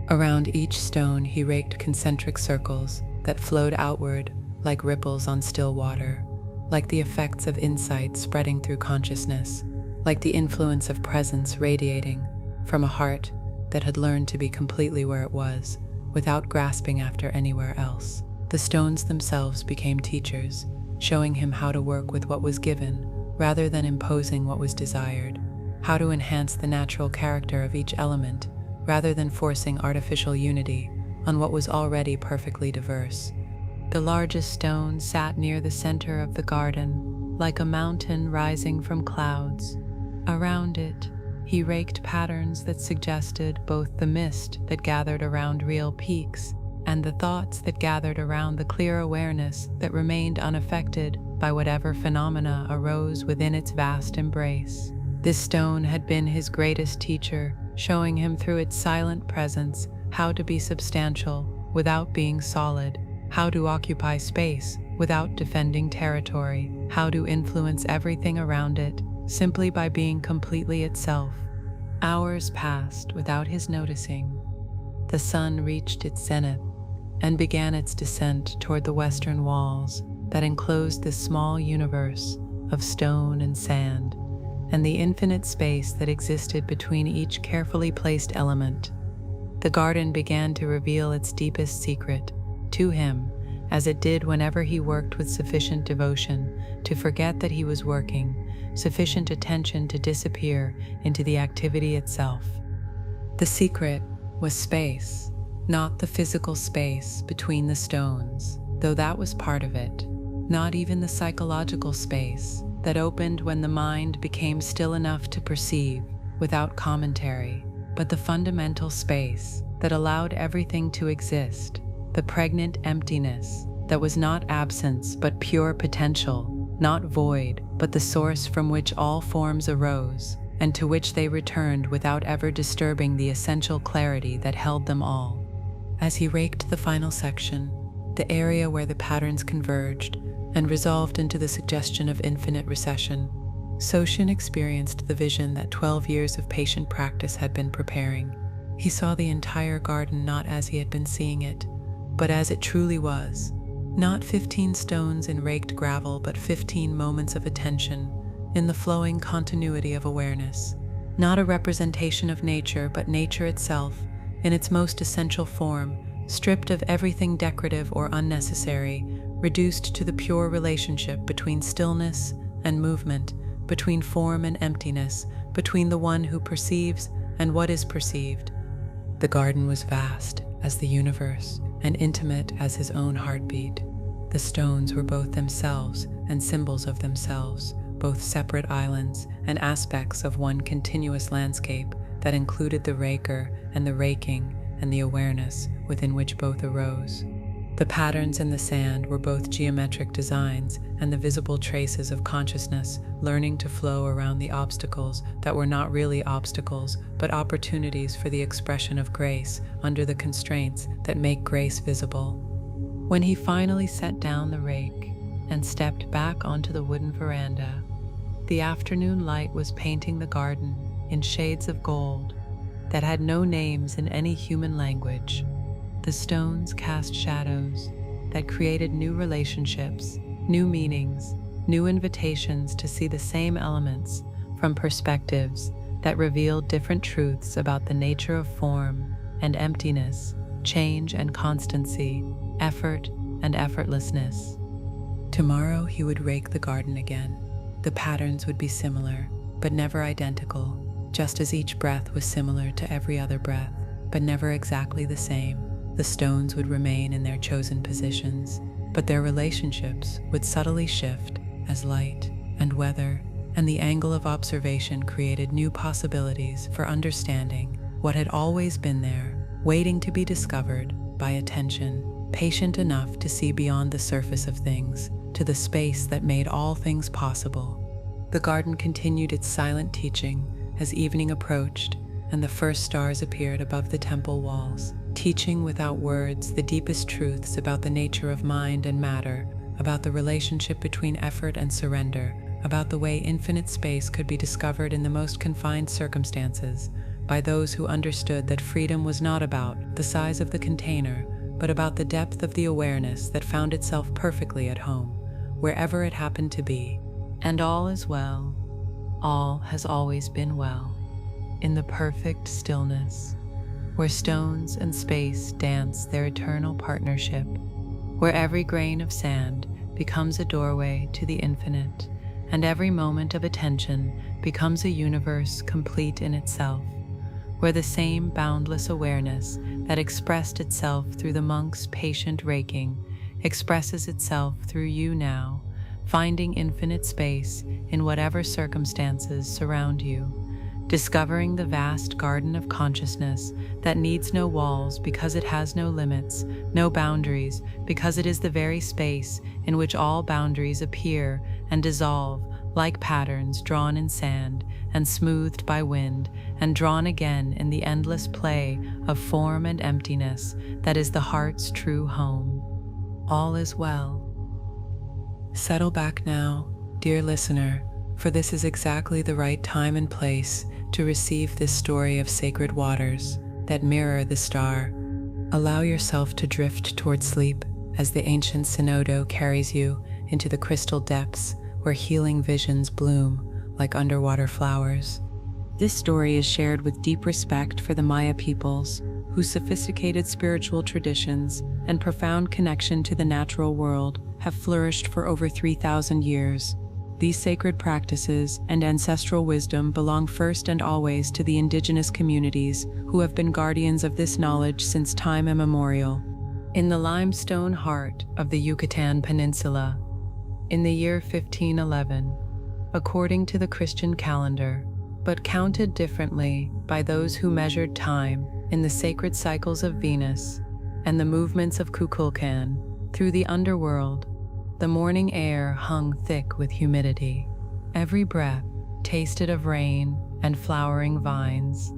Around each stone he raked concentric circles that flowed outward like ripples on still water, like the effects of insight spreading through consciousness, like the influence of presence radiating from a heart that had learned to be completely where it was, without grasping after anywhere else. The stones themselves became teachers, showing him how to work with what was given, rather than imposing what was desired, how to enhance the natural character of each element, rather than forcing artificial unity on what was already perfectly diverse. The largest stone sat near the center of the garden, like a mountain rising from clouds. Around it, he raked patterns that suggested both the mist that gathered around real peaks and the thoughts that gathered around the clear awareness that remained unaffected by whatever phenomena arose within its vast embrace. This stone had been his greatest teacher, showing him through its silent presence how to be substantial without being solid, how to occupy space without defending territory, how to influence everything around it simply by being completely itself. Hours passed without his noticing. The sun reached its zenith and began its descent toward the western walls that enclosed this small universe of stone and sand, and the infinite space that existed between each carefully placed element. The garden began to reveal its deepest secret to him, as it did whenever he worked with sufficient devotion to forget that he was working, sufficient attention to disappear into the activity itself. The secret was space, not the physical space between the stones, though that was part of it, not even the psychological space that opened when the mind became still enough to perceive without commentary, but the fundamental space that allowed everything to exist, the pregnant emptiness that was not absence but pure potential, not void but the source from which all forms arose, and to which they returned without ever disturbing the essential clarity that held them all. As he raked the final section, the area where the patterns converged and resolved into the suggestion of infinite recession, Soshin experienced the vision that 12 years of patient practice had been preparing. He saw the entire garden not as he had been seeing it, but as it truly was. Not 15 stones in raked gravel, but 15 moments of attention in the flowing continuity of awareness. Not a representation of nature, but nature itself, in its most essential form, stripped of everything decorative or unnecessary, reduced to the pure relationship between stillness and movement, between form and emptiness, between the one who perceives and what is perceived. The garden was vast as the universe and intimate as his own heartbeat. The stones were both themselves and symbols of themselves, both separate islands and aspects of one continuous landscape that included the raker and the raking and the awareness within which both arose. The patterns in the sand were both geometric designs and the visible traces of consciousness learning to flow around the obstacles that were not really obstacles, but opportunities for the expression of grace under the constraints that make grace visible. When he finally set down the rake and stepped back onto the wooden veranda, the afternoon light was painting the garden in shades of gold that had no names in any human language. The stones cast shadows that created new relationships, new meanings, new invitations to see the same elements from perspectives that revealed different truths about the nature of form and emptiness, change and constancy, effort and effortlessness. Tomorrow he would rake the garden again. The patterns would be similar, but never identical, just as each breath was similar to every other breath, but never exactly the same. The stones would remain in their chosen positions, but their relationships would subtly shift as light and weather and the angle of observation created new possibilities for understanding what had always been there, waiting to be discovered by attention, patient enough to see beyond the surface of things to the space that made all things possible. The garden continued its silent teaching as evening approached and the first stars appeared above the temple walls, teaching without words the deepest truths about the nature of mind and matter, about the relationship between effort and surrender, about the way infinite space could be discovered in the most confined circumstances by those who understood that freedom was not about the size of the container, but about the depth of the awareness that found itself perfectly at home, wherever it happened to be. And all is well. all has always been well, in the perfect stillness, where stones and space dance their eternal partnership, where every grain of sand becomes a doorway to the infinite, and every moment of attention becomes a universe complete in itself, where the same boundless awareness that expressed itself through the monk's patient raking expresses itself through you now, finding infinite space in whatever circumstances surround you, discovering the vast garden of consciousness that needs no walls because it has no limits, no boundaries because it is the very space in which all boundaries appear and dissolve like patterns drawn in sand and smoothed by wind and drawn again in the endless play of form and emptiness that is the heart's true home. All is well. Settle back now, dear listener, for this is exactly the right time and place to receive this story of sacred waters that mirror the star. Allow yourself to drift toward sleep as the ancient Cenote carries you into the crystal depths where healing visions bloom like underwater flowers. This story is shared with deep respect for the Maya peoples, whose sophisticated spiritual traditions and profound connection to the natural world have flourished for over 3,000 years. These sacred practices and ancestral wisdom belong first and always to the indigenous communities who have been guardians of this knowledge since time immemorial. In the limestone heart of the Yucatan Peninsula, in the year 1511, according to the Christian calendar, but counted differently by those who measured time in the sacred cycles of Venus and the movements of Kukulkan through the underworld, the morning air hung thick with humidity. Every breath tasted of rain and flowering vines.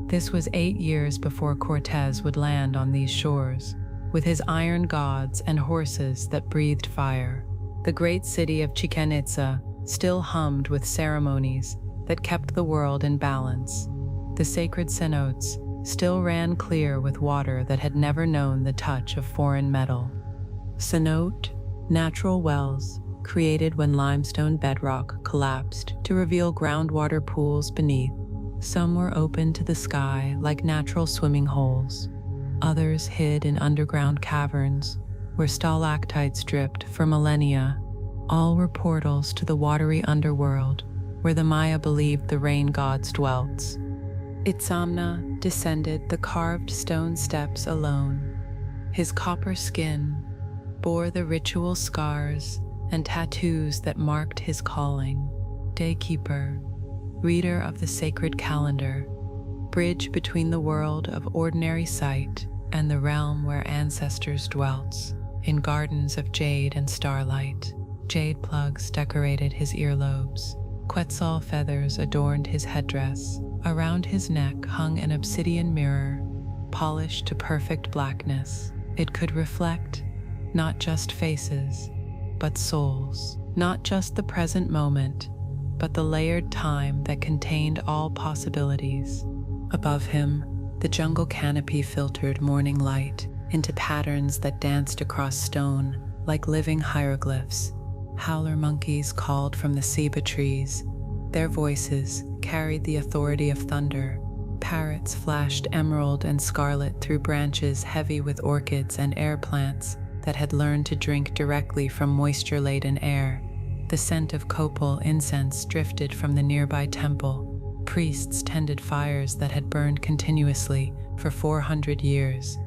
This was 8 years before Cortez would land on these shores, with his iron gods and horses that breathed fire. The great city of Chichen Itza still hummed with ceremonies that kept the world in balance. The sacred cenotes still ran clear with water that had never known the touch of foreign metal. Cenote, natural wells created when limestone bedrock collapsed to reveal groundwater pools beneath. Some were open to the sky like natural swimming holes. Others hid in underground caverns where stalactites dripped for millennia. All were portals to the watery underworld where the Maya believed the rain gods dwelt. Itzamna descended the carved stone steps alone. His copper skin bore the ritual scars and tattoos that marked his calling. Daykeeper, reader of the sacred calendar, bridge between the world of ordinary sight and the realm where ancestors dwelt. In gardens of jade and starlight, jade plugs decorated his earlobes. Quetzal feathers adorned his headdress. Around his neck hung an obsidian mirror, polished to perfect blackness. It could reflect not just faces, but souls. Not just the present moment, but the layered time that contained all possibilities. Above him, the jungle canopy filtered morning light into patterns that danced across stone like living hieroglyphs. Howler monkeys called from the ceiba trees. Their voices carried the authority of thunder. Parrots flashed emerald and scarlet through branches heavy with orchids and air plants that had learned to drink directly from moisture-laden air. The scent of copal incense drifted from the nearby temple. Priests tended fires that had burned continuously for 400 years.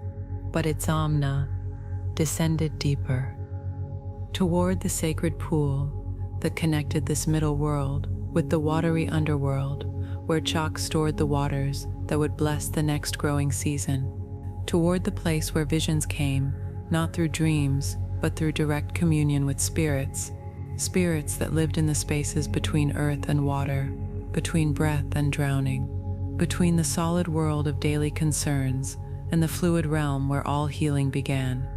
But Itzamna descended deeper, toward the sacred pool that connected this middle world with the watery underworld, where Chak stored the waters that would bless the next growing season. Toward the place where visions came, not through dreams, but through direct communion with spirits that lived in the spaces between earth and water, between breath and drowning, between the solid world of daily concerns and the fluid realm where all healing began.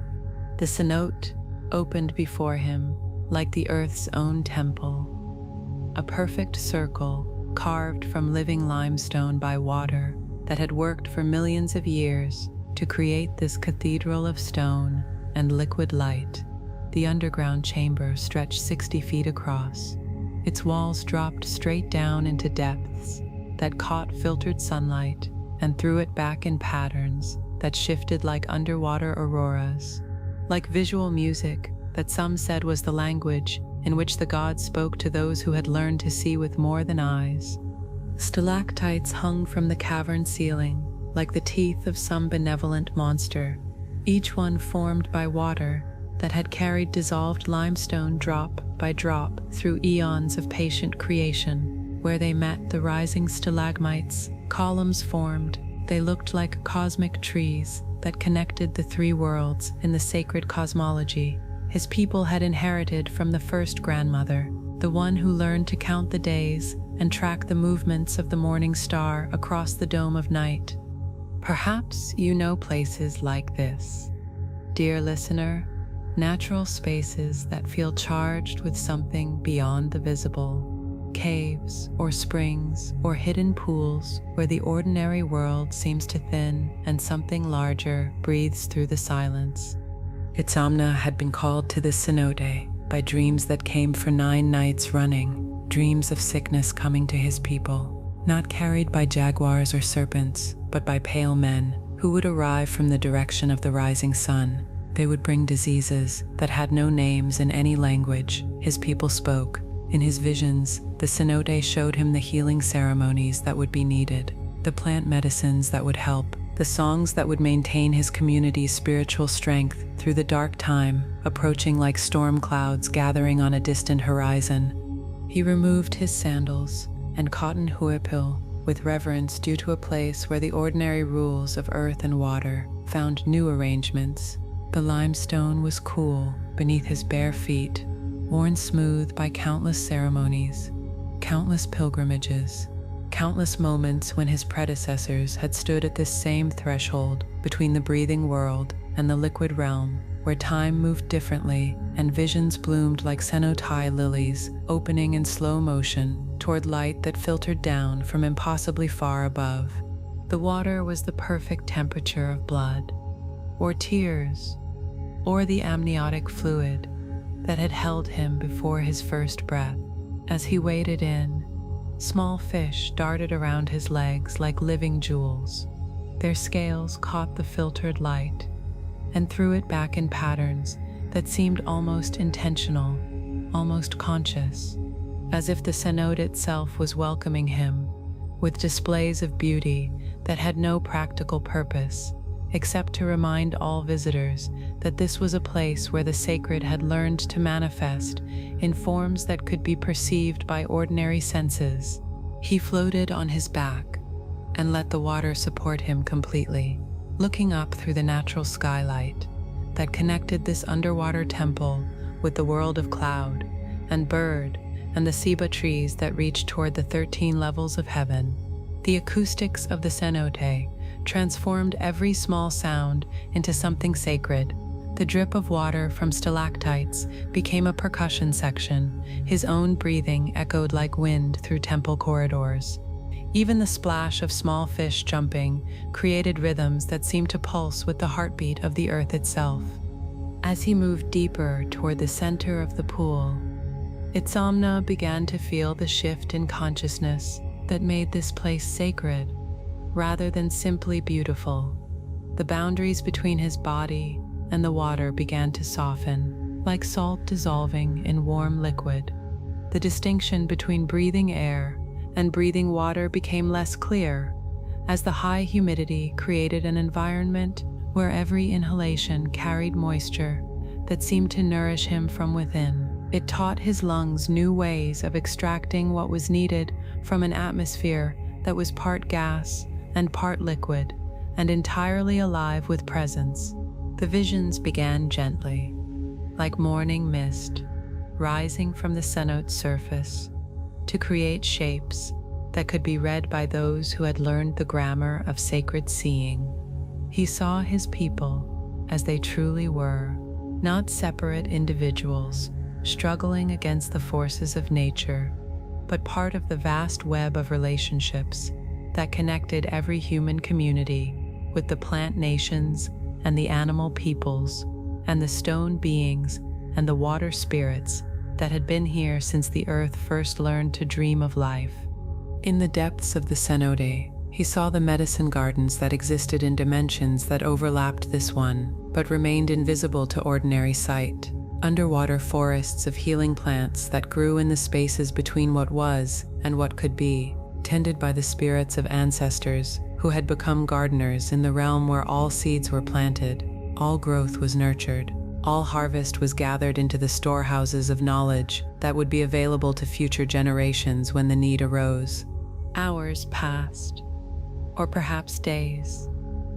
The cenote opened before him like the earth's own temple, a perfect circle carved from living limestone by water that had worked for millions of years to create this cathedral of stone and liquid light. The underground chamber stretched 60 feet across, Its walls dropped straight down into depths that caught filtered sunlight and threw it back in patterns that shifted like underwater auroras, like visual music that some said was the language in which the gods spoke to those who had learned to see with more than eyes. Stalactites hung from the cavern ceiling like the teeth of some benevolent monster, each one formed by water that had carried dissolved limestone drop by drop through eons of patient creation. Where they met the rising stalagmites, columns formed. They looked like cosmic trees that connected the three worlds in the sacred cosmology his people had inherited from the first grandmother, the one who learned to count the days and track the movements of the morning star across the dome of night. Perhaps you know places like this, dear listener, natural spaces that feel charged with something beyond the visible. Caves or springs or hidden pools where the ordinary world seems to thin and something larger breathes through the silence. Itzamna had been called to this cenote by dreams that came for 9 nights running, dreams of sickness coming to his people, not carried by jaguars or serpents, but by pale men who would arrive from the direction of the rising sun. They would bring diseases that had no names in any language his people spoke. In his visions, the cenote showed him the healing ceremonies that would be needed, the plant medicines that would help, the songs that would maintain his community's spiritual strength through the dark time, approaching like storm clouds gathering on a distant horizon. He removed his sandals and cotton huipil with reverence due to a place where the ordinary rules of earth and water found new arrangements. The limestone was cool beneath his bare feet, worn smooth by countless ceremonies, countless pilgrimages, countless moments when his predecessors had stood at this same threshold between the breathing world and the liquid realm, where time moved differently and visions bloomed like cenote lilies, opening in slow motion toward light that filtered down from impossibly far above. The water was the perfect temperature of blood, or tears, or the amniotic fluid that had held him before his first breath. As he waded in, small fish darted around his legs like living jewels. Their scales caught the filtered light and threw it back in patterns that seemed almost intentional, almost conscious, as if the cenote itself was welcoming him with displays of beauty that had no practical purpose, except to remind all visitors that this was a place where the sacred had learned to manifest in forms that could be perceived by ordinary senses. He floated on his back and let the water support him completely, looking up through the natural skylight that connected this underwater temple with the world of cloud and bird and the ceiba trees that reached toward the 13 levels of heaven. The acoustics of the cenote transformed every small sound into something sacred. The drip of water from stalactites became a percussion section. His own breathing echoed like wind through temple corridors. Even the splash of small fish jumping created rhythms that seemed to pulse with the heartbeat of the earth itself. As he moved deeper toward the center of the pool, Itzamna began to feel the shift in consciousness that made this place sacred, rather than simply beautiful. The boundaries between his body and the water began to soften, like salt dissolving in warm liquid. The distinction between breathing air and breathing water became less clear, as the high humidity created an environment where every inhalation carried moisture that seemed to nourish him from within. It taught his lungs new ways of extracting what was needed from an atmosphere that was part gas and part liquid, and entirely alive with presence. The visions began gently, like morning mist, rising from the cenote's surface to create shapes that could be read by those who had learned the grammar of sacred seeing. He saw his people as they truly were, not separate individuals struggling against the forces of nature, but part of the vast web of relationships that connected every human community with the plant nations and the animal peoples and the stone beings and the water spirits that had been here since the earth first learned to dream of life. In the depths of the cenote, he saw the medicine gardens that existed in dimensions that overlapped this one, but remained invisible to ordinary sight. Underwater forests of healing plants that grew in the spaces between what was and what could be, tended by the spirits of ancestors who had become gardeners in the realm where all seeds were planted, all growth was nurtured, all harvest was gathered into the storehouses of knowledge that would be available to future generations when the need arose. Hours passed, or perhaps days.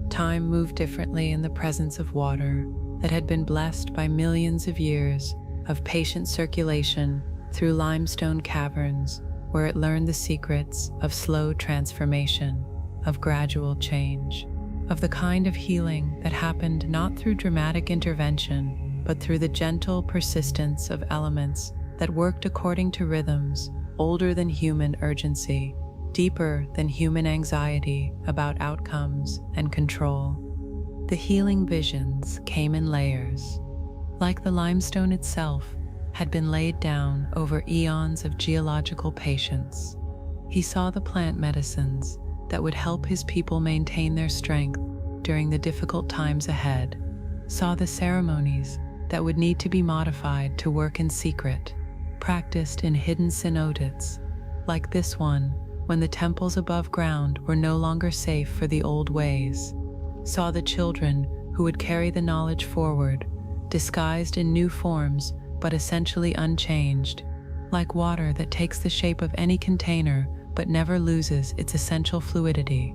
Time moved differently in the presence of water that had been blessed by millions of years of patient circulation through limestone caverns, where it learned the secrets of slow transformation, of gradual change, of the kind of healing that happened not through dramatic intervention, but through the gentle persistence of elements that worked according to rhythms older than human urgency, deeper than human anxiety about outcomes and control. The healing visions came in layers, like the limestone itself had been laid down over eons of geological patience. He saw the plant medicines that would help his people maintain their strength during the difficult times ahead, saw the ceremonies that would need to be modified to work in secret, practiced in hidden cenotes, like this one when the temples above ground were no longer safe for the old ways, saw the children who would carry the knowledge forward, disguised in new forms but essentially unchanged, like water that takes the shape of any container but never loses its essential fluidity.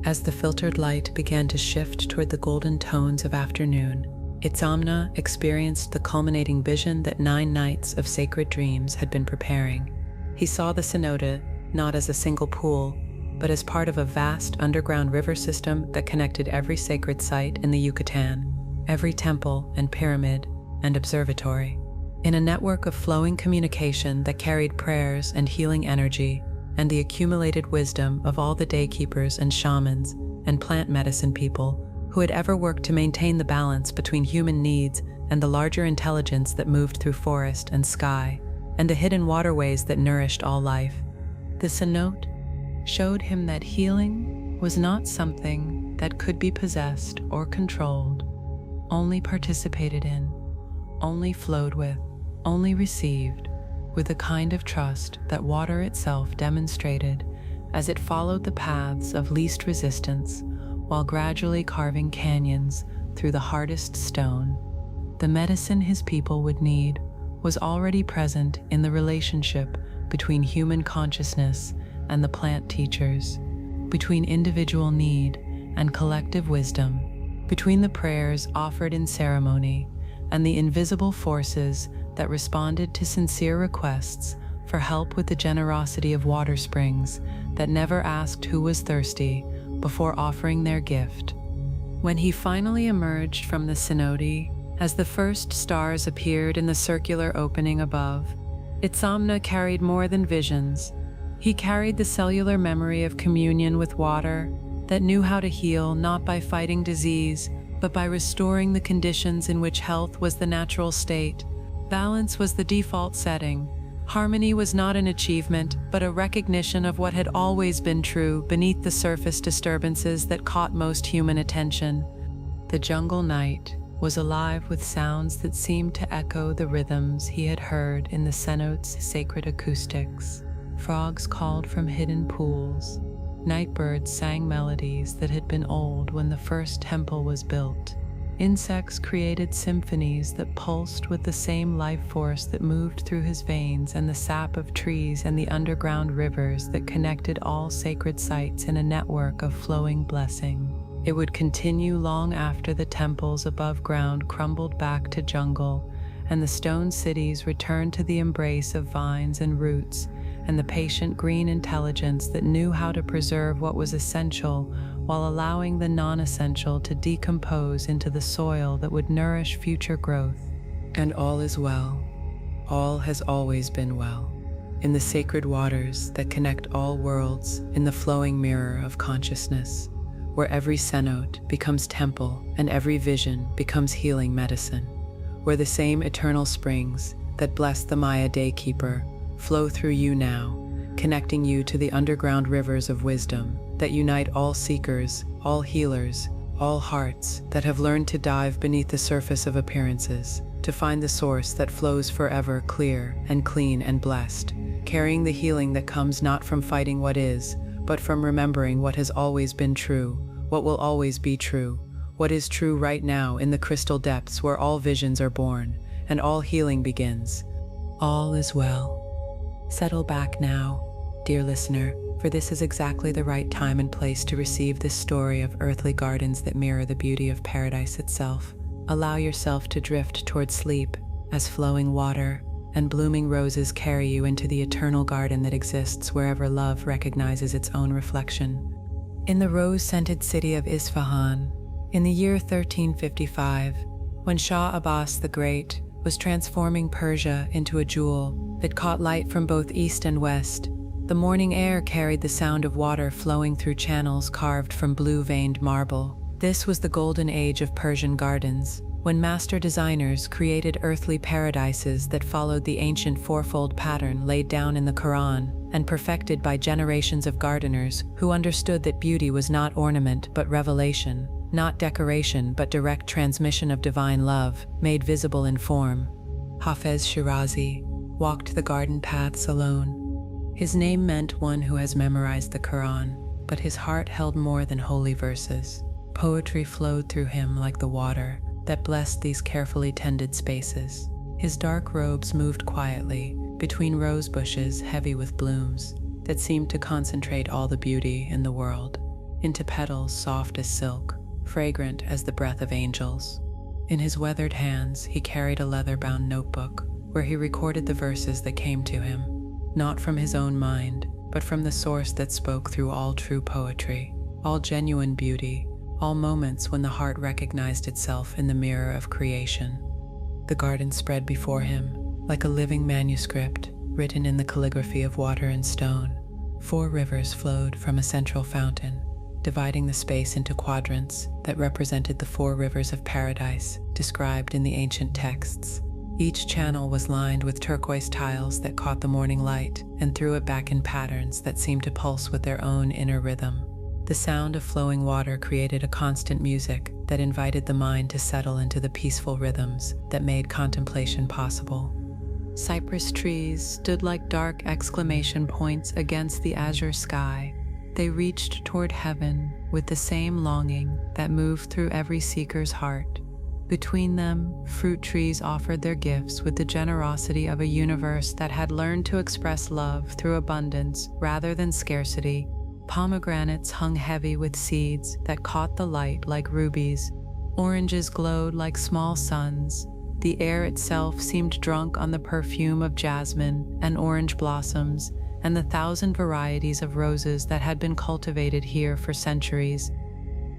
As the filtered light began to shift toward the golden tones of afternoon, Itzamna experienced the culminating vision that 9 nights of sacred dreams had been preparing. He saw the cenote not as a single pool, but as part of a vast underground river system that connected every sacred site in the Yucatan, every temple and pyramid and observatory, in a network of flowing communication that carried prayers and healing energy and the accumulated wisdom of all the daykeepers and shamans and plant medicine people who had ever worked to maintain the balance between human needs and the larger intelligence that moved through forest and sky, and the hidden waterways that nourished all life. The cenote showed him that healing was not something that could be possessed or controlled, only participated in, only flowed with, only received, with the kind of trust that water itself demonstrated as it followed the paths of least resistance while gradually carving canyons through the hardest stone. The medicine his people would need was already present in the relationship between human consciousness and the plant teachers, between individual need and collective wisdom, between the prayers offered in ceremony and the invisible forces that responded to sincere requests for help with the generosity of water springs that never asked who was thirsty before offering their gift. When he finally emerged from the cenote, as the first stars appeared in the circular opening above, Itzamna carried more than visions. He carried the cellular memory of communion with water that knew how to heal not by fighting disease, but by restoring the conditions in which health was the natural state. Balance was the default setting. Harmony was not an achievement, but a recognition of what had always been true beneath the surface disturbances that caught most human attention. The jungle night was alive with sounds that seemed to echo the rhythms he had heard in the cenote's sacred acoustics. Frogs called from hidden pools. Nightbirds sang melodies that had been old when the first temple was built. Insects created symphonies that pulsed with the same life force that moved through his veins, and the sap of trees and the underground rivers that connected all sacred sites in a network of flowing blessing. It would continue long after the temples above ground crumbled back to jungle, and the stone cities returned to the embrace of vines and roots, and the patient green intelligence that knew how to preserve what was essential while allowing the non-essential to decompose into the soil that would nourish future growth. And all is well. All has always been well. In the sacred waters that connect all worlds, in the flowing mirror of consciousness, where every cenote becomes temple and every vision becomes healing medicine, where the same eternal springs that blessed the Maya daykeeper flow through you now, connecting you to the underground rivers of wisdom that unite all seekers, all healers, all hearts that have learned to dive beneath the surface of appearances, to find the source that flows forever clear and clean and blessed, carrying the healing that comes not from fighting what is, but from remembering what has always been true, what will always be true, what is true right now in the crystal depths where all visions are born and all healing begins. All is well. Settle back now, dear listener, for this is exactly the right time and place to receive this story of earthly gardens that mirror the beauty of paradise itself. Allow yourself to drift toward sleep as flowing water and blooming roses carry you into the eternal garden that exists wherever love recognizes its own reflection. In the rose-scented city of Isfahan, in the year 1355, when Shah Abbas the Great was transforming Persia into a jewel that caught light from both east and west, the morning air carried the sound of water flowing through channels carved from blue-veined marble. This was the golden age of Persian gardens, when master designers created earthly paradises that followed the ancient fourfold pattern laid down in the Quran and perfected by generations of gardeners who understood that beauty was not ornament but revelation, not decoration but direct transmission of divine love, made visible in form. Hafez Shirazi walked the garden paths alone. His name meant one who has memorized the Quran, but his heart held more than holy verses. Poetry flowed through him like the water that blessed these carefully tended spaces. His dark robes moved quietly between rose bushes heavy with blooms that seemed to concentrate all the beauty in the world into petals soft as silk, fragrant as the breath of angels. In his weathered hands, he carried a leather-bound notebook where he recorded the verses that came to him, not from his own mind, but from the source that spoke through all true poetry, all genuine beauty, all moments when the heart recognized itself in the mirror of creation. The garden spread before him like a living manuscript written in the calligraphy of water and stone. 4 rivers flowed from a central fountain, dividing the space into quadrants that represented the 4 rivers of paradise described in the ancient texts. Each channel was lined with turquoise tiles that caught the morning light and threw it back in patterns that seemed to pulse with their own inner rhythm. The sound of flowing water created a constant music that invited the mind to settle into the peaceful rhythms that made contemplation possible. Cypress trees stood like dark exclamation points against the azure sky. They reached toward heaven with the same longing that moved through every seeker's heart. Between them, fruit trees offered their gifts with the generosity of a universe that had learned to express love through abundance rather than scarcity. Pomegranates hung heavy with seeds that caught the light like rubies. Oranges glowed like small suns. The air itself seemed drunk on the perfume of jasmine and orange blossoms and the 1,000 varieties of roses that had been cultivated here for centuries.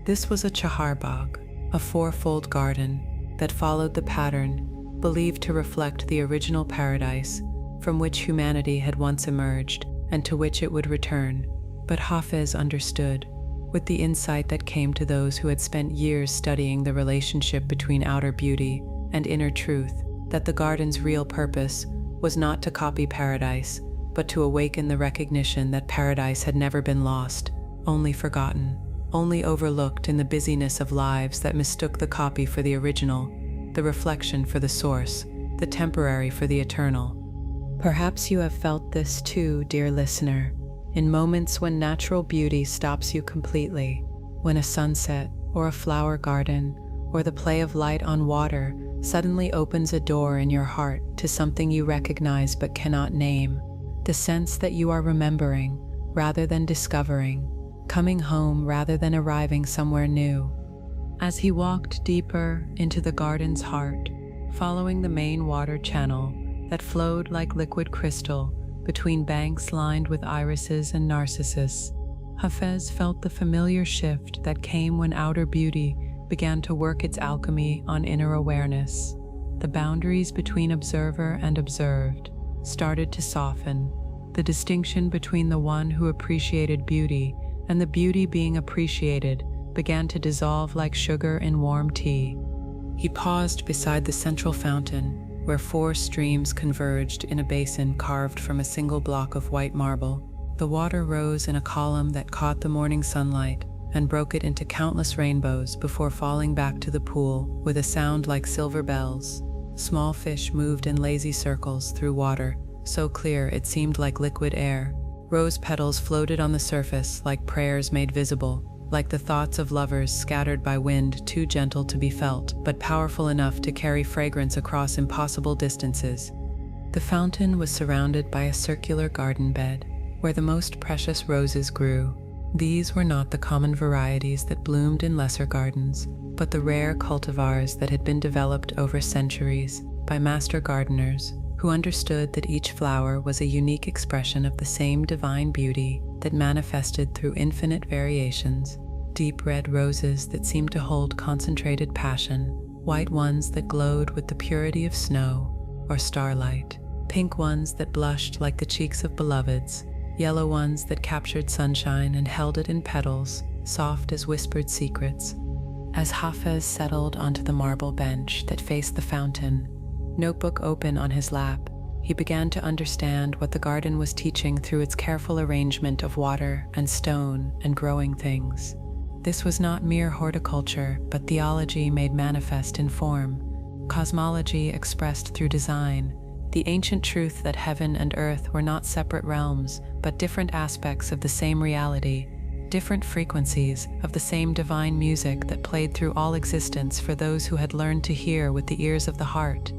This was a chaharbagh, a 4-fold garden that followed the pattern believed to reflect the original paradise from which humanity had once emerged and to which it would return. But Hafez understood, with the insight that came to those who had spent years studying the relationship between outer beauty and inner truth, that the garden's real purpose was not to copy paradise, but to awaken the recognition that paradise had never been lost, only forgotten, only overlooked in the busyness of lives that mistook the copy for the original, the reflection for the source, the temporary for the eternal. Perhaps you have felt this too, dear listener, in moments when natural beauty stops you completely, when a sunset or a flower garden or the play of light on water suddenly opens a door in your heart to something you recognize but cannot name, the sense that you are remembering rather than discovering, coming home rather than arriving somewhere new. As he walked deeper into the garden's heart, following the main water channel that flowed like liquid crystal between banks lined with irises and narcissus, Hafez felt the familiar shift that came when outer beauty began to work its alchemy on inner awareness. The boundaries between observer and observed started to soften. The distinction between the one who appreciated beauty and the beauty being appreciated began to dissolve like sugar in warm tea. He paused beside the central fountain, where 4 streams converged in a basin carved from a single block of white marble. The water rose in a column that caught the morning sunlight and broke it into countless rainbows before falling back to the pool with a sound like silver bells. Small fish moved in lazy circles through water, so clear it seemed like liquid air. Rose petals floated on the surface like prayers made visible, like the thoughts of lovers scattered by wind too gentle to be felt, but powerful enough to carry fragrance across impossible distances. The fountain was surrounded by a circular garden bed, where the most precious roses grew. These were not the common varieties that bloomed in lesser gardens, but the rare cultivars that had been developed over centuries by master gardeners who understood that each flower was a unique expression of the same divine beauty that manifested through infinite variations. Deep red roses that seemed to hold concentrated passion, white ones that glowed with the purity of snow or starlight, pink ones that blushed like the cheeks of beloveds, yellow ones that captured sunshine and held it in petals, soft as whispered secrets. As Hafez settled onto the marble bench that faced the fountain, notebook open on his lap, he began to understand what the garden was teaching through its careful arrangement of water and stone and growing things. This was not mere horticulture, but theology made manifest in form, cosmology expressed through design, the ancient truth that heaven and earth were not separate realms, but different aspects of the same reality, different frequencies of the same divine music that played through all existence for those who had learned to hear with the ears of the heart.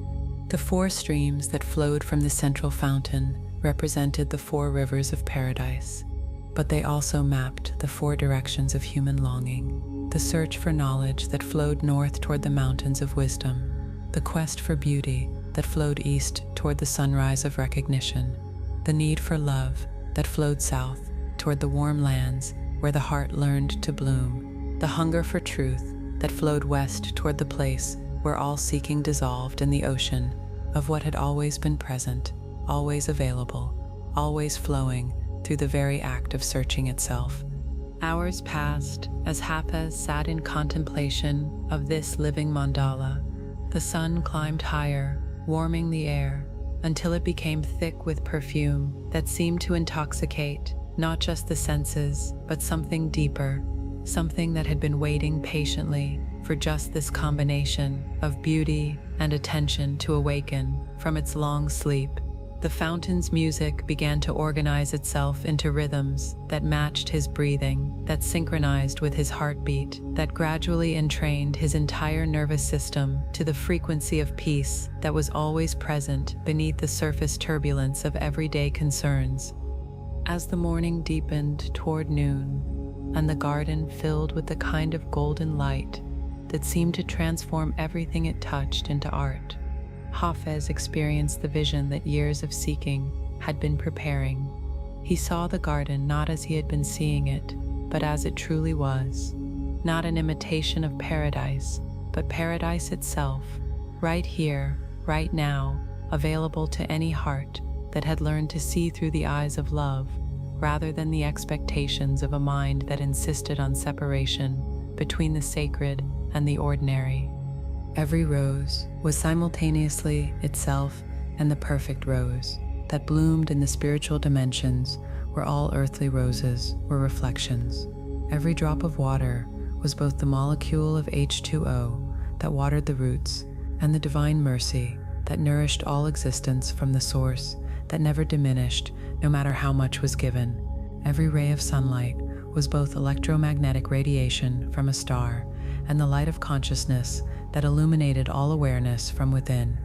The 4 streams that flowed from the central fountain represented the 4 rivers of paradise, but they also mapped the 4 directions of human longing: the search for knowledge that flowed north toward the mountains of wisdom, the quest for beauty that flowed east toward the sunrise of recognition, the need for love that flowed south toward the warm lands where the heart learned to bloom, the hunger for truth that flowed west toward the place where all seeking dissolved in the ocean of what had always been present, always available, always flowing through the very act of searching itself. Hours passed as Hafez sat in contemplation of this living mandala. The sun climbed higher, warming the air, until it became thick with perfume that seemed to intoxicate not just the senses, but something deeper, something that had been waiting patiently for just this combination of beauty and attention to awaken from its long sleep. The fountain's music began to organize itself into rhythms that matched his breathing, that synchronized with his heartbeat, that gradually entrained his entire nervous system to the frequency of peace that was always present beneath the surface turbulence of everyday concerns. As the morning deepened toward noon, and the garden filled with the kind of golden light that seemed to transform everything it touched into art, Hafez experienced the vision that years of seeking had been preparing. He saw the garden not as he had been seeing it, but as it truly was. Not an imitation of paradise, but paradise itself, right here, right now, available to any heart that had learned to see through the eyes of love, rather than the expectations of a mind that insisted on separation between the sacred and the ordinary. Every rose was simultaneously itself and the perfect rose that bloomed in the spiritual dimensions where all earthly roses were reflections. Every drop of water was both the molecule of H2O that watered the roots and the divine mercy that nourished all existence from the source that never diminished no matter how much was given. Every ray of sunlight was both electromagnetic radiation from a star and the light of consciousness that illuminated all awareness from within.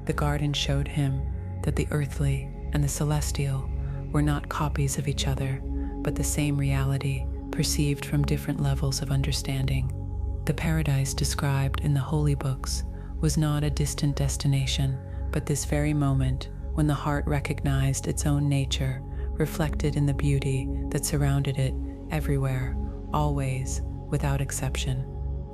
The garden showed him that the earthly and the celestial were not copies of each other, but the same reality perceived from different levels of understanding. The paradise described in the holy books was not a distant destination, but this very moment when the heart recognized its own nature, reflected in the beauty that surrounded it everywhere, always, without exception.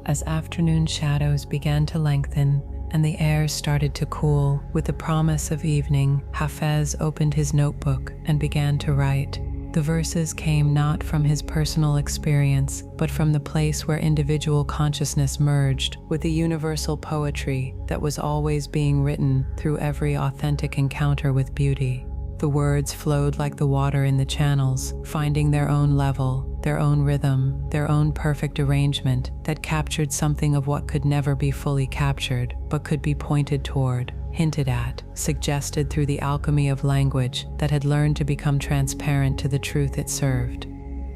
As afternoon shadows began to lengthen and the air started to cool with the promise of evening, Hafez opened his notebook and began to write. The verses came not from his personal experience, but from the place where individual consciousness merged with the universal poetry that was always being written through every authentic encounter with beauty. The words flowed like the water in the channels, finding their own level, their own rhythm, their own perfect arrangement that captured something of what could never be fully captured, but could be pointed toward, hinted at, suggested through the alchemy of language that had learned to become transparent to the truth it served.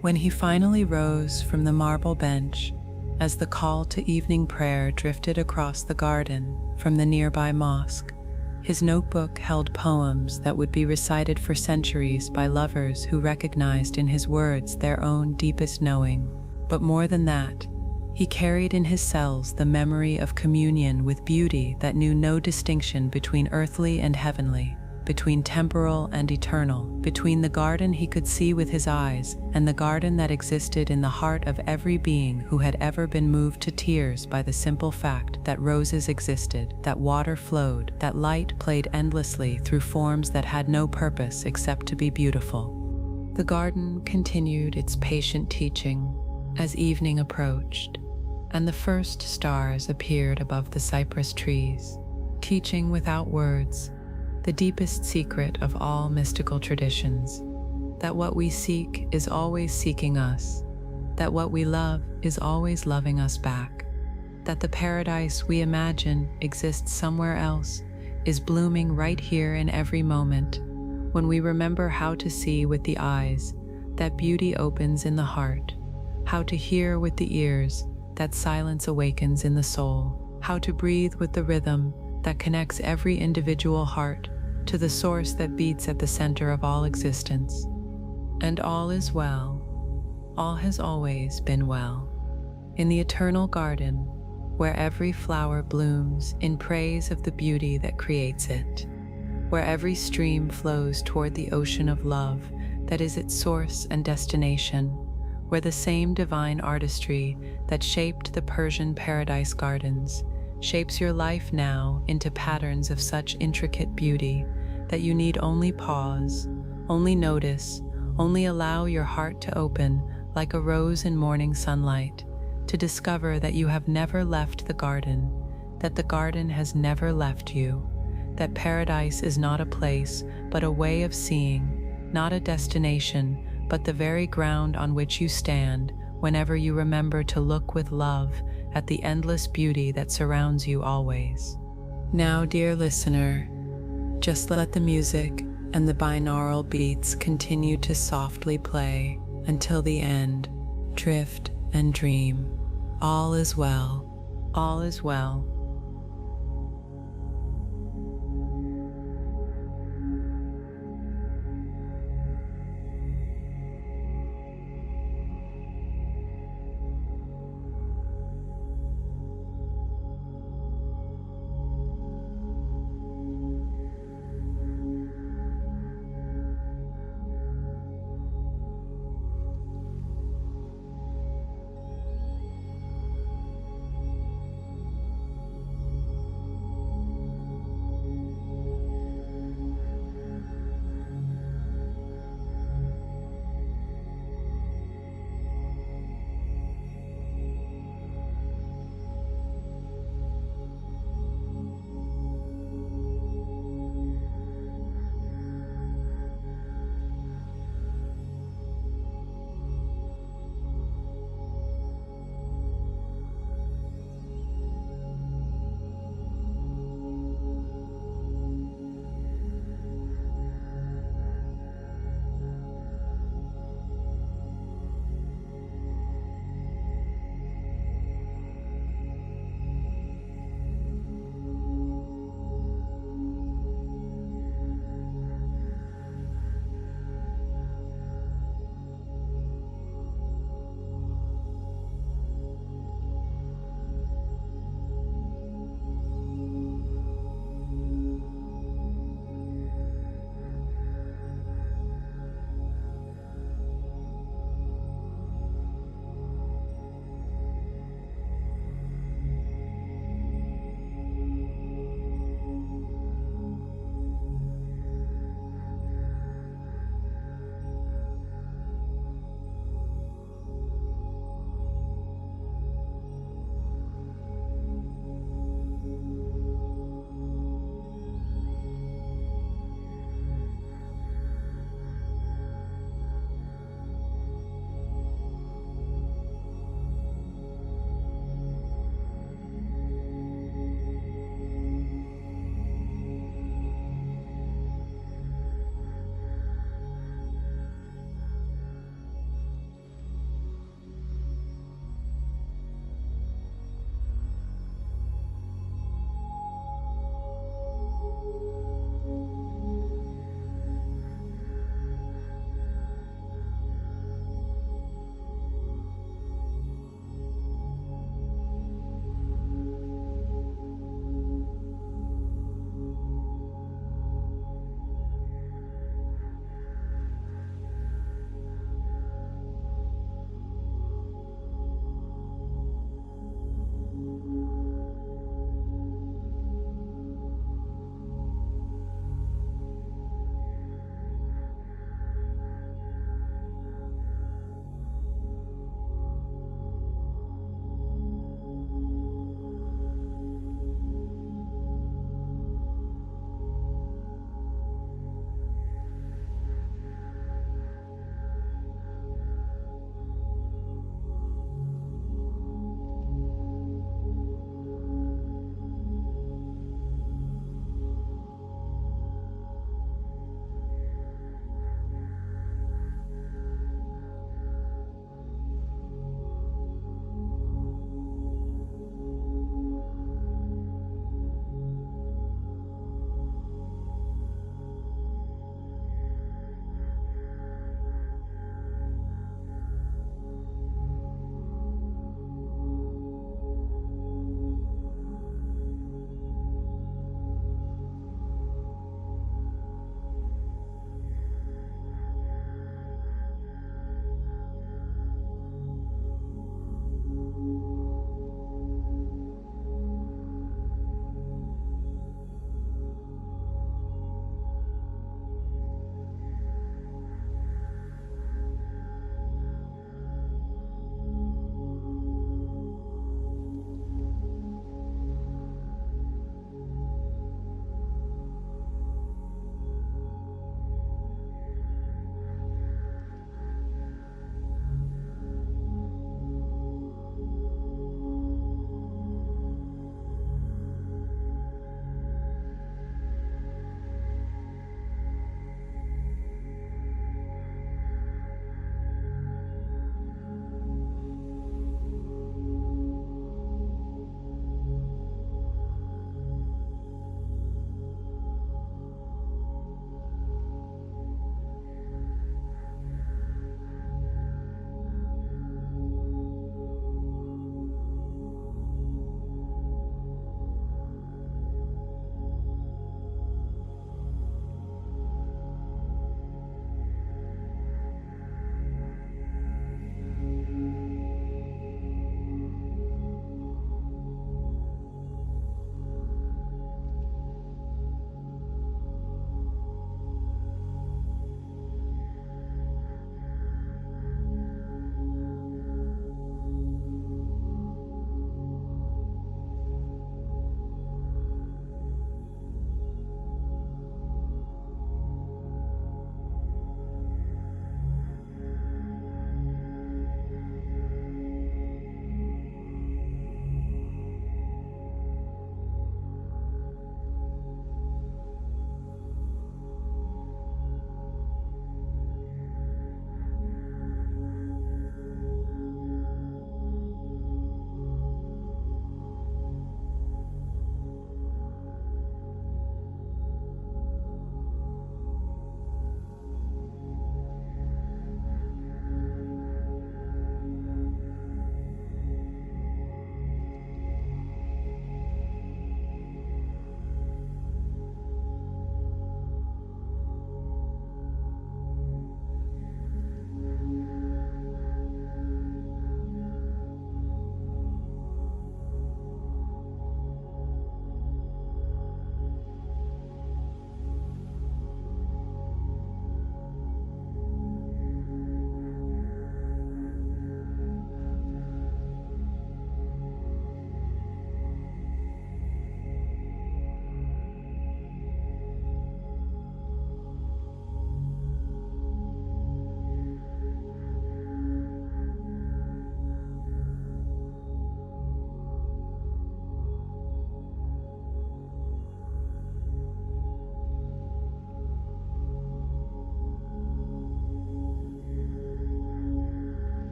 When he finally rose from the marble bench, as the call to evening prayer drifted across the garden from the nearby mosque, his notebook held poems that would be recited for centuries by lovers who recognized in his words their own deepest knowing. But more than that, he carried in his cells the memory of communion with beauty that knew no distinction between earthly and heavenly, between temporal and eternal, between the garden he could see with his eyes and the garden that existed in the heart of every being who had ever been moved to tears by the simple fact that roses existed, that water flowed, that light played endlessly through forms that had no purpose except to be beautiful. The garden continued its patient teaching as evening approached, and the first stars appeared above the cypress trees, teaching without words the deepest secret of all mystical traditions, that what we seek is always seeking us, that what we love is always loving us back, that the paradise we imagine exists somewhere else is blooming right here in every moment, when we remember how to see with the eyes that beauty opens in the heart, how to hear with the ears that silence awakens in the soul, how to breathe with the rhythm that connects every individual heart to the source that beats at the center of all existence. And all is well. All has always been well. In the eternal garden, where every flower blooms in praise of the beauty that creates it, where every stream flows toward the ocean of love that is its source and destination, where the same divine artistry that shaped the Persian paradise gardens shapes your life now into patterns of such intricate beauty that you need only pause, only notice, only allow your heart to open like a rose in morning sunlight, to discover that you have never left the garden, that the garden has never left you, that paradise is not a place but a way of seeing, not a destination, but the very ground on which you stand whenever you remember to look with love at the endless beauty that surrounds you always. Now, dear listener, just let the music and the binaural beats continue to softly play until the end. Drift and dream. All is well. All is well.